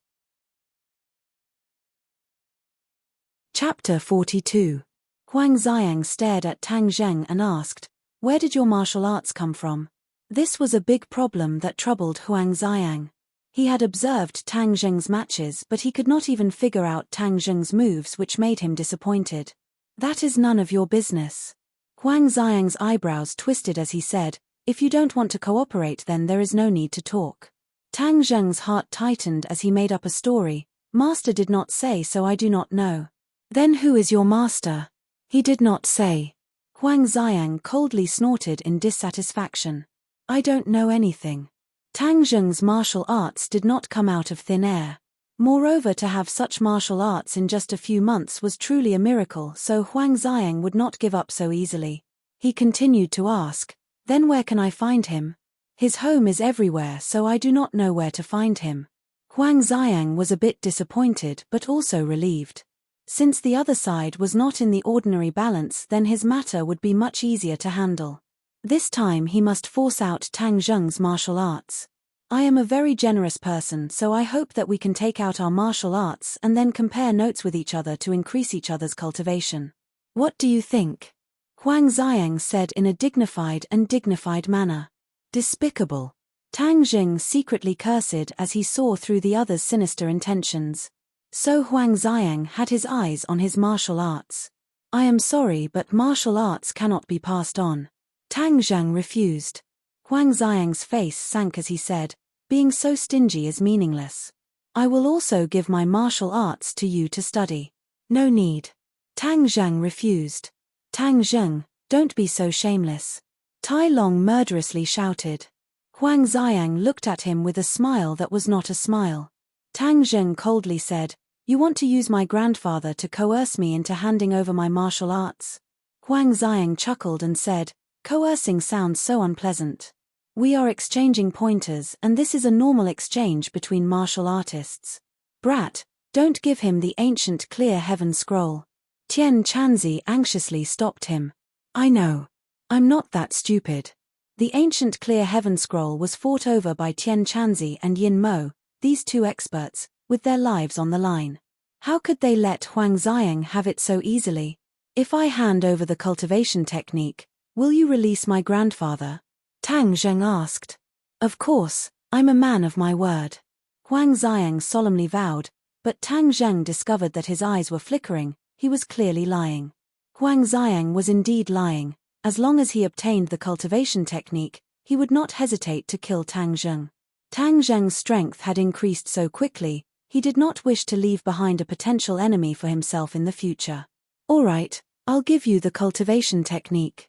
Chapter 42. Huang Xiang stared at Tang Zheng and asked, Where did your martial arts come from? This was a big problem that troubled Huang Xiang. He had observed Tang Zheng's matches, but he could not even figure out Tang Zheng's moves, which made him disappointed. That is none of your business. Huang Xiang's eyebrows twisted as he said, If you don't want to cooperate, then there is no need to talk. Tang Zheng's heart tightened as he made up a story. Master did not say, so I do not know. Then who is your master? He did not say. Huang Xiang coldly snorted in dissatisfaction. I don't know anything. Tang Zheng's martial arts did not come out of thin air. Moreover, to have such martial arts in just a few months was truly a miracle, so Huang Xiang would not give up so easily. He continued to ask, Then where can I find him? His home is everywhere, so I do not know where to find him. Huang Xiang was a bit disappointed but also relieved. Since the other side was not in the ordinary balance, then his matter would be much easier to handle. This time he must force out Tang Zheng's martial arts. I am a very generous person, so I hope that we can take out our martial arts and then compare notes with each other to increase each other's cultivation. What do you think? Huang Xiang said in a dignified manner. Despicable. Tang Zheng secretly cursed as he saw through the other's sinister intentions. So Huang Xiang had his eyes on his martial arts. I am sorry, but martial arts cannot be passed on. Tang Zheng refused. Huang Xiang's face sank as he said, being so stingy is meaningless. I will also give my martial arts to you to study. No need. Tang Zheng refused. Tang Zheng, don't be so shameless. Tai Long murderously shouted. Huang Xiang looked at him with a smile that was not a smile. Tang Zheng coldly said, You want to use my grandfather to coerce me into handing over my martial arts? Huang Xiang chuckled and said, Coercing sounds so unpleasant. We are exchanging pointers and this is a normal exchange between martial artists. Brat, don't give him the ancient clear heaven scroll. Tian Chanzi anxiously stopped him. I know. I'm not that stupid. The ancient clear heaven scroll was fought over by Tian Chanzi and Yin Mo, these two experts, with their lives on the line. How could they let Huang Xiang have it so easily? If I hand over the cultivation technique, will you release my grandfather? Tang Zheng asked. Of course, I'm a man of my word. Huang Xiang solemnly vowed, but Tang Zheng discovered that his eyes were flickering, he was clearly lying. Huang Xiang was indeed lying. As long as he obtained the cultivation technique, he would not hesitate to kill Tang Zheng. Tang Zheng's strength had increased so quickly, he did not wish to leave behind a potential enemy for himself in the future. All right, I'll give you the cultivation technique.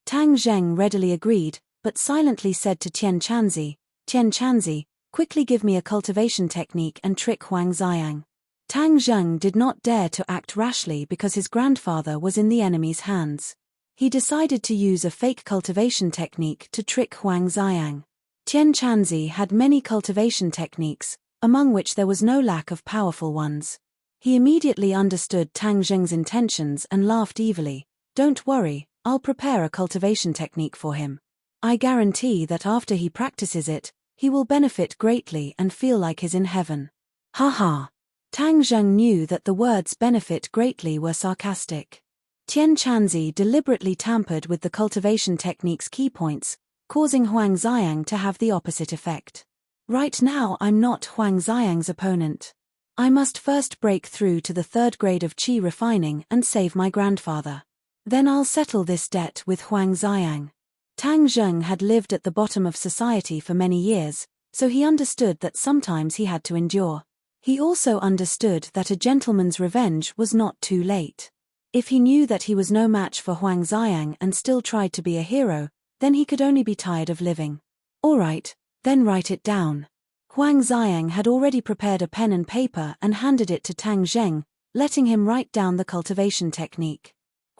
Tang Zheng readily agreed, but silently said to Tian Chanzi, quickly give me a cultivation technique and trick Huang Xiang. Tang Zheng did not dare to act rashly because his grandfather was in the enemy's hands. He decided to use a fake cultivation technique to trick Huang Xiang. Tian Chanzi had many cultivation techniques, among which there was no lack of powerful ones. He immediately understood Tang Zheng's intentions and laughed evilly. Don't worry, I'll prepare a cultivation technique for him. I guarantee that after he practices it, he will benefit greatly and feel like he's in heaven. Ha ha. Tang Zheng knew that the words benefit greatly were sarcastic. Tian Chanzi deliberately tampered with the cultivation technique's key points, causing Huang Xiang to have the opposite effect. Right now I'm not Huang Xiang's opponent. I must first break through to the third grade of qi refining and save my grandfather. Then I'll settle this debt with Huang Xiang. Tang Zheng had lived at the bottom of society for many years, so he understood that sometimes he had to endure. He also understood that a gentleman's revenge was not too late. If he knew that he was no match for Huang Xiang and still tried to be a hero, then he could only be tired of living. All right, then write it down. Huang Xiang had already prepared a pen and paper and handed it to Tang Zheng, letting him write down the cultivation technique.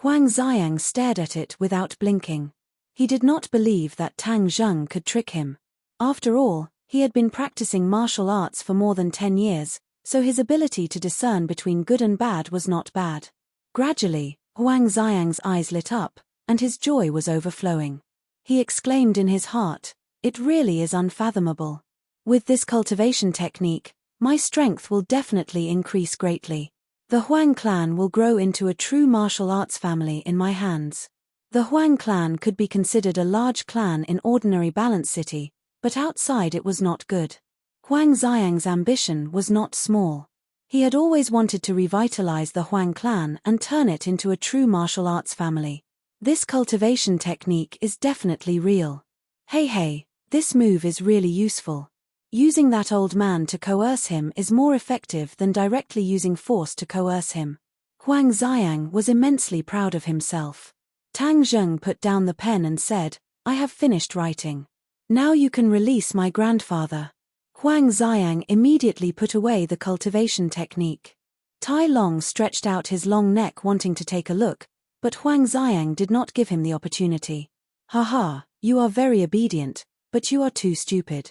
Huang Xiang stared at it without blinking. He did not believe that Tang Zheng could trick him. After all, he had been practicing martial arts for more than 10 years, so his ability to discern between good and bad was not bad. Gradually, Huang Xiang's eyes lit up, and his joy was overflowing. He exclaimed in his heart, It really is unfathomable. With this cultivation technique, my strength will definitely increase greatly. The Huang clan will grow into a true martial arts family in my hands. The Huang clan could be considered a large clan in ordinary Balance City, but outside it was not good. Huang Xiang's ambition was not small. He had always wanted to revitalize the Huang clan and turn it into a true martial arts family. This cultivation technique is definitely real. Hey, this move is really useful. Using that old man to coerce him is more effective than directly using force to coerce him. Huang Xiang was immensely proud of himself. Tang Zheng put down the pen and said, I have finished writing. Now you can release my grandfather. Huang Xiang immediately put away the cultivation technique. Tai Long stretched out his long neck wanting to take a look, but Huang Xiang did not give him the opportunity. Haha, you are very obedient, but you are too stupid.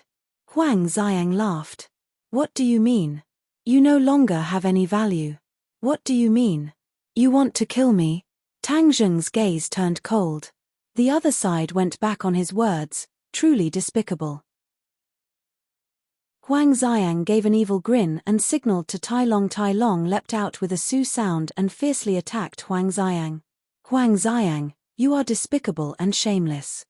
Huang Xiang laughed. What do you mean? You no longer have any value. What do you mean? You want to kill me? Tang Zheng's gaze turned cold. The other side went back on his words, truly despicable. Huang Xiang gave an evil grin and signaled to Tai Long. Tai Long leapt out with a su sound and fiercely attacked Huang Xiang. Huang Xiang, you are despicable and shameless.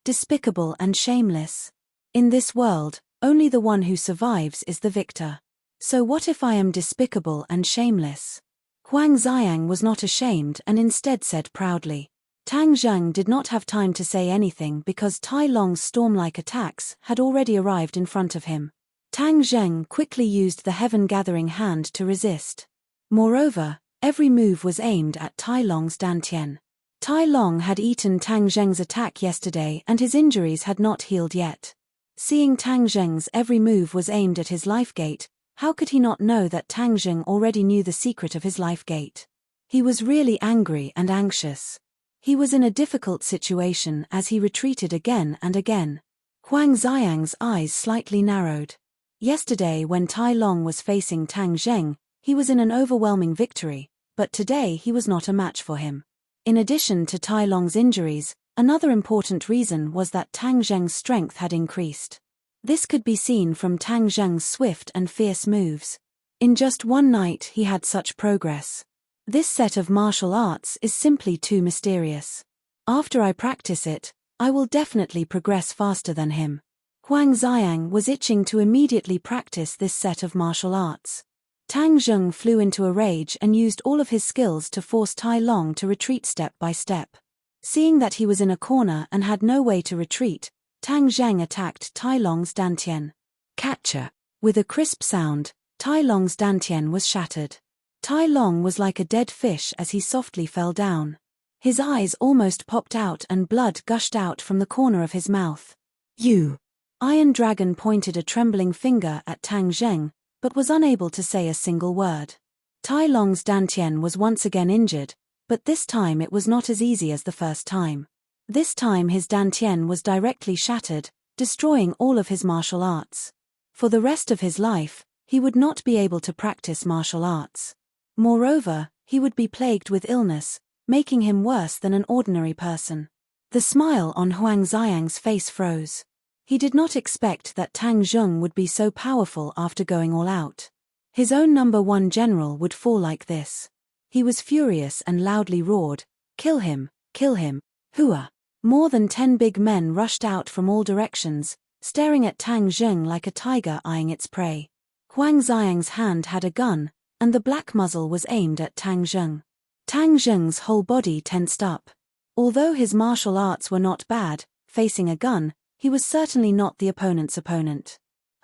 Despicable and shameless. In this world, only the one who survives is the victor. So what if I am despicable and shameless? Huang Xiang was not ashamed and instead said proudly. Tang Zheng did not have time to say anything because Tai Long's storm-like attacks had already arrived in front of him. Tang Zheng quickly used the heaven-gathering hand to resist. Moreover, every move was aimed at Tai Long's dantian. Tai Long had eaten Tang Zheng's attack yesterday and his injuries had not healed yet. Seeing Tang Zheng's every move was aimed at his life gate, how could he not know that Tang Zheng already knew the secret of his life gate? He was really angry and anxious. He was in a difficult situation as he retreated again and again. Huang Xiang's eyes slightly narrowed. Yesterday when Tai Long was facing Tang Zheng, he was in an overwhelming victory, but today he was not a match for him. In addition to Tai Long's injuries, another important reason was that Tang Zheng's strength had increased. This could be seen from Tang Zheng's swift and fierce moves. In just one night he had such progress. This set of martial arts is simply too mysterious. After I practice it, I will definitely progress faster than him. Huang Xiang was itching to immediately practice this set of martial arts. Tang Zheng flew into a rage and used all of his skills to force Tai Long to retreat step by step. Seeing that he was in a corner and had no way to retreat, Tang Zheng attacked Tai Long's dantian. Catcher. With a crisp sound, Tai Long's dantian was shattered. Tai Long was like a dead fish as he softly fell down. His eyes almost popped out and blood gushed out from the corner of his mouth. You! Iron Dragon pointed a trembling finger at Tang Zheng, but was unable to say a single word. Tai Long's dantian was once again injured, but this time it was not as easy as the first time. This time his dantian was directly shattered, destroying all of his martial arts. For the rest of his life, he would not be able to practice martial arts. Moreover, he would be plagued with illness, making him worse than an ordinary person. The smile on Huang Xiang's face froze. He did not expect that Tang Zheng would be so powerful after going all out. His own number one general would fall like this. He was furious and loudly roared, "Kill him, kill him, hua!" More than 10 big men rushed out from all directions, staring at Tang Zheng like a tiger eyeing its prey. Huang Xiang's hand had a gun, and the black muzzle was aimed at Tang Zheng. Tang Zheng's whole body tensed up. Although his martial arts were not bad, facing a gun, he was certainly not the opponent's opponent.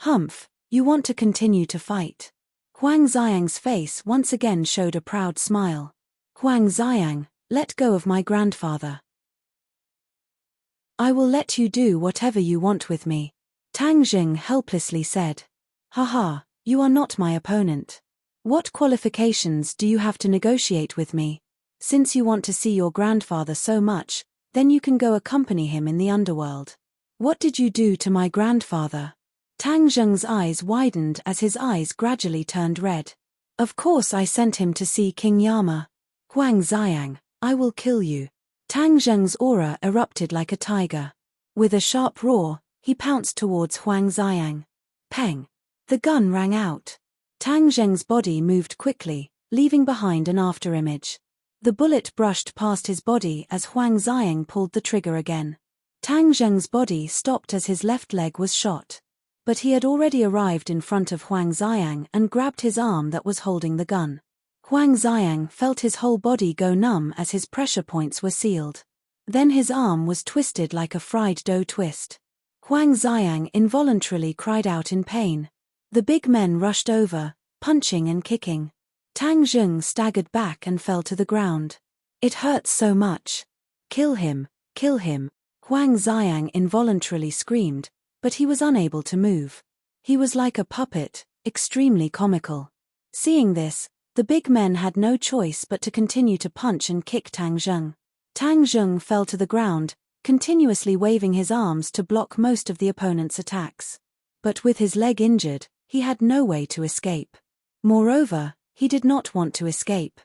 Humph, you want to continue to fight. Huang Xiang's face once again showed a proud smile. Huang Xiang, let go of my grandfather. I will let you do whatever you want with me. Tang Zheng helplessly said. Haha, you are not my opponent. What qualifications do you have to negotiate with me? Since you want to see your grandfather so much, then you can go accompany him in the underworld. What did you do to my grandfather? Tang Zheng's eyes widened as his eyes gradually turned red. Of course I sent him to see King Yama. Huang Xiang, I will kill you. Tang Zheng's aura erupted like a tiger. With a sharp roar, he pounced towards Huang Xiang. Peng! The gun rang out. Tang Zheng's body moved quickly, leaving behind an afterimage. The bullet brushed past his body as Huang Xiang pulled the trigger again. Tang Zheng's body stopped as his left leg was shot. But he had already arrived in front of Huang Xiang and grabbed his arm that was holding the gun. Huang Xiang felt his whole body go numb as his pressure points were sealed. Then his arm was twisted like a fried dough twist. Huang Xiang involuntarily cried out in pain. The big men rushed over, punching and kicking. Tang Zheng staggered back and fell to the ground. It hurts so much. Kill him, kill him. Huang Xiang involuntarily screamed, but he was unable to move. He was like a puppet, extremely comical. Seeing this, the big men had no choice but to continue to punch and kick Tang Zheng. Tang Zheng fell to the ground, continuously waving his arms to block most of the opponent's attacks. But with his leg injured, he had no way to escape. Moreover, he did not want to escape.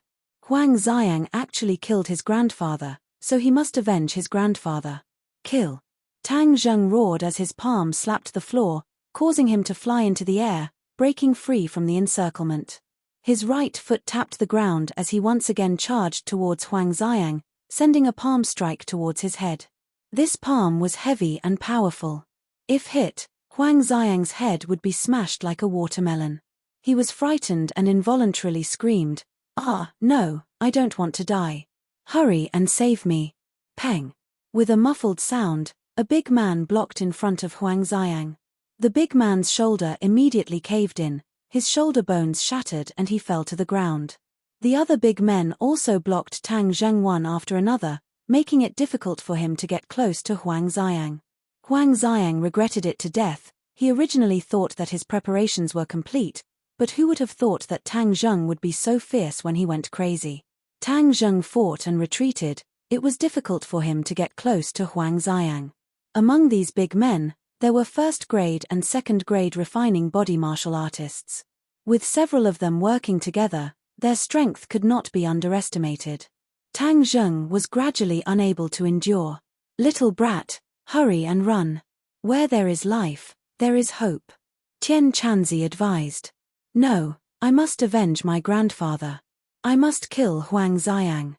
Huang Xiang actually killed his grandfather, so he must avenge his grandfather. Kill! Tang Zheng roared as his palm slapped the floor, causing him to fly into the air, breaking free from the encirclement. His right foot tapped the ground as he once again charged towards Huang Xiang, sending a palm strike towards his head. This palm was heavy and powerful. If hit, Huang Xiang's head would be smashed like a watermelon. He was frightened and involuntarily screamed, "Ah, no, I don't want to die. Hurry and save me." Peng. With a muffled sound, a big man blocked in front of Huang Xiang. The big man's shoulder immediately caved in, his shoulder bones shattered and he fell to the ground. The other big men also blocked Tang Zheng one after another, making it difficult for him to get close to Huang Xiang. Huang Xiang regretted it to death. He originally thought that his preparations were complete, but who would have thought that Tang Zheng would be so fierce when he went crazy? Tang Zheng fought and retreated. It was difficult for him to get close to Huang Xiang. Among these big men, there were first-grade and second-grade refining body martial artists. With several of them working together, their strength could not be underestimated. Tang Zheng was gradually unable to endure. "Little brat, hurry and run. Where there is life, there is hope," Tian Chanzi advised. "No, I must avenge my grandfather. I must kill Huang Xiang."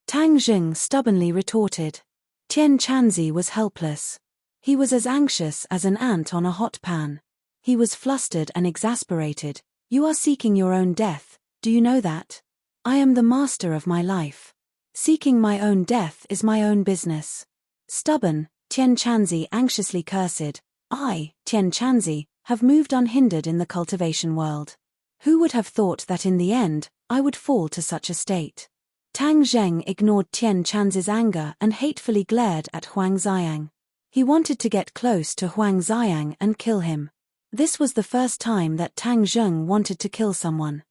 Tang Zheng stubbornly retorted. Tian Chanzi was helpless. He was as anxious as an ant on a hot pan. He was flustered and exasperated. "You are seeking your own death, do you know that? I am the master of my life. Seeking my own death is my own business." Stubborn, Tian Chanzi anxiously cursed. "I, Tian Chanzi, have moved unhindered in the cultivation world. Who would have thought that in the end, I would fall to such a state?" Tang Zheng ignored Tian Chanzi's anger and hatefully glared at Huang Xiang. He wanted to get close to Huang Xiang and kill him. This was the first time that Tang Zheng wanted to kill someone.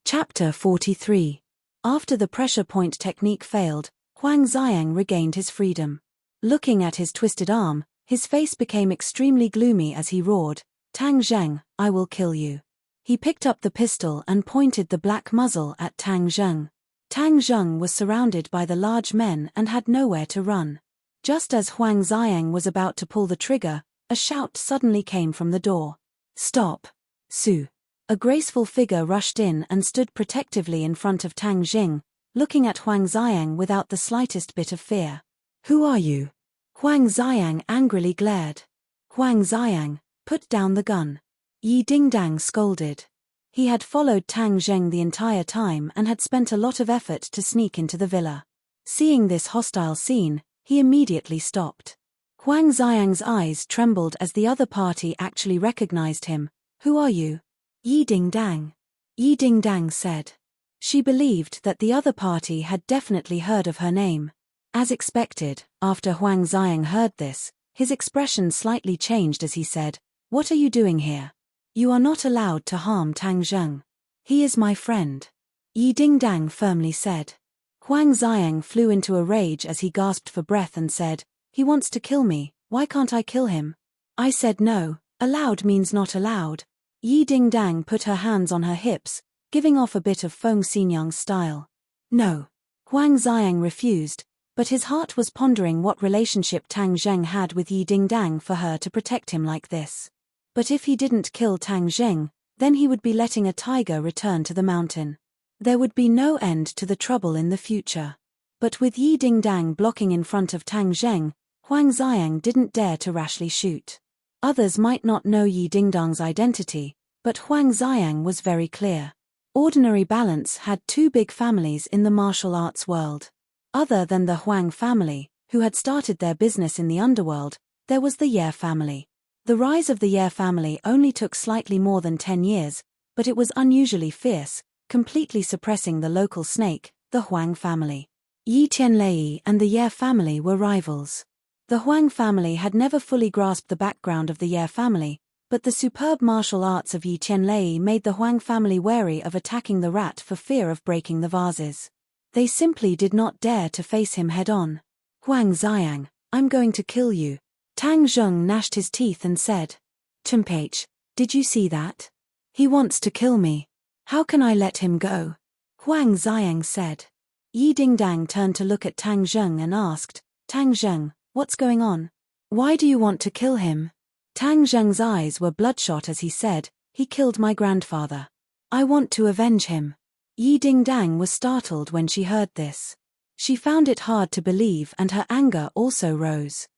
Chapter 43. After the pressure point technique failed, Huang Xiang regained his freedom. Looking at his twisted arm, his face became extremely gloomy as he roared, "Tang Zheng, I will kill you." He picked up the pistol and pointed the black muzzle at Tang Zheng. Tang Zheng was surrounded by the large men and had nowhere to run. Just as Huang Xiang was about to pull the trigger, a shout suddenly came from the door. "Stop! Su!" A graceful figure rushed in and stood protectively in front of Tang Zheng, looking at Huang Xiang without the slightest bit of fear. "Who are you?" Huang Xiang angrily glared. "Huang Xiang, put down the gun." Yi Dingdang scolded. He had followed Tang Zheng the entire time and had spent a lot of effort to sneak into the villa. Seeing this hostile scene, he immediately stopped. Huang Xiang's eyes trembled as the other party actually recognized him. "Who are you?" "Yi Dingdang." Yi Dingdang said. She believed that the other party had definitely heard of her name. As expected, after Huang Xiang heard this, his expression slightly changed as he said, "What are you doing here? You are not allowed to harm Tang Zheng. He is my friend," Yi Dingdang firmly said. Huang Xiang flew into a rage as he gasped for breath and said, "He wants to kill me, why can't I kill him? I said no, allowed means not allowed." Yi Dingdang put her hands on her hips, giving off a bit of Feng Xinyang style. "No." Huang Xiang refused, but his heart was pondering what relationship Tang Zheng had with Yi Dingdang for her to protect him like this. But if he didn't kill Tang Zheng, then he would be letting a tiger return to the mountain. There would be no end to the trouble in the future. But with Yi Dingdang blocking in front of Tang Zheng, Huang Xiang didn't dare to rashly shoot. Others might not know Yi Dingdang's identity, but Huang Xiang was very clear. Ordinary Balance had two big families in the martial arts world. Other than the Huang family, who had started their business in the underworld, there was the Ye family. The rise of the Ye family only took slightly more than 10 years, but it was unusually fierce, completely suppressing the local snake, the Huang family. Yi Tianlei and the Ye family were rivals. The Huang family had never fully grasped the background of the Ye family, but the superb martial arts of Yi Tianlei made the Huang family wary of attacking the rat for fear of breaking the vases. They simply did not dare to face him head-on. "Huang Xiang, I'm going to kill you." Tang Zheng gnashed his teeth and said. "Tumpage, did you see that? He wants to kill me. How can I let him go?" Huang Xiang said. Yi Dingdang turned to look at Tang Zheng and asked, "Tang Zheng, what's going on? Why do you want to kill him?" Tang Zheng's eyes were bloodshot as he said, "He killed my grandfather. I want to avenge him." Yi Dingdang was startled when she heard this. She found it hard to believe and her anger also rose.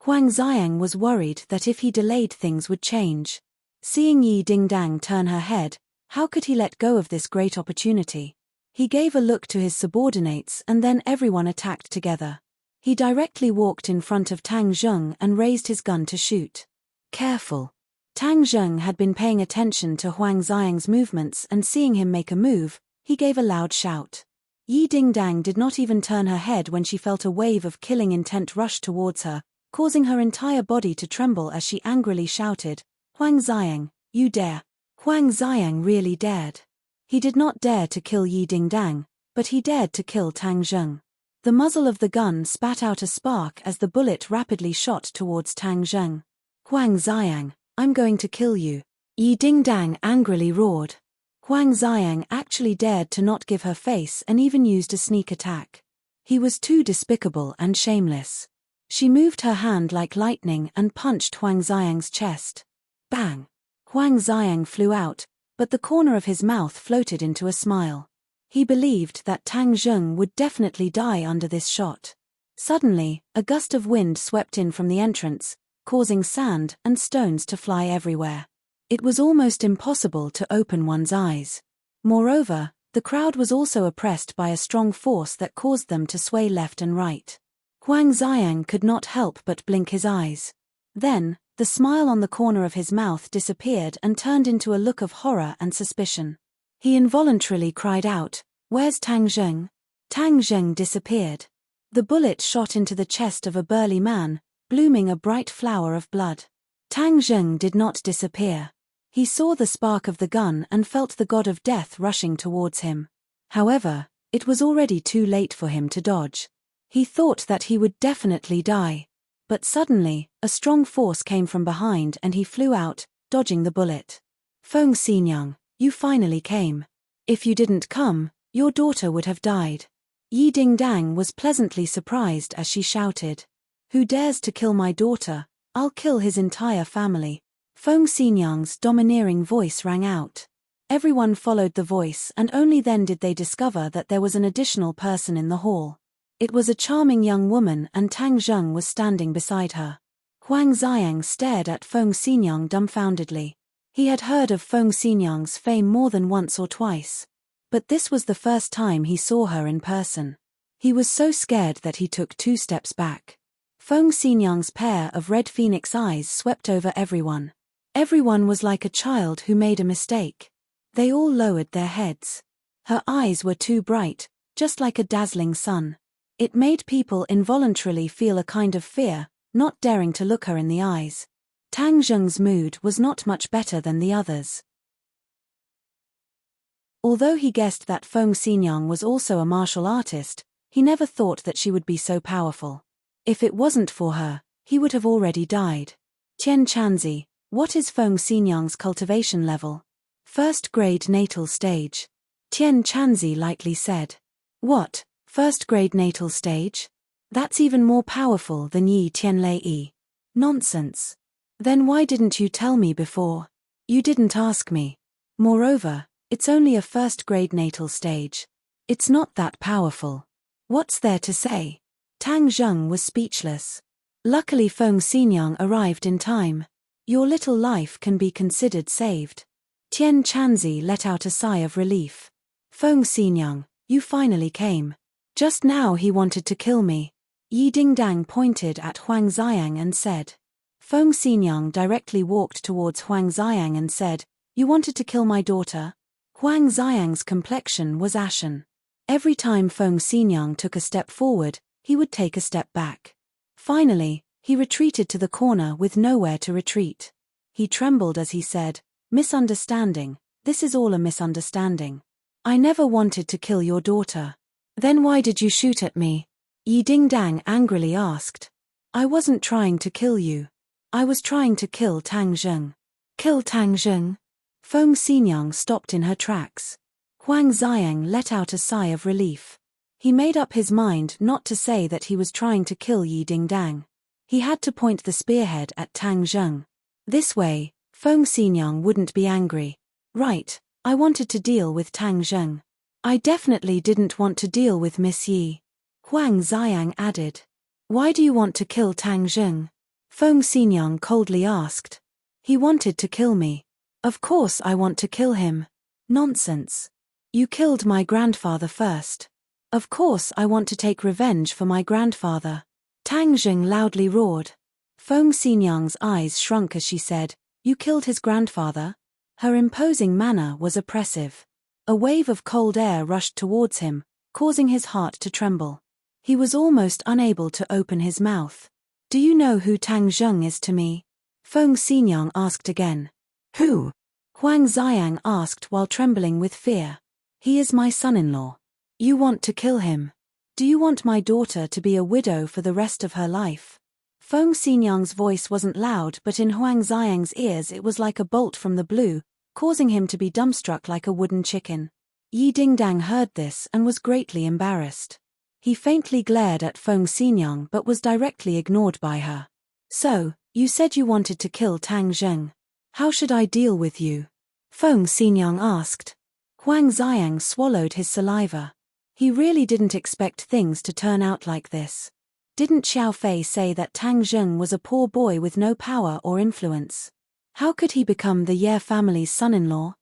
Huang Xiang was worried that if he delayed things would change. Seeing Yi Dingdang turn her head, how could he let go of this great opportunity? He gave a look to his subordinates and then everyone attacked together. He directly walked in front of Tang Zheng and raised his gun to shoot. Careful. Tang Zheng had been paying attention to Huang Xiang's movements and seeing him make a move, he gave a loud shout. Yi Dingdang did not even turn her head when she felt a wave of killing intent rush towards her, causing her entire body to tremble as she angrily shouted, "Huang Xiang, you dare!" Huang Xiang really dared. He did not dare to kill Yi Dingdang, but he dared to kill Tang Zheng. The muzzle of the gun spat out a spark as the bullet rapidly shot towards Tang Zheng. "Huang Xiang, I'm going to kill you," Yi Dingdang angrily roared. Huang Xiang actually dared to not give her face and even used a sneak attack. He was too despicable and shameless. She moved her hand like lightning and punched Huang Xiang's chest. Bang! Huang Xiang flew out, but the corner of his mouth floated into a smile. He believed that Tang Zheng would definitely die under this shot. Suddenly, a gust of wind swept in from the entrance, causing sand and stones to fly everywhere. It was almost impossible to open one's eyes. Moreover, the crowd was also oppressed by a strong force that caused them to sway left and right. Huang Xiang could not help but blink his eyes. Then, the smile on the corner of his mouth disappeared and turned into a look of horror and suspicion. He involuntarily cried out, "Where's Tang Zheng?" Tang Zheng disappeared. The bullet shot into the chest of a burly man, blooming a bright flower of blood. Tang Zheng did not disappear. He saw the spark of the gun and felt the god of death rushing towards him. However, it was already too late for him to dodge. He thought that he would definitely die. But suddenly, a strong force came from behind and he flew out, dodging the bullet. "Feng Xinyang, you finally came. If you didn't come, your daughter would have died." Yi Dingdang was pleasantly surprised as she shouted, "Who dares to kill my daughter? I'll kill his entire family." Feng Xinyang's domineering voice rang out. Everyone followed the voice and only then did they discover that there was an additional person in the hall. It was a charming young woman and Tang Zheng was standing beside her. Huang Xiang stared at Feng Xinyang dumbfoundedly. He had heard of Feng Xinyang's fame more than once or twice. But this was the first time he saw her in person. He was so scared that he took 2 steps back. Feng Xinyang's pair of red phoenix eyes swept over everyone. Everyone was like a child who made a mistake. They all lowered their heads. Her eyes were too bright, just like a dazzling sun. It made people involuntarily feel a kind of fear, not daring to look her in the eyes. Tang Zheng's mood was not much better than the others. Although he guessed that Feng Xinyang was also a martial artist, he never thought that she would be so powerful. If it wasn't for her, he would have already died. "Tian Chanzi, what is Feng Xinyang's cultivation level?" "First grade natal stage." Tian Chanzi lightly said. "What? First grade natal stage? That's even more powerful than Yi Tianlei. Nonsense. Then why didn't you tell me before? You didn't ask me. Moreover, it's only a first grade natal stage. It's not that powerful. What's there to say?" Tang Zheng was speechless. Luckily Feng Xinyang arrived in time. "Your little life can be considered saved." Tian Chanzi let out a sigh of relief. "Feng Xinyang, you finally came. Just now he wanted to kill me." Yi Dingdang pointed at Huang Xiang and said. Feng Xinyang directly walked towards Huang Xiang and said, "You wanted to kill my daughter?" Huang Xiang's complexion was ashen. Every time Feng Xinyang took a step forward, he would take a step back. Finally, he retreated to the corner with nowhere to retreat. He trembled as he said, "Misunderstanding, this is all a misunderstanding. I never wanted to kill your daughter." "Then why did you shoot at me?" Yi Dingdang angrily asked. "I wasn't trying to kill you. I was trying to kill Tang Zheng." "Kill Tang Zheng?" Feng Xinyang stopped in her tracks. Huang Xiang let out a sigh of relief. He made up his mind not to say that he was trying to kill Yi Dingdang. He had to point the spearhead at Tang Zheng. This way, Feng Xinyang wouldn't be angry. "Right, I wanted to deal with Tang Zheng. I definitely didn't want to deal with Miss Yi." Huang Xiang added. "Why do you want to kill Tang Zheng?" Feng Xinyang coldly asked. He wanted to kill me. Of course I want to kill him. Nonsense. You killed my grandfather first. Of course I want to take revenge for my grandfather. Tang Zheng loudly roared. Feng Xinyang's eyes shrunk as she said, You killed his grandfather? Her imposing manner was oppressive. A wave of cold air rushed towards him, causing his heart to tremble. He was almost unable to open his mouth. Do you know who Tang Zheng is to me? Feng Xinyang asked again. Who? Huang Xiang asked while trembling with fear. He is my son-in-law. You want to kill him. Do you want my daughter to be a widow for the rest of her life? Feng Xinyang's voice wasn't loud, but in Huang Xiang's ears it was like a bolt from the blue, causing him to be dumbstruck like a wooden chicken. Yi Dingdang heard this and was greatly embarrassed. He faintly glared at Feng Xinyang but was directly ignored by her. So, you said you wanted to kill Tang Zheng. How should I deal with you? Feng Xinyang asked. Huang Xiang swallowed his saliva. He really didn't expect things to turn out like this. Didn't Xiao Fei say that Tang Zheng was a poor boy with no power or influence? How could he become the Ye family's son-in-law?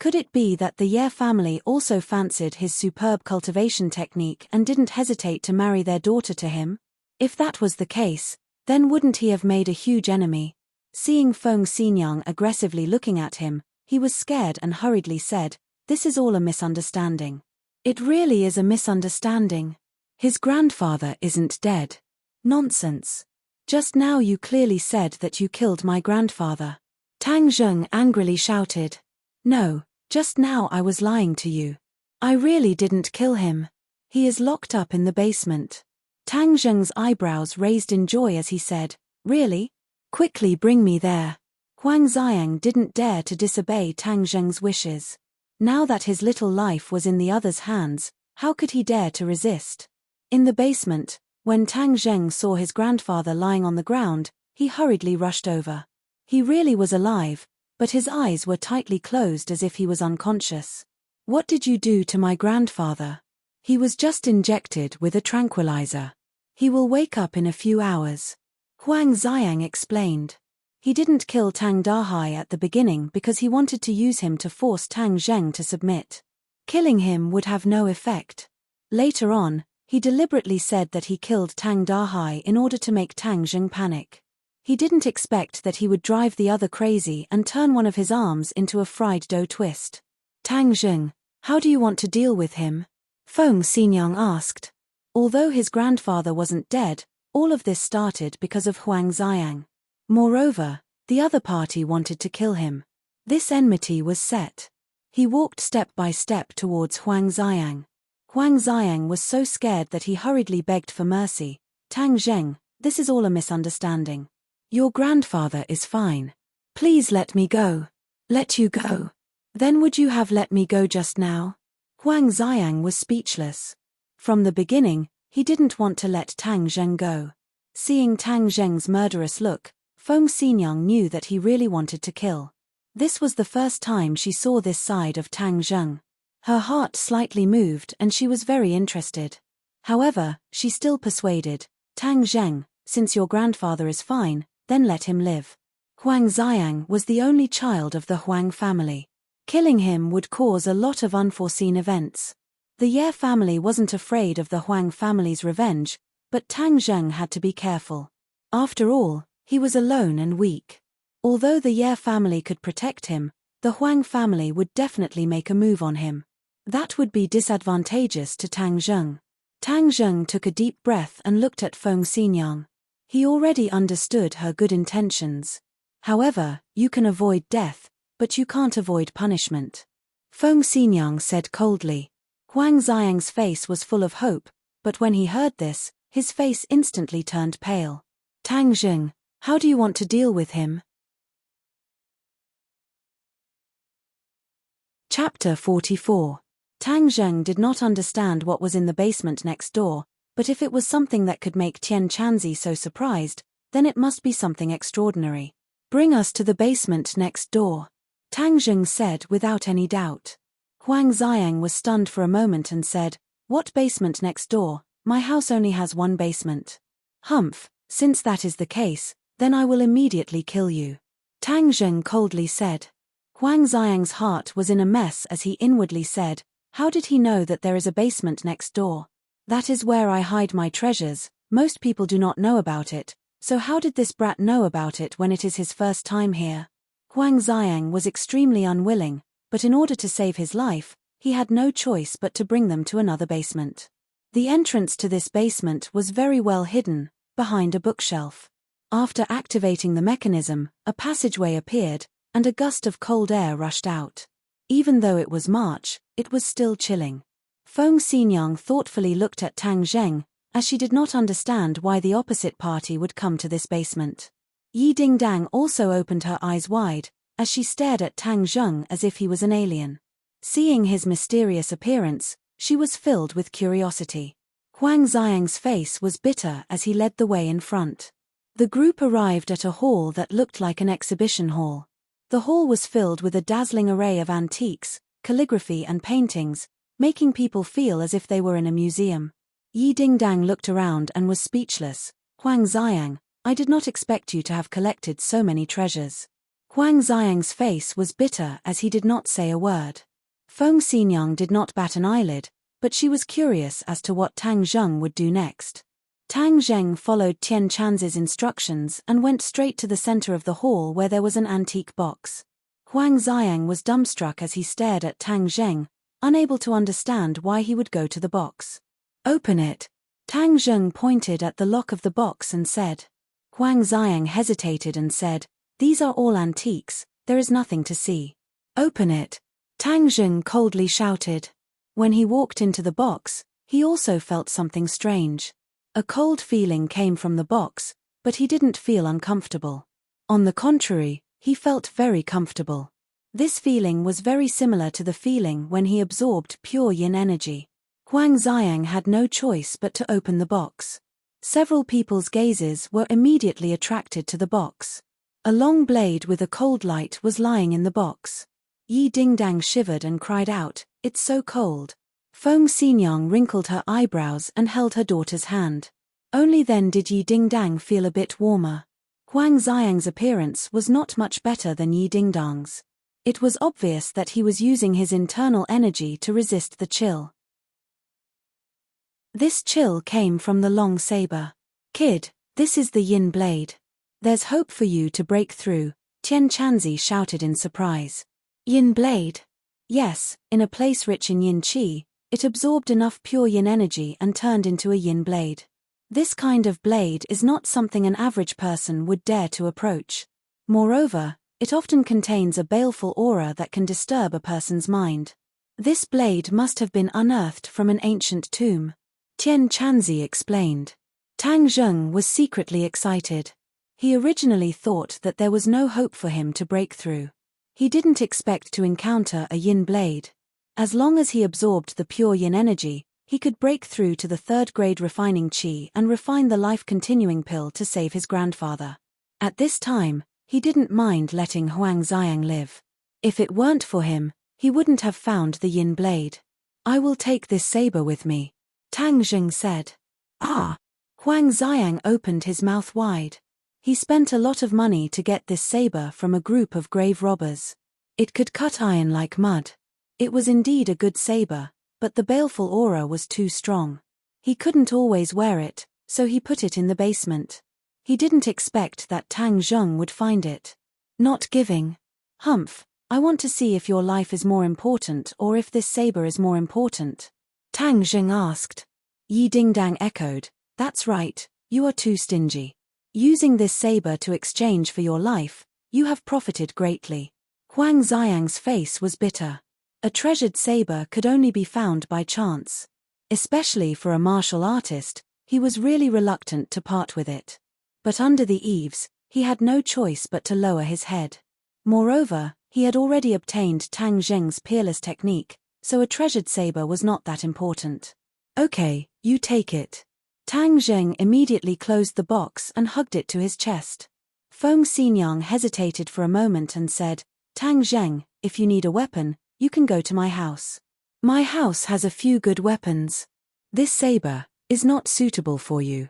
Could it be that the Ye family also fancied his superb cultivation technique and didn't hesitate to marry their daughter to him? If that was the case, then wouldn't he have made a huge enemy? Seeing Feng Xinyang aggressively looking at him, he was scared and hurriedly said, This is all a misunderstanding. It really is a misunderstanding. His grandfather isn't dead. Nonsense. Just now you clearly said that you killed my grandfather. Tang Zheng angrily shouted. No, just now I was lying to you. I really didn't kill him. He is locked up in the basement. Tang Zheng's eyebrows raised in joy as he said, Really? Quickly bring me there. Huang Xiang didn't dare to disobey Tang Zheng's wishes. Now that his little life was in the other's hands, how could he dare to resist? In the basement, when Tang Zheng saw his grandfather lying on the ground, he hurriedly rushed over. He really was alive, but his eyes were tightly closed as if he was unconscious. What did you do to my grandfather? He was just injected with a tranquilizer. He will wake up in a few hours. Huang Xiang explained. He didn't kill Tang Dahai at the beginning because he wanted to use him to force Tang Zheng to submit. Killing him would have no effect. Later on, he deliberately said that he killed Tang Dahai in order to make Tang Zheng panic. He didn't expect that he would drive the other crazy and turn one of his arms into a fried dough twist. Tang Zheng, how do you want to deal with him? Feng Xinyang asked. Although his grandfather wasn't dead, all of this started because of Huang Xiang. Moreover, the other party wanted to kill him. This enmity was set. He walked step by step towards Huang Xiang. Huang Xiang was so scared that he hurriedly begged for mercy. Tang Zheng, this is all a misunderstanding. Your grandfather is fine. Please let me go. Let you go. Then would you have let me go just now? Huang Xiang was speechless. From the beginning, he didn't want to let Tang Zheng go. Seeing Tang Zheng's murderous look, Feng Xinyang knew that he really wanted to kill. This was the first time she saw this side of Tang Zheng. Her heart slightly moved and she was very interested. However, she still persuaded, Tang Zheng, since your grandfather is fine, then let him live. Huang Xiang was the only child of the Huang family. Killing him would cause a lot of unforeseen events. The Ye family wasn't afraid of the Huang family's revenge, but Tang Zheng had to be careful. After all, he was alone and weak. Although the Ye family could protect him, the Huang family would definitely make a move on him. That would be disadvantageous to Tang Zheng. Tang Zheng took a deep breath and looked at Feng Xinyang. He already understood her good intentions. However, you can avoid death, but you can't avoid punishment. Feng Xinyang said coldly. Huang Xiang's face was full of hope, but when he heard this, his face instantly turned pale. Tang Zheng, how do you want to deal with him? Chapter 44. Tang Zheng did not understand what was in the basement next door, but if it was something that could make Tian Chanzi so surprised, then it must be something extraordinary. Bring us to the basement next door, Tang Zheng said without any doubt. Huang Xiang was stunned for a moment and said, What basement next door? My house only has one basement. Humph, Since that is the case, then I will immediately kill you. Tang Zheng coldly said. Huang Xiang's heart was in a mess as he inwardly said, how did he know that there is a basement next door? That is where I hide my treasures, most people do not know about it, so how did this brat know about it when it is his first time here? Huang Xiang was extremely unwilling, but in order to save his life, he had no choice but to bring them to another basement. The entrance to this basement was very well hidden, behind a bookshelf. After activating the mechanism, a passageway appeared, and a gust of cold air rushed out. Even though it was March, it was still chilling. Feng Xinyang thoughtfully looked at Tang Zheng, as she did not understand why the opposite party would come to this basement. Yi Dingdang also opened her eyes wide, as she stared at Tang Zheng as if he was an alien. Seeing his mysterious appearance, she was filled with curiosity. Huang Xiang's face was bitter as he led the way in front. The group arrived at a hall that looked like an exhibition hall. The hall was filled with a dazzling array of antiques, calligraphy and paintings, making people feel as if they were in a museum. Yi Dingdang looked around and was speechless. Huang Xiang, I did not expect you to have collected so many treasures. Huang Xiang's face was bitter as he did not say a word. Feng Xinyang did not bat an eyelid, but she was curious as to what Tang Zheng would do next. Tang Zheng followed Tian Chanzi's instructions and went straight to the center of the hall where there was an antique box. Huang Xiang was dumbstruck as he stared at Tang Zheng, unable to understand why he would go to the box. Open it. Tang Zheng pointed at the lock of the box and said. Huang Xiang hesitated and said, these are all antiques, there is nothing to see. Open it. Tang Zheng coldly shouted. When he walked into the box, he also felt something strange. A cold feeling came from the box, but he didn't feel uncomfortable. On the contrary, he felt very comfortable. This feeling was very similar to the feeling when he absorbed pure yin energy. Huang Xiang had no choice but to open the box. Several people's gazes were immediately attracted to the box. A long blade with a cold light was lying in the box. Yi Dingdang shivered and cried out, it's so cold. Feng Xinyang wrinkled her eyebrows and held her daughter's hand. Only then did Yi Dingdang feel a bit warmer. Huang Xiang's appearance was not much better than Yi Dingdang's. It was obvious that he was using his internal energy to resist the chill. This chill came from the long saber. Kid, this is the yin blade. There's hope for you to break through, Tian Chanzi shouted in surprise. Yin blade? Yes, in a place rich in yin qi, it absorbed enough pure yin energy and turned into a yin blade. This kind of blade is not something an average person would dare to approach. Moreover, it often contains a baleful aura that can disturb a person's mind. This blade must have been unearthed from an ancient tomb. Tian Chanzi explained. Tang Zheng was secretly excited. He originally thought that there was no hope for him to break through. He didn't expect to encounter a yin blade. As long as he absorbed the pure yin energy, he could break through to the third-grade refining qi and refine the life-continuing pill to save his grandfather. At this time, he didn't mind letting Huang Xiang live. If it weren't for him, he wouldn't have found the yin blade. I will take this saber with me, Tang Zheng said. Ah! Huang Xiang opened his mouth wide. He spent a lot of money to get this saber from a group of grave robbers. It could cut iron like mud. It was indeed a good saber, but the baleful aura was too strong. He couldn't always wear it, so he put it in the basement. He didn't expect that Tang Zheng would find it. Not giving. Humph, I want to see if your life is more important or if this saber is more important. Tang Zheng asked. Yi Dingdang echoed, that's right, you are too stingy. Using this saber to exchange for your life, you have profited greatly. Huang Xiang's face was bitter. A treasured saber could only be found by chance. Especially for a martial artist, he was really reluctant to part with it. But under the eaves, he had no choice but to lower his head. Moreover, he had already obtained Tang Zheng's peerless technique, so a treasured saber was not that important. Okay, you take it. Tang Zheng immediately closed the box and hugged it to his chest. Feng Xinyang hesitated for a moment and said, Tang Zheng, if you need a weapon, you can go to my house. My house has a few good weapons. This saber is not suitable for you.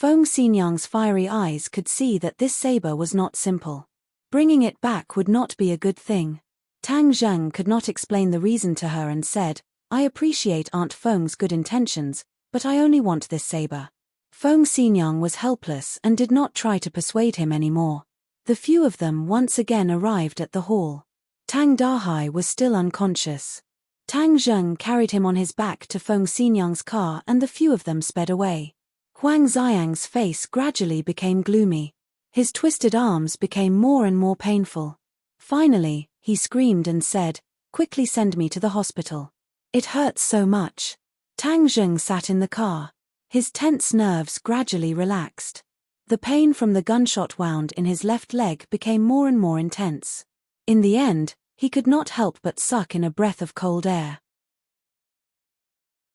Feng Xinyang's fiery eyes could see that this saber was not simple. Bringing it back would not be a good thing. Tang Zheng could not explain the reason to her and said, I appreciate Aunt Feng's good intentions, but I only want this saber. Feng Xinyang was helpless and did not try to persuade him anymore. The few of them once again arrived at the hall. Tang Dahai was still unconscious. Tang Zheng carried him on his back to Feng Xinyang's car and the few of them sped away. Huang Xiang's face gradually became gloomy. His twisted arms became more and more painful. Finally, he screamed and said, quickly send me to the hospital. It hurts so much. Tang Zheng sat in the car. His tense nerves gradually relaxed. The pain from the gunshot wound in his left leg became more and more intense. In the end, he could not help but suck in a breath of cold air.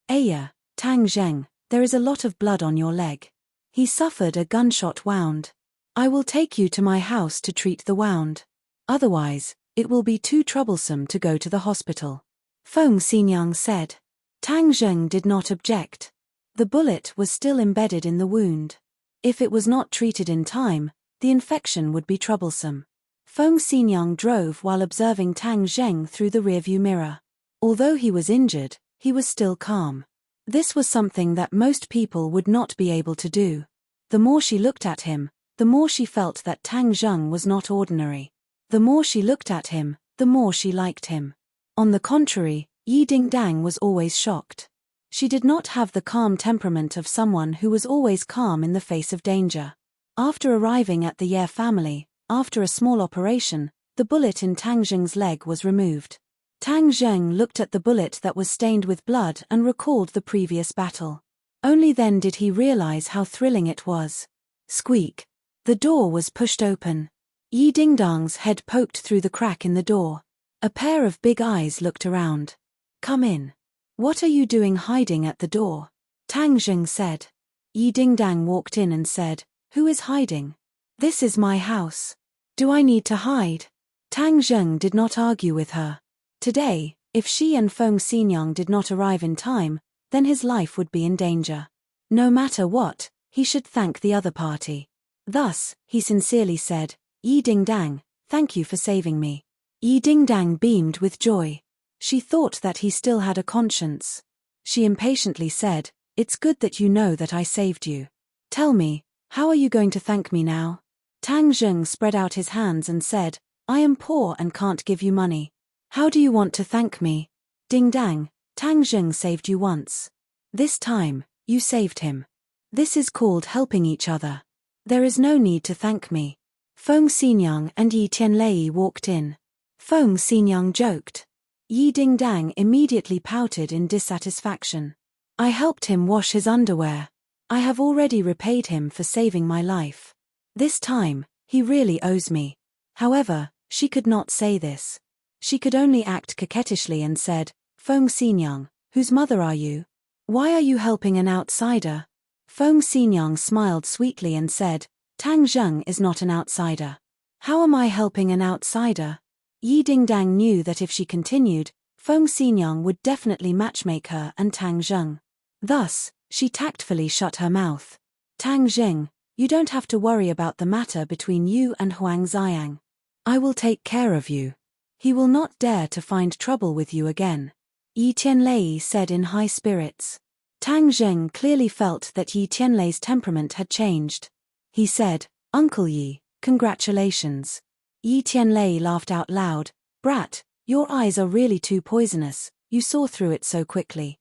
Aya, Tang Zheng, there is a lot of blood on your leg. He suffered a gunshot wound. I will take you to my house to treat the wound. Otherwise, it will be too troublesome to go to the hospital. Feng Xinyang said. Tang Zheng did not object. The bullet was still embedded in the wound. If it was not treated in time, the infection would be troublesome. Feng Xinyang drove while observing Tang Zheng through the rearview mirror. Although he was injured, he was still calm. This was something that most people would not be able to do. The more she looked at him, the more she felt that Tang Zheng was not ordinary. The more she looked at him, the more she liked him. On the contrary, Yi Dingdang was always shocked. She did not have the calm temperament of someone who was always calm in the face of danger. After arriving at the Ye family, after a small operation, the bullet in Tang Zheng's leg was removed. Tang Zheng looked at the bullet that was stained with blood and recalled the previous battle. Only then did he realize how thrilling it was. Squeak. The door was pushed open. Yi Dingdang's head poked through the crack in the door. A pair of big eyes looked around. Come in. What are you doing hiding at the door? Tang Zheng said. Yi Dingdang walked in and said, who is hiding? This is my house. Do I need to hide? Tang Zheng did not argue with her. Today, if she and Feng Xinyang did not arrive in time, then his life would be in danger. No matter what, he should thank the other party. Thus, he sincerely said, Yi Dingdang, thank you for saving me. Yi Dingdang beamed with joy. She thought that he still had a conscience. She impatiently said, it's good that you know that I saved you. Tell me, how are you going to thank me now? Tang Zheng spread out his hands and said, I am poor and can't give you money. How do you want to thank me? Dingdang, Tang Zheng saved you once. This time, you saved him. This is called helping each other. There is no need to thank me. Feng Xinyang and Yi Tianlei walked in. Feng Xinyang joked. Yi Dingdang immediately pouted in dissatisfaction. I helped him wash his underwear. I have already repaid him for saving my life. This time, he really owes me. However, she could not say this. She could only act coquettishly and said, Feng Xinyang, whose mother are you? Why are you helping an outsider? Feng Xinyang smiled sweetly and said, Tang Zheng is not an outsider. How am I helping an outsider? Yi Dingdang knew that if she continued, Feng Xinyang would definitely matchmake her and Tang Zheng. Thus, she tactfully shut her mouth. Tang Zheng, you don't have to worry about the matter between you and Huang Xiang. I will take care of you. He will not dare to find trouble with you again. Yi Tianlei said in high spirits. Tang Zheng clearly felt that Yi Tianlei's temperament had changed. He said, Uncle Yi, congratulations. Yi Tianlei laughed out loud. Brat, your eyes are really too poisonous, you saw through it so quickly.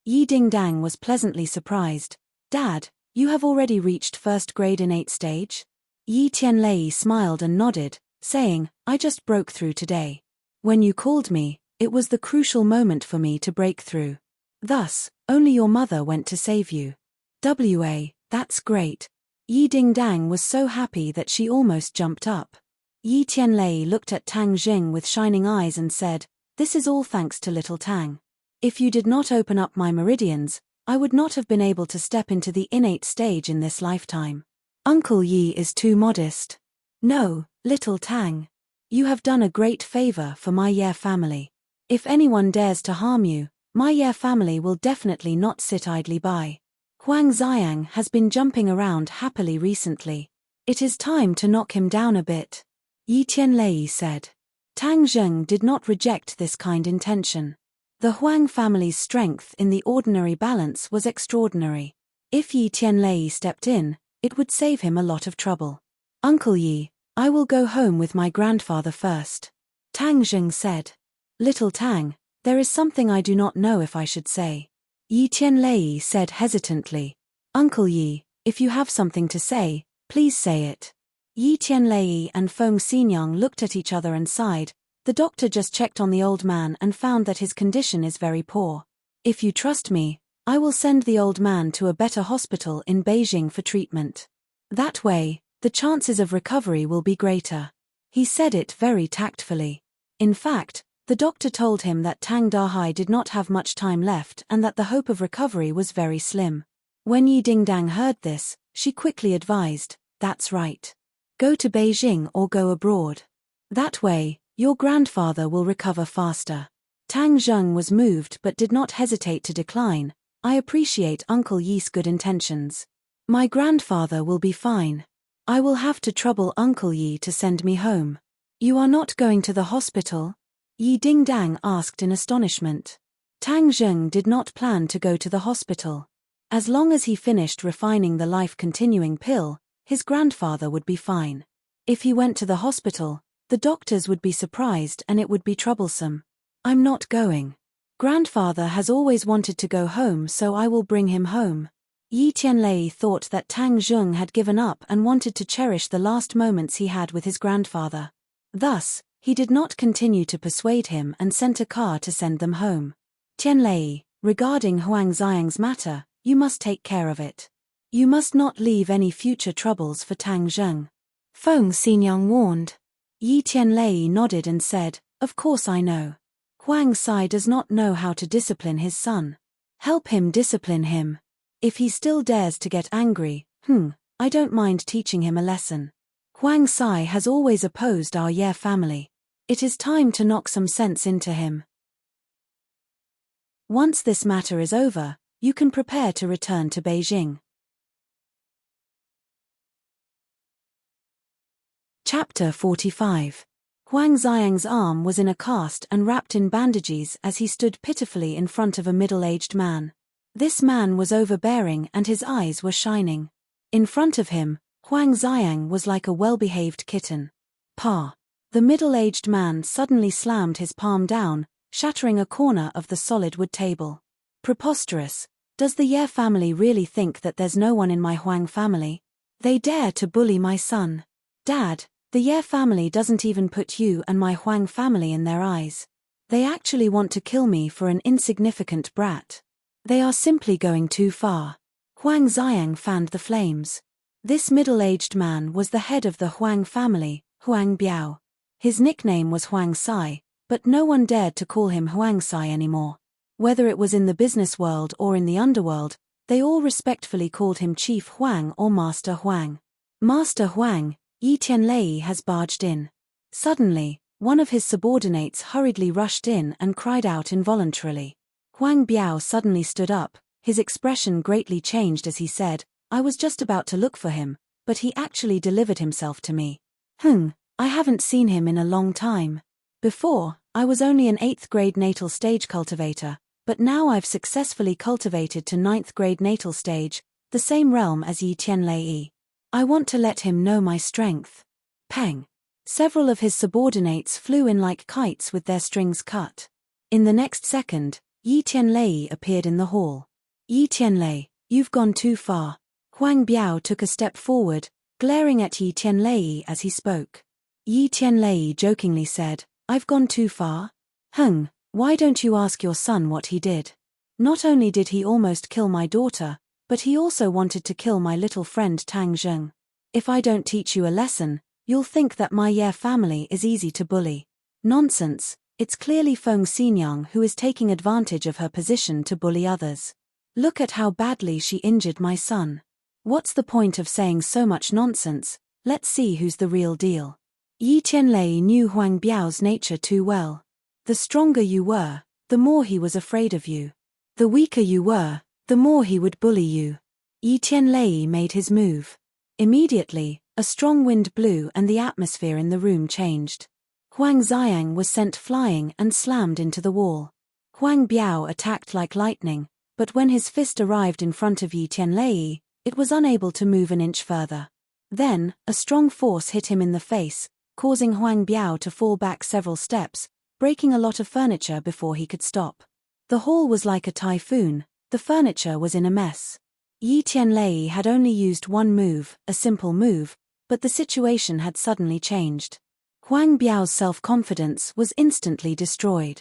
Yi Dingdang was pleasantly surprised. Dad, you have already reached first grade innate stage? Yi Tianlei smiled and nodded, saying, I just broke through today. When you called me, it was the crucial moment for me to break through. Thus, only your mother went to save you. That's great. Yi Dingdang was so happy that she almost jumped up. Yi Tianlei looked at Tang Zheng with shining eyes and said, this is all thanks to little Tang. If you did not open up my meridians, I would not have been able to step into the innate stage in this lifetime. Uncle Yi is too modest. No, little Tang. You have done a great favor for my Ye family. If anyone dares to harm you, my Ye family will definitely not sit idly by. Huang Xiang has been jumping around happily recently. It is time to knock him down a bit, Yi Tianlei said. Tang Zheng did not reject this kind intention. The Huang family's strength in the ordinary balance was extraordinary. If Yi Tianlei stepped in, it would save him a lot of trouble. Uncle Yi, I will go home with my grandfather first, Tang Zheng said. Little Tang, there is something I do not know if I should say, Yi Tianlei said hesitantly. Uncle Yi, if you have something to say, please say it. Yi Tianlei and Feng Xinyang looked at each other and sighed. The doctor just checked on the old man and found that his condition is very poor. If you trust me, I will send the old man to a better hospital in Beijing for treatment. That way, the chances of recovery will be greater. He said it very tactfully. In fact, the doctor told him that Tang Dahai did not have much time left and that the hope of recovery was very slim. When Yi Dingdang heard this, she quickly advised, that's right. Go to Beijing or go abroad. That way, your grandfather will recover faster. Tang Zheng was moved but did not hesitate to decline. I appreciate Uncle Yi's good intentions. My grandfather will be fine. I will have to trouble Uncle Yi to send me home. You are not going to the hospital? Yi Dingdang asked in astonishment. Tang Zheng did not plan to go to the hospital. As long as he finished refining the life-continuing pill, his grandfather would be fine. If he went to the hospital, the doctors would be surprised and it would be troublesome. I'm not going. Grandfather has always wanted to go home, so I will bring him home. Yi Tianlei thought that Tang Zheng had given up and wanted to cherish the last moments he had with his grandfather. Thus, he did not continue to persuade him and sent a car to send them home. Tianlei, regarding Huang Xiang's matter, you must take care of it. You must not leave any future troubles for Tang Zheng. Feng Xinyang warned. Yi Tianlei nodded and said, of course I know. Huang Sai does not know how to discipline his son. Help him discipline him. If he still dares to get angry, I don't mind teaching him a lesson. Huang Sai has always opposed our Ye family. It is time to knock some sense into him. Once this matter is over, you can prepare to return to Beijing. Chapter 45. Huang Xiang's arm was in a cast and wrapped in bandages as he stood pitifully in front of a middle-aged man. This man was overbearing and his eyes were shining. In front of him, Huang Xiang was like a well-behaved kitten. Pa. The middle-aged man suddenly slammed his palm down, shattering a corner of the solid wood table. Preposterous. Does the Ye family really think that there's no one in my Huang family? They dare to bully my son. Dad, the Ye family doesn't even put you and my Huang family in their eyes. They actually want to kill me for an insignificant brat. They are simply going too far. Huang Xiang fanned the flames. This middle-aged man was the head of the Huang family, Huang Biao. His nickname was Huang Sai, but no one dared to call him Huang Sai anymore. Whether it was in the business world or in the underworld, they all respectfully called him Chief Huang or Master Huang. Master Huang, Yi Tianlei has barged in. Suddenly, one of his subordinates hurriedly rushed in and cried out involuntarily. Huang Biao suddenly stood up, his expression greatly changed as he said, I was just about to look for him, but he actually delivered himself to me. I haven't seen him in a long time. Before, I was only an 8th grade natal stage cultivator, but now I've successfully cultivated to 9th grade natal stage, the same realm as Yi Tianlei. I want to let him know my strength. Peng. Several of his subordinates flew in like kites with their strings cut. In the next second, Yi Tianlei appeared in the hall. Yi Tianlei, you've gone too far. Huang Biao took a step forward, glaring at Yi Tianlei as he spoke. Yi Tianlei jokingly said, I've gone too far? Why don't you ask your son what he did? Not only did he almost kill my daughter, but he also wanted to kill my little friend Tang Zheng. If I don't teach you a lesson, you'll think that my Ye family is easy to bully. Nonsense, it's clearly Feng Xinyang who is taking advantage of her position to bully others. Look at how badly she injured my son. What's the point of saying so much nonsense? Let's see who's the real deal. Yi Tianlei knew Huang Biao's nature too well. The stronger you were, the more he was afraid of you. The weaker you were, the more he would bully you. Yi Tianlei made his move. Immediately, a strong wind blew and the atmosphere in the room changed. Huang Xiang was sent flying and slammed into the wall. Huang Biao attacked like lightning, but when his fist arrived in front of Yi Tianlei, it was unable to move an inch further. Then, a strong force hit him in the face, causing Huang Biao to fall back several steps, breaking a lot of furniture before he could stop. The hall was like a typhoon, the furniture was in a mess. Yi Tianlei had only used one move, a simple move, but the situation had suddenly changed. Huang Biao's self-confidence was instantly destroyed.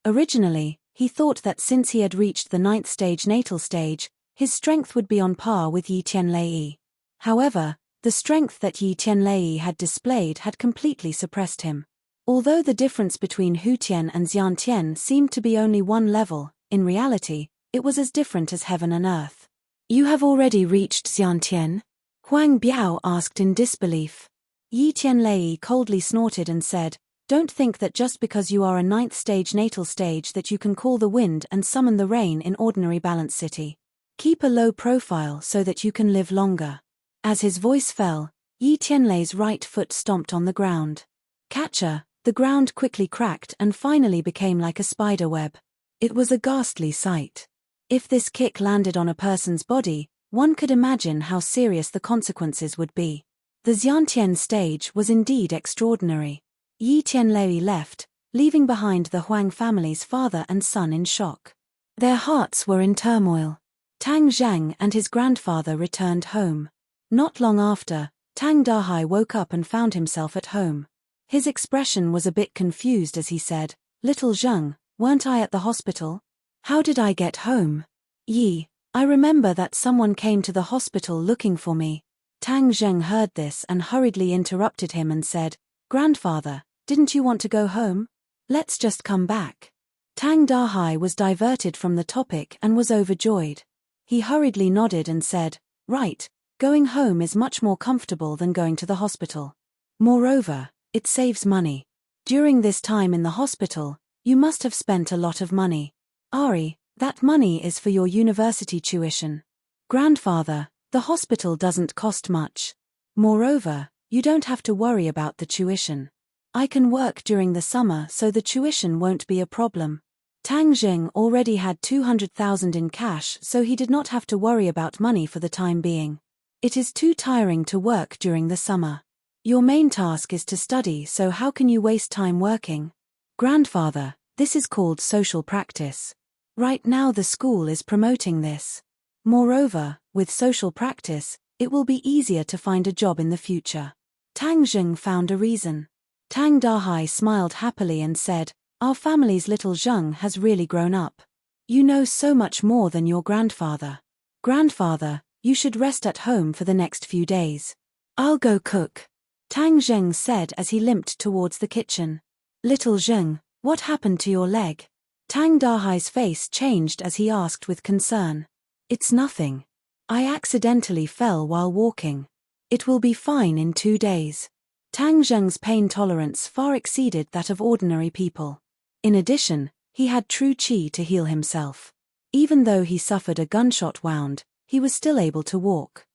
Originally, he thought that since he had reached the 9th stage natal stage, his strength would be on par with Yi Tianlei. However, the strength that Yi Tianlei had displayed had completely suppressed him. Although the difference between Hu Tian and Xian Tian seemed to be only one level, in reality, it was as different as heaven and earth. "You have already reached Xian Tian?" Huang Biao asked in disbelief. Yi Tianlei coldly snorted and said, "Don't think that just because you are a 9th stage natal stage that you can call the wind and summon the rain in ordinary Balance City. Keep a low profile so that you can live longer." As his voice fell, Yi Tianlei's right foot stomped on the ground. Catcher, the ground quickly cracked and finally became like a spider web. It was a ghastly sight. If this kick landed on a person's body, one could imagine how serious the consequences would be. The Xiantian stage was indeed extraordinary. Yi Tianlei left, leaving behind the Huang family's father and son in shock. Their hearts were in turmoil. Tang Zhang and his grandfather returned home. Not long after, Tang Dahai woke up and found himself at home. His expression was a bit confused as he said, "Little Zheng, weren't I at the hospital? How did I get home?" "Yi, I remember that someone came to the hospital looking for me." Tang Zheng heard this and hurriedly interrupted him and said, "Grandfather, didn't you want to go home? Let's just come back." Tang Dahai was diverted from the topic and was overjoyed. He hurriedly nodded and said, "Right, going home is much more comfortable than going to the hospital. Moreover, it saves money. During this time in the hospital, you must have spent a lot of money. Ari, that money is for your university tuition." "Grandfather, the hospital doesn't cost much. Moreover, you don't have to worry about the tuition. I can work during the summer so the tuition won't be a problem." Tang Zheng already had 200,000 in cash, so he did not have to worry about money for the time being. "It is too tiring to work during the summer. Your main task is to study, so how can you waste time working?" "Grandfather, this is called social practice. Right now the school is promoting this. Moreover, with social practice, it will be easier to find a job in the future." Tang Zheng found a reason. Tang Dahai smiled happily and said, "Our family's little Zheng has really grown up. You know so much more than your grandfather. Grandfather, you should rest at home for the next few days. I'll go cook," Tang Zheng said as he limped towards the kitchen. "Little Zheng, what happened to your leg?" Tang Dahai's face changed as he asked with concern. "It's nothing. I accidentally fell while walking. It will be fine in 2 days." Tang Zheng's pain tolerance far exceeded that of ordinary people. In addition, he had true qi to heal himself. Even though he suffered a gunshot wound, he was still able to walk.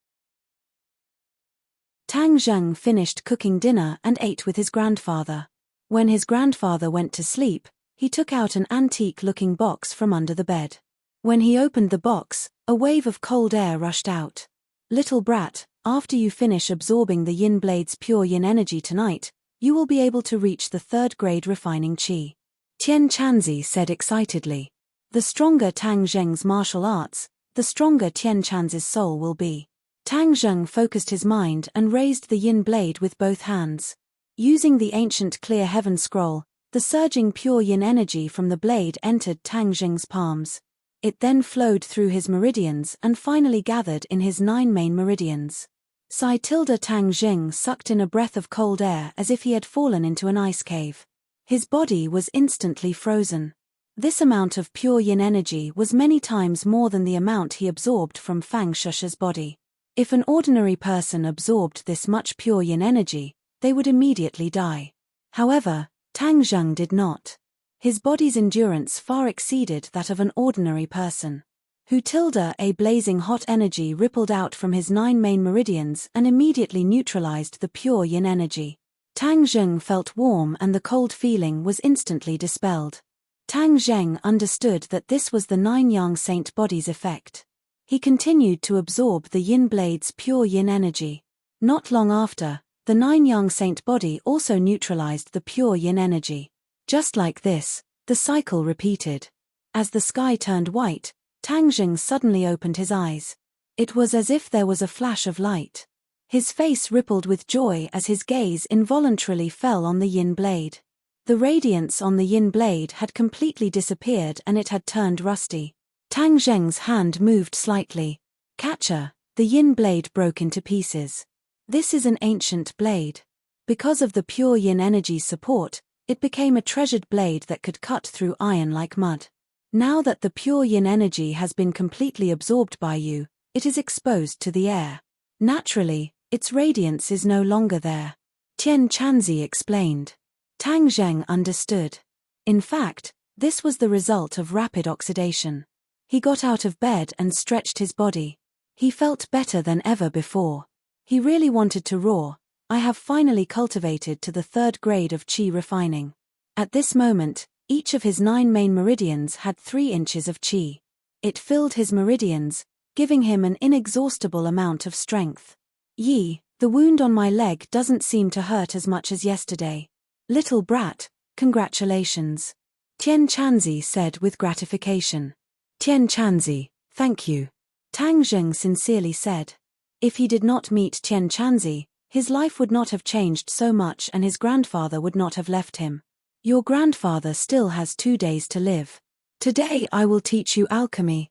Tang Zheng finished cooking dinner and ate with his grandfather. When his grandfather went to sleep, he took out an antique-looking box from under the bed. When he opened the box, a wave of cold air rushed out. "Little brat, after you finish absorbing the yin blade's pure yin energy tonight, you will be able to reach the 3rd grade refining qi," Tian Chanzi said excitedly. The stronger Tang Zheng's martial arts, the stronger Tian Chanzi's soul will be. Tang Zheng focused his mind and raised the yin blade with both hands. Using the ancient clear heaven scroll, the surging pure yin energy from the blade entered Tang Zheng's palms. It then flowed through his meridians and finally gathered in his 9 main meridians. Tang Zheng sucked in a breath of cold air as if he had fallen into an ice cave. His body was instantly frozen. This amount of pure yin energy was many times more than the amount he absorbed from Fang Shusha's body. If an ordinary person absorbed this much pure yin energy, they would immediately die. However, Tang Zheng did not. His body's endurance far exceeded that of an ordinary person. Who tilde a blazing hot energy rippled out from his 9 main meridians and immediately neutralized the pure yin energy. Tang Zheng felt warm and the cold feeling was instantly dispelled. Tang Zheng understood that this was the 9 yang saint body's effect. He continued to absorb the yin blade's pure yin energy. Not long after, the 9 yang saint body also neutralized the pure yin energy. Just like this, the cycle repeated. As the sky turned white, Tang Zheng suddenly opened his eyes. It was as if there was a flash of light. His face rippled with joy as his gaze involuntarily fell on the yin blade. The radiance on the yin blade had completely disappeared and it had turned rusty. Tang Zheng's hand moved slightly. Catcher, the yin blade broke into pieces. This is an ancient blade. Because of the pure yin energy's support, it became a treasured blade that could cut through iron like mud. Now that the pure yin energy has been completely absorbed by you, it is exposed to the air. Naturally, its radiance is no longer there. Tian Chanzi explained. Tang Zheng understood. In fact, this was the result of rapid oxidation. He got out of bed and stretched his body. He felt better than ever before. He really wanted to roar, "I have finally cultivated to the 3rd grade of qi refining." At this moment, each of his 9 main meridians had 3 inches of qi. It filled his meridians, giving him an inexhaustible amount of strength. "Yi, the wound on my leg doesn't seem to hurt as much as yesterday. Little brat, congratulations," Tian Chanzi said with gratification. "Tian Chanzi, thank you," Tang Zheng sincerely said. If he did not meet Tian Chanzi, his life would not have changed so much and his grandfather would not have left him. "Your grandfather still has 2 days to live. Today I will teach you alchemy.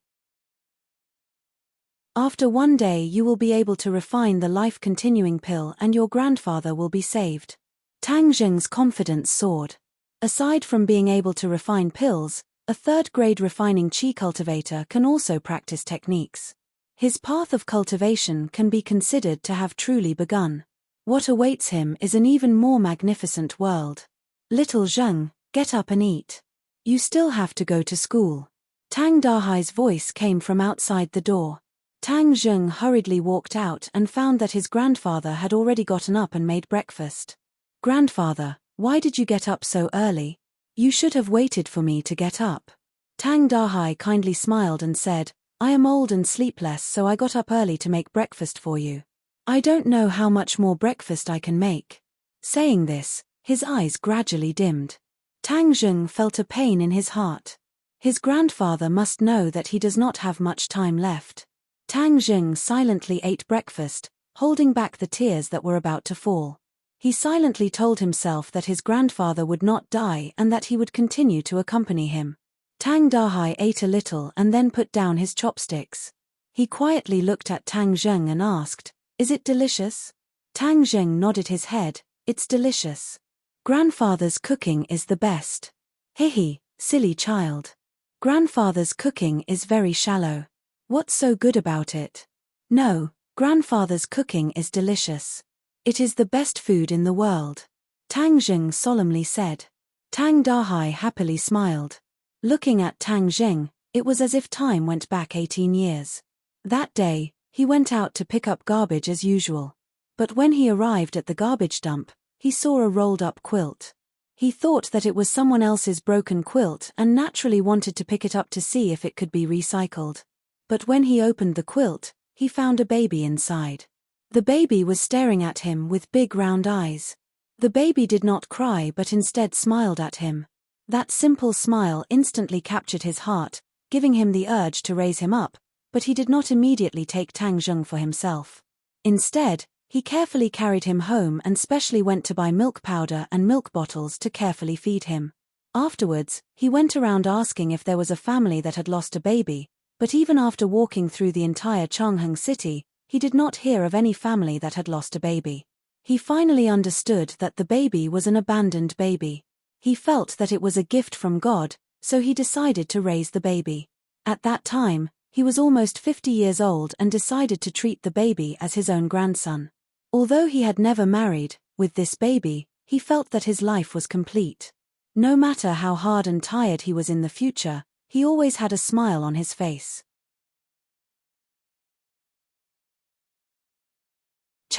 After 1 day you will be able to refine the life-continuing pill and your grandfather will be saved." Tang Zheng's confidence soared. Aside from being able to refine pills, a 3rd grade refining qi cultivator can also practice techniques. His path of cultivation can be considered to have truly begun. What awaits him is an even more magnificent world. "Little Zheng, get up and eat. You still have to go to school." Tang Dahai's voice came from outside the door. Tang Zheng hurriedly walked out and found that his grandfather had already gotten up and made breakfast. "Grandfather, why did you get up so early? You should have waited for me to get up." Tang Dahai kindly smiled and said, "I am old and sleepless, so I got up early to make breakfast for you. I don't know how much more breakfast I can make." Saying this, his eyes gradually dimmed. Tang Zheng felt a pain in his heart. His grandfather must know that he does not have much time left. Tang Zheng silently ate breakfast, holding back the tears that were about to fall. He silently told himself that his grandfather would not die and that he would continue to accompany him. Tang Dahai ate a little and then put down his chopsticks. He quietly looked at Tang Zheng and asked, "Is it delicious?" Tang Zheng nodded his head, "It's delicious. Grandfather's cooking is the best." "Hihi, silly child. Grandfather's cooking is very shallow. What's so good about it?" "No, grandfather's cooking is delicious. It is the best food in the world," Tang Zheng solemnly said. Tang Dahai happily smiled. Looking at Tang Zheng, it was as if time went back 18 years. That day, he went out to pick up garbage as usual. But when he arrived at the garbage dump, he saw a rolled-up quilt. He thought that it was someone else's broken quilt and naturally wanted to pick it up to see if it could be recycled. But when he opened the quilt, he found a baby inside. The baby was staring at him with big round eyes. The baby did not cry but instead smiled at him. That simple smile instantly captured his heart, giving him the urge to raise him up, but he did not immediately take Tang Zheng for himself. Instead, he carefully carried him home and specially went to buy milk powder and milk bottles to carefully feed him. Afterwards, he went around asking if there was a family that had lost a baby, but even after walking through the entire Changheng city, he did not hear of any family that had lost a baby. He finally understood that the baby was an abandoned baby. He felt that it was a gift from God, so he decided to raise the baby. At that time, he was almost 50 years old and decided to treat the baby as his own grandson. Although he had never married, with this baby, he felt that his life was complete. No matter how hard and tired he was in the future, he always had a smile on his face.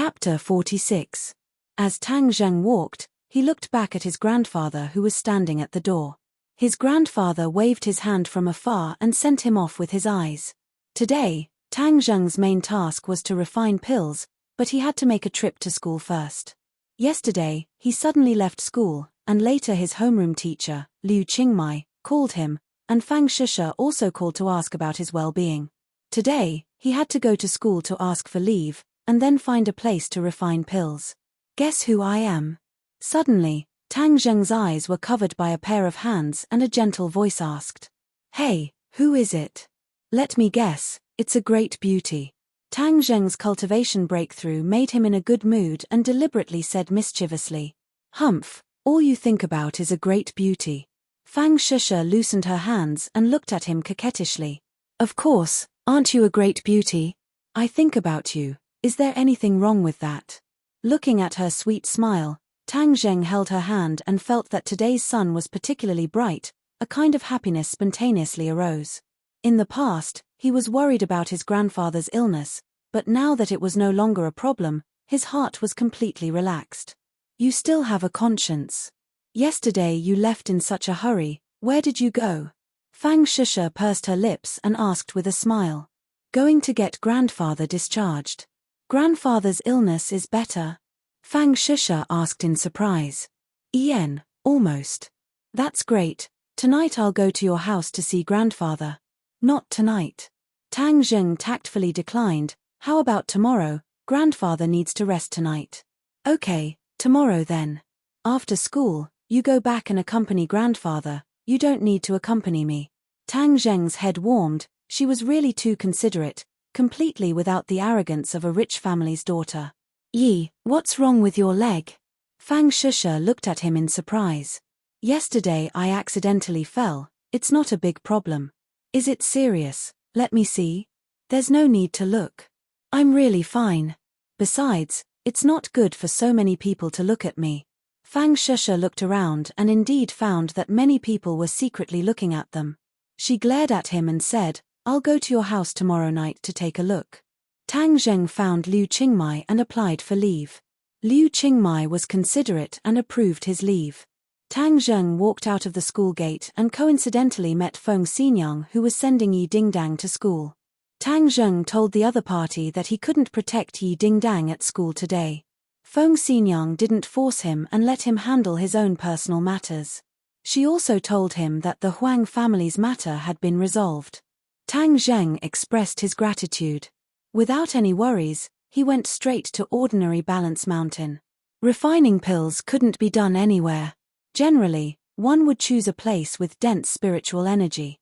Chapter 46. As Tang Zheng walked, he looked back at his grandfather who was standing at the door. His grandfather waved his hand from afar and sent him off with his eyes. Today, Tang Zheng's main task was to refine pills, but he had to make a trip to school first. Yesterday, he suddenly left school, and later his homeroom teacher, Liu Qingmai, called him, and Fang Shisha also called to ask about his well-being. Today, he had to go to school to ask for leave, and then find a place to refine pills. Guess who I am? Suddenly, Tang Zheng's eyes were covered by a pair of hands and a gentle voice asked. Hey, who is it? Let me guess, it's a great beauty. Tang Zheng's cultivation breakthrough made him in a good mood and deliberately said mischievously. Humph, all you think about is a great beauty. Fang Shisha loosened her hands and looked at him coquettishly. Of course, aren't you a great beauty? I think about you, is there anything wrong with that? Looking at her sweet smile, Tang Zheng held her hand and felt that today's sun was particularly bright, a kind of happiness spontaneously arose. In the past, he was worried about his grandfather's illness, but now that it was no longer a problem, his heart was completely relaxed. You still have a conscience. Yesterday you left in such a hurry, where did you go? Fang Shisha pursed her lips and asked with a smile. Going to get grandfather discharged. Grandfather's illness is better? Fang Shisha asked in surprise. Almost. That's great, tonight I'll go to your house to see grandfather. Not tonight. Tang Zheng tactfully declined, how about tomorrow, grandfather needs to rest tonight. Okay, tomorrow then. After school, you go back and accompany grandfather, you don't need to accompany me. Tang Zheng's head warmed, she was really too considerate, completely without the arrogance of a rich family's daughter. Yi, what's wrong with your leg? Fang Shisha looked at him in surprise. Yesterday I accidentally fell, it's not a big problem. Is it serious? Let me see. There's no need to look. I'm really fine. Besides, it's not good for so many people to look at me. Fang Shisha looked around and indeed found that many people were secretly looking at them. She glared at him and said, I'll go to your house tomorrow night to take a look. Tang Zheng found Liu Qingmai and applied for leave. Liu Qingmai was considerate and approved his leave. Tang Zheng walked out of the school gate and coincidentally met Feng Xinyang, who was sending Yi Dingdang to school. Tang Zheng told the other party that he couldn't protect Yi Dingdang at school today. Feng Xinyang didn't force him and let him handle his own personal matters. She also told him that the Huang family's matter had been resolved. Tang Zheng expressed his gratitude. Without any worries, he went straight to ordinary Balance Mountain. Refining pills couldn't be done anywhere. Generally, one would choose a place with dense spiritual energy.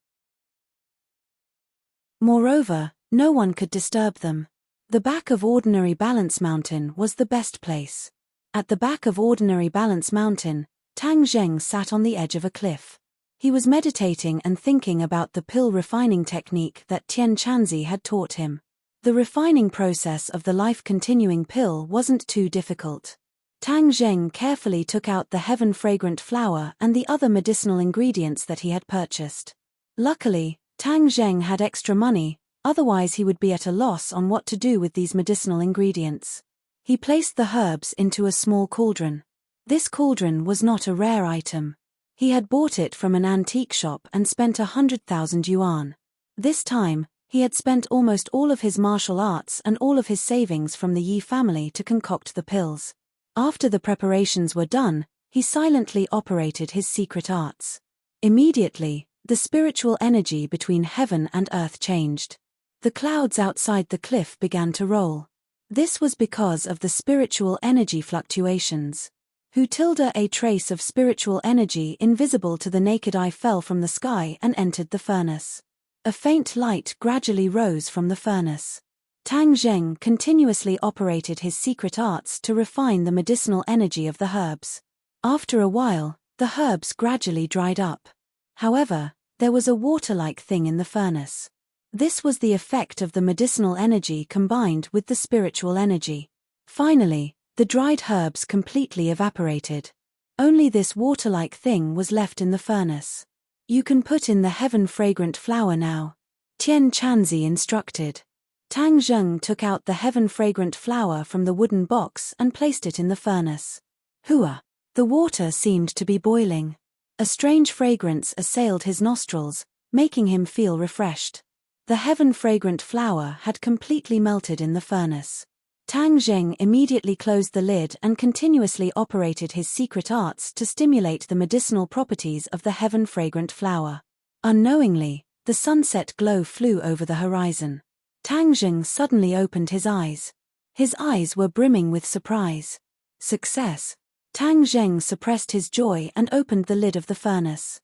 Moreover, no one could disturb them. The back of ordinary Balance Mountain was the best place. At the back of ordinary Balance Mountain, Tang Zheng sat on the edge of a cliff. He was meditating and thinking about the pill refining technique that Tian Chanzi had taught him. The refining process of the life-continuing pill wasn't too difficult. Tang Zheng carefully took out the heaven-fragrant flower and the other medicinal ingredients that he had purchased. Luckily, Tang Zheng had extra money, otherwise he would be at a loss on what to do with these medicinal ingredients. He placed the herbs into a small cauldron. This cauldron was not a rare item. He had bought it from an antique shop and spent 100,000 yuan. This time, he had spent almost all of his martial arts and all of his savings from the Yi family to concoct the pills. After the preparations were done, he silently operated his secret arts. Immediately, the spiritual energy between heaven and earth changed. The clouds outside the cliff began to roll. This was because of the spiritual energy fluctuations. A trace of spiritual energy invisible to the naked eye fell from the sky and entered the furnace. A faint light gradually rose from the furnace. Tang Zheng continuously operated his secret arts to refine the medicinal energy of the herbs. After a while, the herbs gradually dried up. However, there was a water-like thing in the furnace. This was the effect of the medicinal energy combined with the spiritual energy. Finally, the dried herbs completely evaporated. Only this water-like thing was left in the furnace. You can put in the heaven-fragrant flower now. Tian Chanzi instructed. Tang Zheng took out the heaven-fragrant flower from the wooden box and placed it in the furnace. Hua! The water seemed to be boiling. A strange fragrance assailed his nostrils, making him feel refreshed. The heaven-fragrant flower had completely melted in the furnace. Tang Zheng immediately closed the lid and continuously operated his secret arts to stimulate the medicinal properties of the heaven-fragrant flower. Unknowingly, the sunset glow flew over the horizon. Tang Zheng suddenly opened his eyes. His eyes were brimming with surprise. Success! Tang Zheng suppressed his joy and opened the lid of the furnace.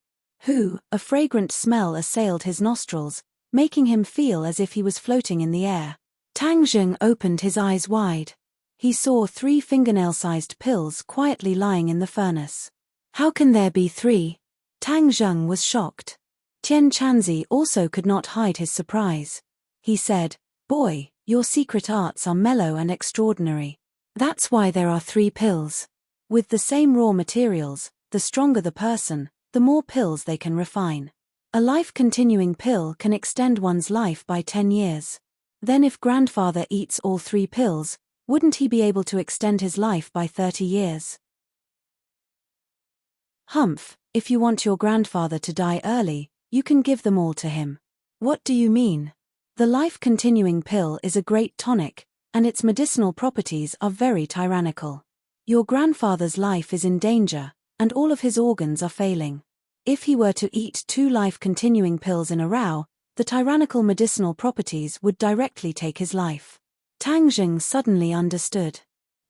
A fragrant smell assailed his nostrils, making him feel as if he was floating in the air. Tang Zheng opened his eyes wide. He saw 3 fingernail-sized pills quietly lying in the furnace. How can there be 3? Tang Zheng was shocked. Tian Chanzi also could not hide his surprise. He said, "Boy, your secret arts are mellow and extraordinary. That's why there are 3 pills. With the same raw materials, the stronger the person, the more pills they can refine. A life-continuing pill can extend one's life by 10 years. Then if grandfather eats all 3 pills, wouldn't he be able to extend his life by 30 years? Humph, if you want your grandfather to die early, you can give them all to him. What do you mean? The life-continuing pill is a great tonic, and its medicinal properties are very tyrannical. Your grandfather's life is in danger, and all of his organs are failing. If he were to eat 2 life-continuing pills in a row, the tyrannical medicinal properties would directly take his life." Tang Zheng suddenly understood.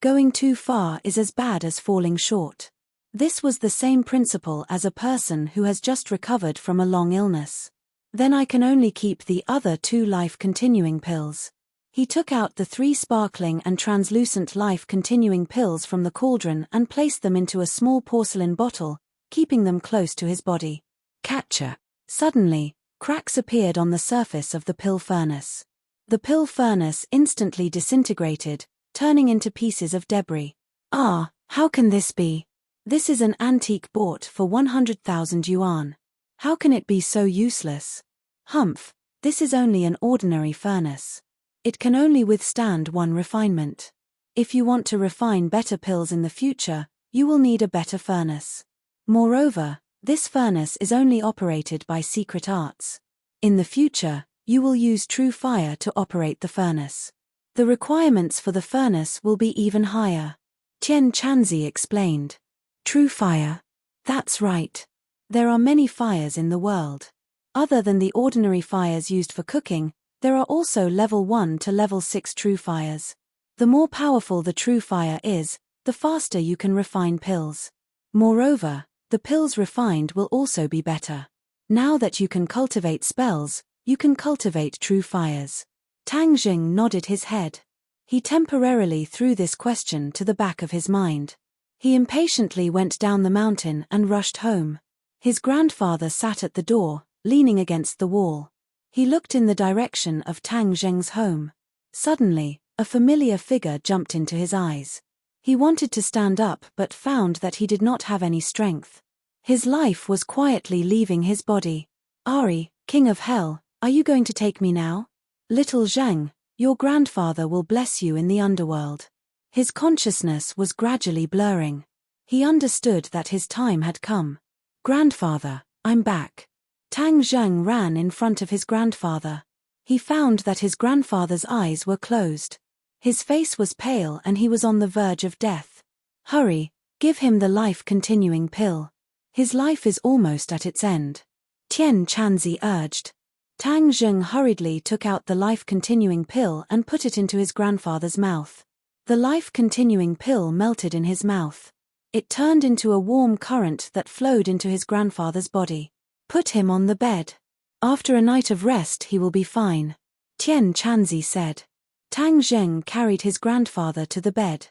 Going too far is as bad as falling short. This was the same principle as a person who has just recovered from a long illness. Then I can only keep the other 2 life-continuing pills. He took out the 3 sparkling and translucent life-continuing pills from the cauldron and placed them into a small porcelain bottle, keeping them close to his body. Catcher! Suddenly, cracks appeared on the surface of the pill furnace. The pill furnace instantly disintegrated, turning into pieces of debris. Ah, how can this be? This is an antique bought for 100,000 yuan. How can it be so useless? Humph, this is only an ordinary furnace. It can only withstand 1 refinement. If you want to refine better pills in the future, you will need a better furnace. Moreover, this furnace is only operated by secret arts. In the future, you will use true fire to operate the furnace. The requirements for the furnace will be even higher. Tian Chanzi explained. True fire? That's right. There are many fires in the world. Other than the ordinary fires used for cooking, there are also level 1 to level 6 true fires. The more powerful the true fire is, the faster you can refine pills. Moreover, the pills refined will also be better. Now that you can cultivate spells, you can cultivate true fires. Tang Zheng nodded his head. He temporarily threw this question to the back of his mind. He impatiently went down the mountain and rushed home. His grandfather sat at the door, leaning against the wall. He looked in the direction of Tang Zheng's home. Suddenly, a familiar figure jumped into his eyes. He wanted to stand up but found that he did not have any strength. His life was quietly leaving his body. Ari, King of Hell, are you going to take me now? Little Zheng, your grandfather will bless you in the underworld. His consciousness was gradually blurring. He understood that his time had come. Grandfather, I'm back. Tang Zheng ran in front of his grandfather. He found that his grandfather's eyes were closed. His face was pale and he was on the verge of death. Hurry, give him the life-continuing pill. His life is almost at its end. Tian Chanzi urged. Tang Zheng hurriedly took out the life-continuing pill and put it into his grandfather's mouth. The life-continuing pill melted in his mouth. It turned into a warm current that flowed into his grandfather's body. Put him on the bed. After a night of rest he will be fine, Tian Chanzi said. Tang Zheng carried his grandfather to the bed.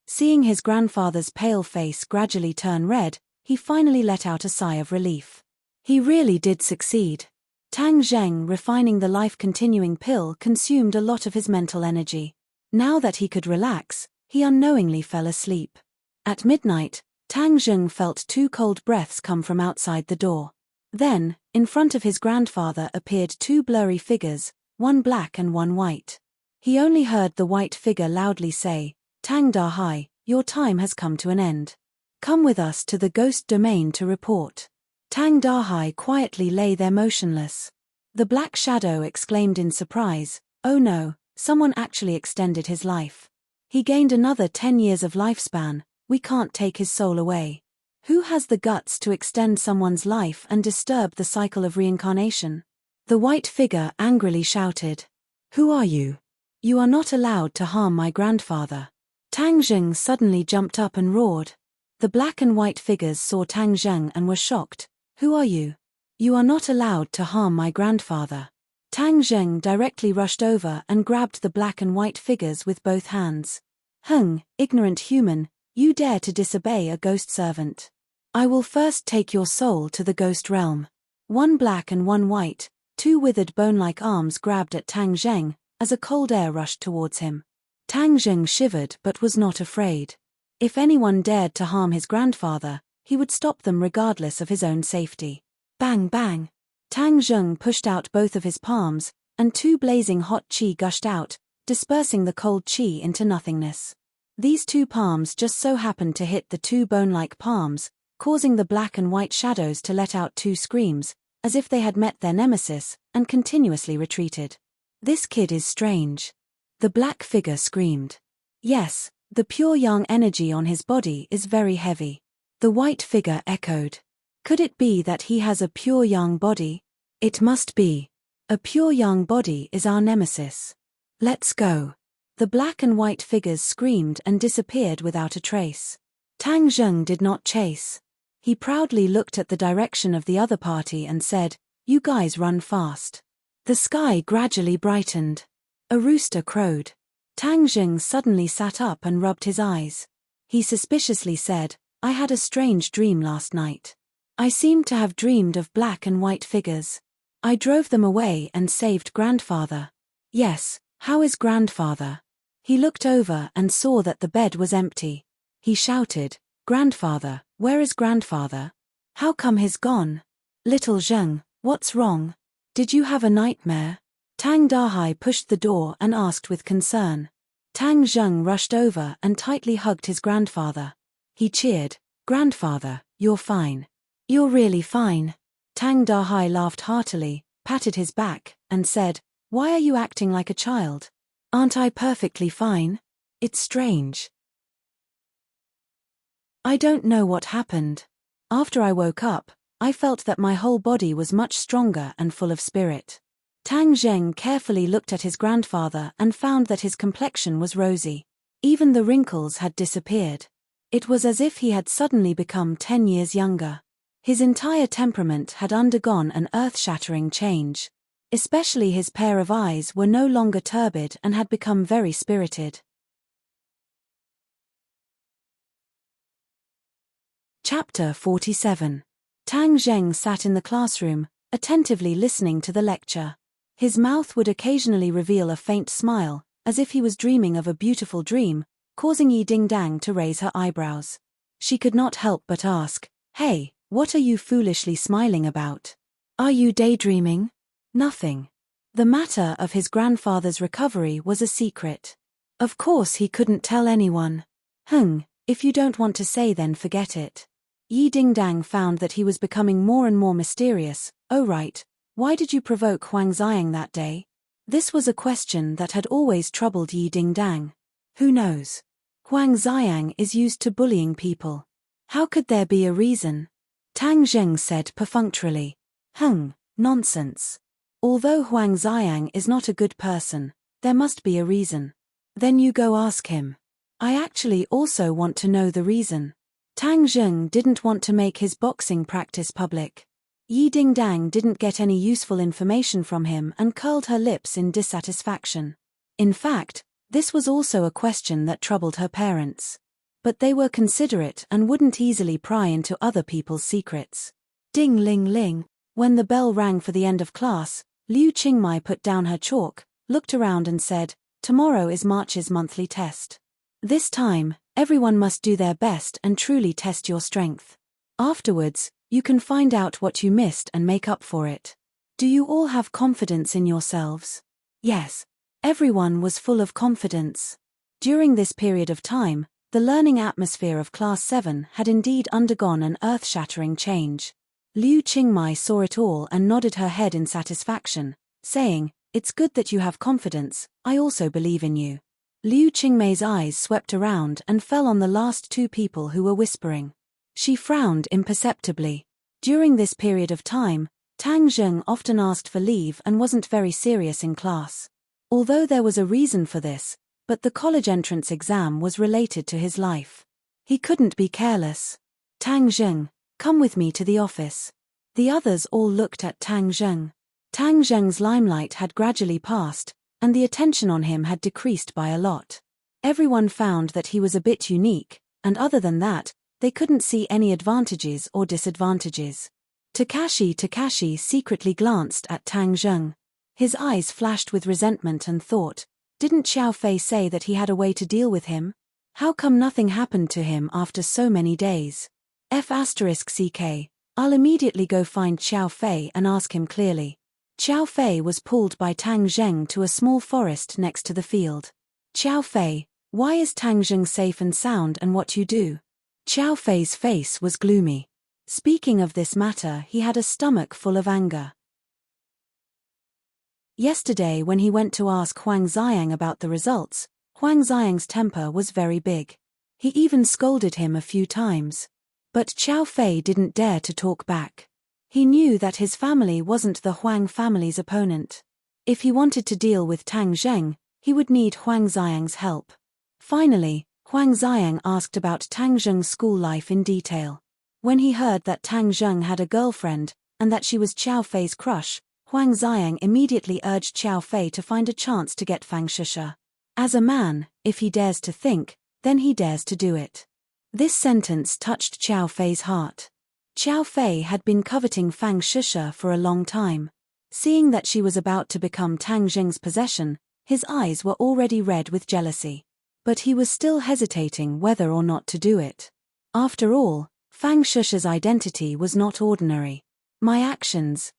Seeing his grandfather's pale face gradually turn red, he finally let out a sigh of relief. He really did succeed. Tang Zheng refining the life-continuing pill consumed a lot of his mental energy. Now that he could relax, he unknowingly fell asleep. At midnight, Tang Zheng felt 2 cold breaths come from outside the door. Then, in front of his grandfather appeared two blurry figures, one black and one white. He only heard the white figure loudly say, "Tang Dahai, your time has come to an end. Come with us to the ghost domain to report." Tang Dahai quietly lay there motionless. The black shadow exclaimed in surprise, "Oh no, someone actually extended his life. He gained another 10 years of lifespan, we can't take his soul away. Who has the guts to extend someone's life and disturb the cycle of reincarnation?" The white figure angrily shouted, "Who are you? You are not allowed to harm my grandfather." Tang Zheng suddenly jumped up and roared. The black and white figures saw Tang Zheng and were shocked. "Who are you? You are not allowed to harm my grandfather." Tang Zheng directly rushed over and grabbed the black and white figures with both hands. Ignorant human, you dare to disobey a ghost servant. I will first take your soul to the ghost realm." One black and one white, two withered bone-like arms grabbed at Tang Zheng as a cold air rushed towards him. Tang Zheng shivered but was not afraid. If anyone dared to harm his grandfather, he would stop them regardless of his own safety. Bang bang! Tang Zheng pushed out both of his palms, and two blazing hot qi gushed out, dispersing the cold qi into nothingness. These two palms just so happened to hit the two bone-like palms, causing the black and white shadows to let out two screams, as if they had met their nemesis, and continuously retreated. "This kid is strange." The black figure screamed. "Yes, the pure yang energy on his body is very heavy." The white figure echoed. "Could it be that he has a pure yang body?" "It must be. A pure yang body is our nemesis. Let's go." The black and white figures screamed and disappeared without a trace. Tang Zheng did not chase. He proudly looked at the direction of the other party and said, "You guys run fast." The sky gradually brightened. A rooster crowed. Tang Zheng suddenly sat up and rubbed his eyes. He suspiciously said, "I had a strange dream last night. I seemed to have dreamed of black and white figures. I drove them away and saved grandfather." "Yes, how is grandfather?" He looked over and saw that the bed was empty. He shouted, "Grandfather, where is grandfather? How come he's gone?" "Little Zheng, what's wrong? Did you have a nightmare?" Tang Dahai pushed the door and asked with concern. Tang Zheng rushed over and tightly hugged his grandfather. He cheered, "Grandfather, you're fine. You're really fine." Tang Dahai laughed heartily, patted his back, and said, "Why are you acting like a child? Aren't I perfectly fine? It's strange. I don't know what happened. After I woke up, I felt that my whole body was much stronger and full of spirit." Tang Zheng carefully looked at his grandfather and found that his complexion was rosy. Even the wrinkles had disappeared. It was as if he had suddenly become 10 years younger. His entire temperament had undergone an earth-shattering change. Especially his pair of eyes were no longer turbid and had become very spirited. Chapter 47. Tang Zheng sat in the classroom, attentively listening to the lecture. His mouth would occasionally reveal a faint smile, as if he was dreaming of a beautiful dream, causing Yi Dingdang to raise her eyebrows. She could not help but ask, "Hey, what are you foolishly smiling about? Are you daydreaming?" "Nothing." The matter of his grandfather's recovery was a secret. Of course he couldn't tell anyone. If you don't want to say then forget it." Yi Dingdang found that he was becoming more and more mysterious. "Oh right, why did you provoke Huang Xiang that day?" This was a question that had always troubled Yi Dingdang. Who knows? Huang Xiang is used to bullying people. How could there be a reason? Tang Zheng said perfunctorily. Nonsense. Although Huang Xiang is not a good person, there must be a reason. Then you go ask him. I actually also want to know the reason. Tang Zheng didn't want to make his boxing practice public. Yi Dingdang didn't get any useful information from him and curled her lips in dissatisfaction. In fact, this was also a question that troubled her parents. But they were considerate and wouldn't easily pry into other people's secrets. Ding-ling-ling. When the bell rang for the end of class, Liu Qingmai put down her chalk, looked around and said, "Tomorrow is March's monthly test. This time, everyone must do their best and truly test your strength. Afterwards, You can find out what you missed and make up for it. Do you all have confidence in yourselves? Yes. Everyone was full of confidence. During this period of time, the learning atmosphere of Class 7 had indeed undergone an earth-shattering change. Liu Qingmai saw it all and nodded her head in satisfaction, saying, "It's good that you have confidence, I also believe in you." Liu Qingmei's eyes swept around and fell on the last two people who were whispering. She frowned imperceptibly. During this period of time, Tang Zheng often asked for leave and wasn't very serious in class. Although there was a reason for this, but the college entrance exam was related to his life. He couldn't be careless. "Tang Zheng, come with me to the office." The others all looked at Tang Zheng. Tang Zheng's limelight had gradually passed, and the attention on him had decreased by a lot. Everyone found that he was a bit unique, and other than that, they couldn't see any advantages or disadvantages. Takashi secretly glanced at Tang Zheng. His eyes flashed with resentment and thought, didn't Xiao Fei say that he had a way to deal with him? How come nothing happened to him after so many days? F***ck, I'll immediately go find Xiao Fei and ask him clearly. Xiao Fei was pulled by Tang Zheng to a small forest next to the field. "Xiao Fei, why is Tang Zheng safe and sound and what you do?" Xiao Fei's face was gloomy. Speaking of this matter, he had a stomach full of anger. Yesterday when he went to ask Huang Xiang about the results, Huang Xiang's temper was very big. He even scolded him a few times. But Xiao Fei didn't dare to talk back. He knew that his family wasn't the Huang family's opponent. If he wanted to deal with Tang Zheng, he would need Huang Xiang's help. Finally, Huang Xiang asked about Tang Zheng's school life in detail. When he heard that Tang Zheng had a girlfriend, and that she was Xiao Fei's crush, Huang Xiang immediately urged Xiao Fei to find a chance to get Fang Shusha. As a man, if he dares to think, then he dares to do it. This sentence touched Xiao Fei's heart. Xiao Fei had been coveting Fang Shusha for a long time. Seeing that she was about to become Tang Zheng's possession, his eyes were already red with jealousy. But he was still hesitating whether or not to do it. After all, Fang Shusha's identity was not ordinary. "My actions,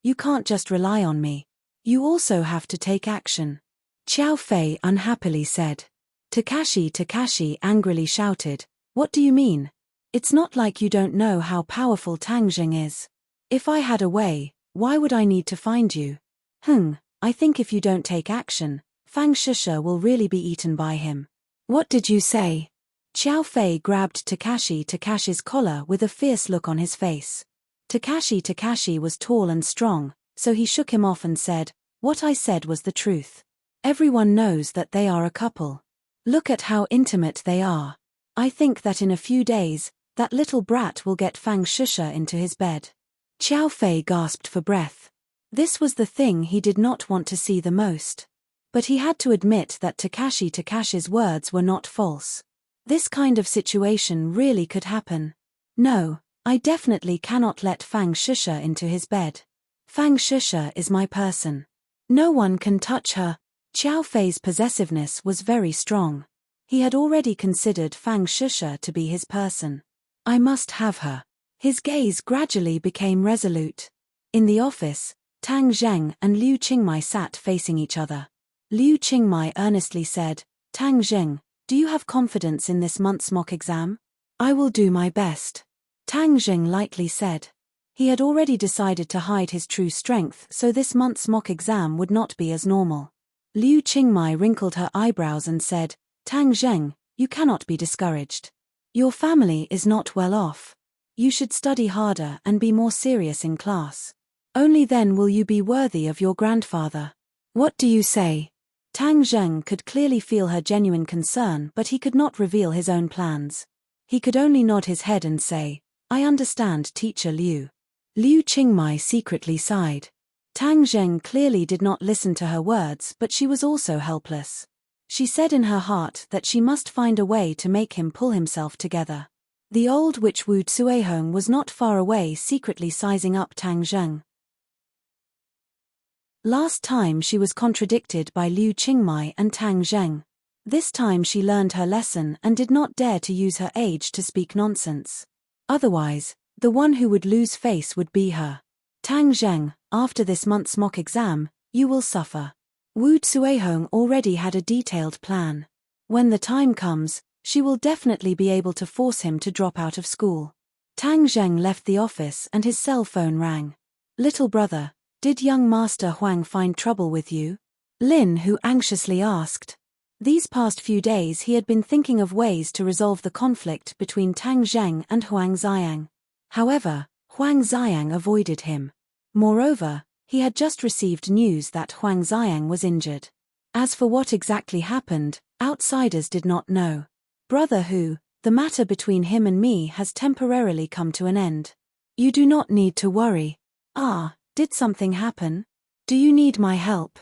you can't just rely on me. You also have to take action," Xiao Fei unhappily said. Takashi angrily shouted, "What do you mean? It's not like you don't know how powerful Tang Zheng is. If I had a way, why would I need to find you? I think if you don't take action, Fang Shusha will really be eaten by him." "What did you say?" Xiao Fei grabbed Takashi's collar with a fierce look on his face. Takashi was tall and strong, so he shook him off and said, "What I said was the truth. Everyone knows that they are a couple. Look at how intimate they are. I think that in a few days, that little brat will get Fang Shusha into his bed." Xiao Fei gasped for breath. This was the thing he did not want to see the most. But he had to admit that Takashi's words were not false. This kind of situation really could happen. "No, I definitely cannot let Fang Shusha into his bed. Fang Shusha is my person. No one can touch her." Xiao Fei's possessiveness was very strong. He had already considered Fang Shusha to be his person. "I must have her." His gaze gradually became resolute. In the office, Tang Zheng and Liu Qingmai sat facing each other. Liu Qingmai earnestly said, "Tang Zheng, do you have confidence in this month's mock exam?" "I will do my best," Tang Zheng lightly said. He had already decided to hide his true strength, so this month's mock exam would not be as normal. Liu Qingmai wrinkled her eyebrows and said, "Tang Zheng, you cannot be discouraged. Your family is not well off. You should study harder and be more serious in class. Only then will you be worthy of your grandfather." "What do you say?" Tang Zheng could clearly feel her genuine concern, but he could not reveal his own plans. He could only nod his head and say, "I understand, Teacher Liu." Liu Qingmai secretly sighed. Tang Zheng clearly did not listen to her words, but she was also helpless. She said in her heart that she must find a way to make him pull himself together. The old witch Wu Tsuehong was not far away, secretly sizing up Tang Zheng. Last time she was contradicted by Liu Qingmai and Tang Zheng. This time she learned her lesson and did not dare to use her age to speak nonsense. Otherwise, The one who would lose face would be her. Tang Zheng, after this month's mock exam, you will suffer. Wu Tsuehong already had a detailed plan. When the time comes, she will definitely be able to force him to drop out of school. Tang Zheng left the office and his cell phone rang. Little brother, did young Master Huang find trouble with you? Lin Hu anxiously asked. These past few days he had been thinking of ways to resolve the conflict between Tang Zheng and Huang Xiang. However, Huang Xiang avoided him. Moreover, he had just received news that Huang Xiang was injured. As for what exactly happened, outsiders did not know. Brother Hu, the matter between him and me has temporarily come to an end. You do not need to worry. Ah, did something happen? Do you need my help?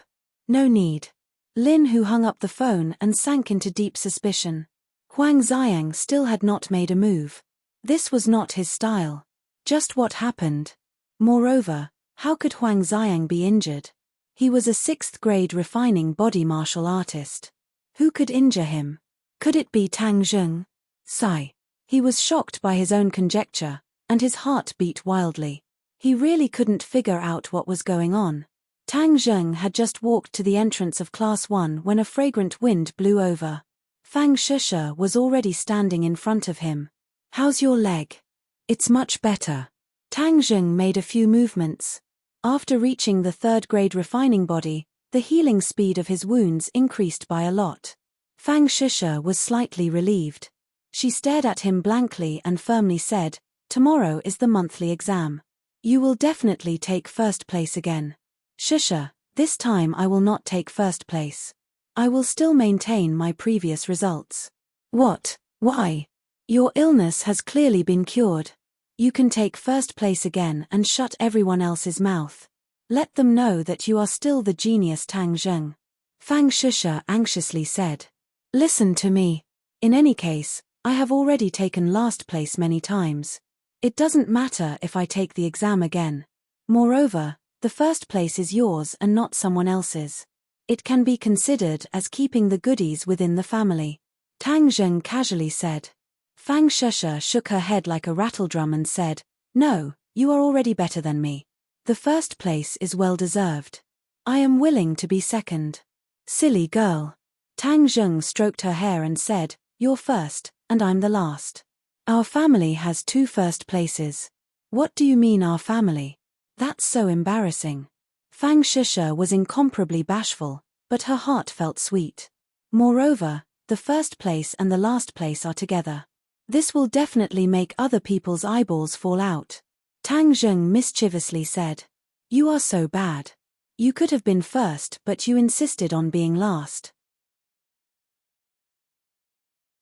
No need. Lin Hu hung up the phone and sank into deep suspicion. Huang Xiang still had not made a move. This was not his style. Just what happened? Moreover, how could Huang Xiang be injured? He was a 6th grade refining body martial artist. Who could injure him? Could it be Tang Zheng? Sigh. He was shocked by his own conjecture, and his heart beat wildly. He really couldn't figure out what was going on. Tang Zheng had just walked to the entrance of Class 1 when a fragrant wind blew over. Fang Shusha was already standing in front of him. How's your leg? It's much better. Tang Zheng made a few movements. After reaching the 3rd grade refining body, the healing speed of his wounds increased by a lot. Fang Shusha was slightly relieved. She stared at him blankly and firmly said, "Tomorrow is the monthly exam. You will definitely take first place again." "Shusha, this time I will not take first place. I will still maintain my previous results." "What? Why? Your illness has clearly been cured. You can take first place again and shut everyone else's mouth. Let them know that you are still the genius Tang Zheng." Fang Shusha anxiously said. "Listen to me. In any case, I have already taken last place many times. It doesn't matter if I take the exam again. Moreover, the first place is yours and not someone else's. It can be considered as keeping the goodies within the family," Tang Zheng casually said. Fang Shusha shook her head like a rattledrum and said, "No, you are already better than me. The first place is well deserved. I am willing to be second." "Silly girl." Tang Zheng stroked her hair and said, "You're first, and I'm the last. Our family has 2 first places." "What do you mean our family? That's so embarrassing." Fang Shusha was incomparably bashful, but her heart felt sweet. Moreover, the first place and the last place are together. This will definitely make other people's eyeballs fall out. Tang Zheng mischievously said. "You are so bad. You could have been first but you insisted on being last."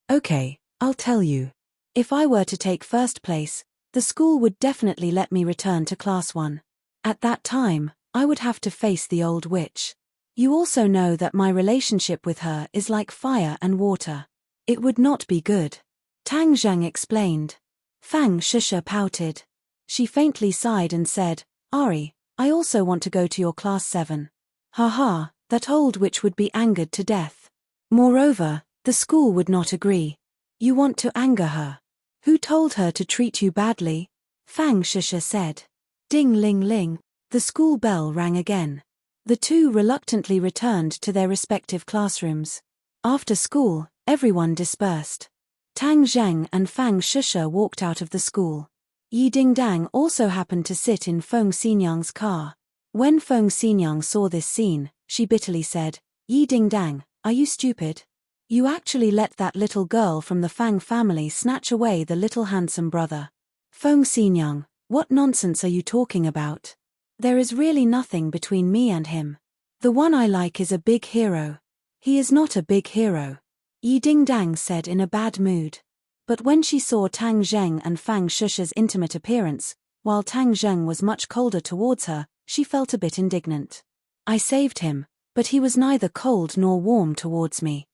"Okay, I'll tell you. If I were to take first place, the school would definitely let me return to Class 1. At that time, I would have to face the old witch. You also know that my relationship with her is like fire and water. It would not be good," Tang Zheng explained. Fang Shusha pouted. She faintly sighed and said, "Ari, I also want to go to your Class 7. Haha, that old witch would be angered to death. Moreover, the school would not agree. You want to anger her. Who told her to treat you badly?" Fang Shusha said. Ding ling ling, the school bell rang again. The two reluctantly returned to their respective classrooms. After school, everyone dispersed. Tang Zheng and Fang Shusha walked out of the school. Yi Dingdang also happened to sit in Feng Xinyang's car. When Feng Xinyang saw this scene, she bitterly said, "Yi Dingdang, are you stupid? You actually let that little girl from the Fang family snatch away the little handsome brother. Feng Xinyang, what nonsense are you talking about? There is really nothing between me and him. The one I like is a big hero." "He is not a big hero," Yi Dingdang said in a bad mood. But when she saw Tang Zheng and Fang Shusha's intimate appearance, while Tang Zheng was much colder towards her, she felt a bit indignant. "I saved him, but he was neither cold nor warm towards me.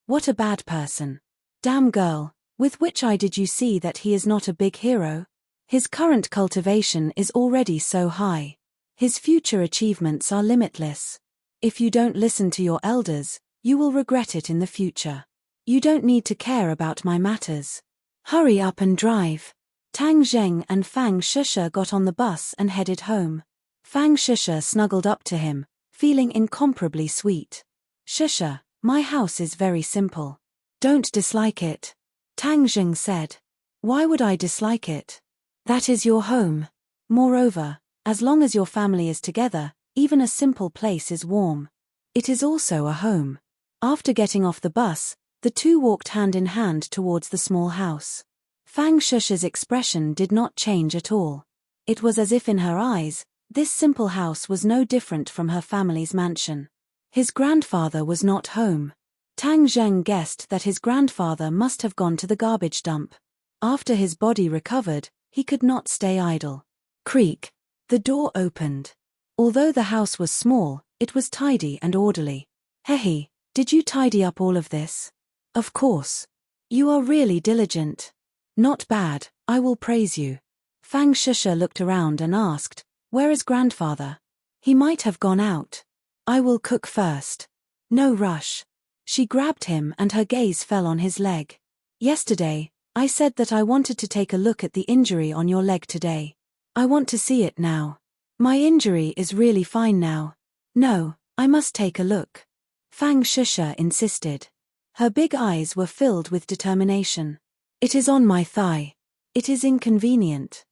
What a bad person. Damn girl, with which eye did you see that he is not a big hero? His current cultivation is already so high. His future achievements are limitless. If you don't listen to your elders, you will regret it in the future. You don't need to care about my matters. Hurry up and drive." Tang Zheng and Fang Shusha got on the bus and headed home. Fang Shusha snuggled up to him, feeling incomparably sweet. Shusha, my house is very simple. Don't dislike it. Tang Zheng said. Why would I dislike it? That is your home. Moreover, as long as your family is together, even a simple place is warm. It is also a home. After getting off the bus, the two walked hand in hand towards the small house. Fang Shusha's expression did not change at all. It was as if in her eyes, this simple house was no different from her family's mansion. His grandfather was not home. Tang Zheng guessed that his grandfather must have gone to the garbage dump. After his body recovered, he could not stay idle. Creak. The door opened. Although the house was small, it was tidy and orderly. Hehe, did you tidy up all of this? Of course. You are really diligent. Not bad, I will praise you. Fang Shusha looked around and asked, where is grandfather? He might have gone out. I will cook first. No rush. She grabbed him and her gaze fell on his leg. Yesterday, I said that I wanted to take a look at the injury on your leg today. I want to see it now. My injury is really fine now. No, I must take a look. Fang Shusha insisted. Her big eyes were filled with determination. It is on my thigh. It is inconvenient.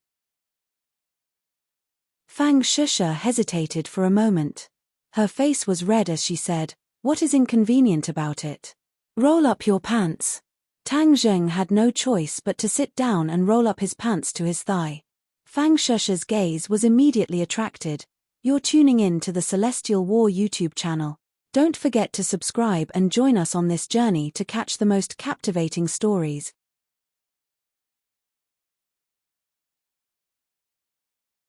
Fang Shusha hesitated for a moment. Her face was red as she said, what is inconvenient about it? Roll up your pants. Tang Zheng had no choice but to sit down and roll up his pants to his thigh. Fang Shusha's gaze was immediately attracted. You're tuning in to the Celestial War YouTube channel. Don't forget to subscribe and join us on this journey to catch the most captivating stories.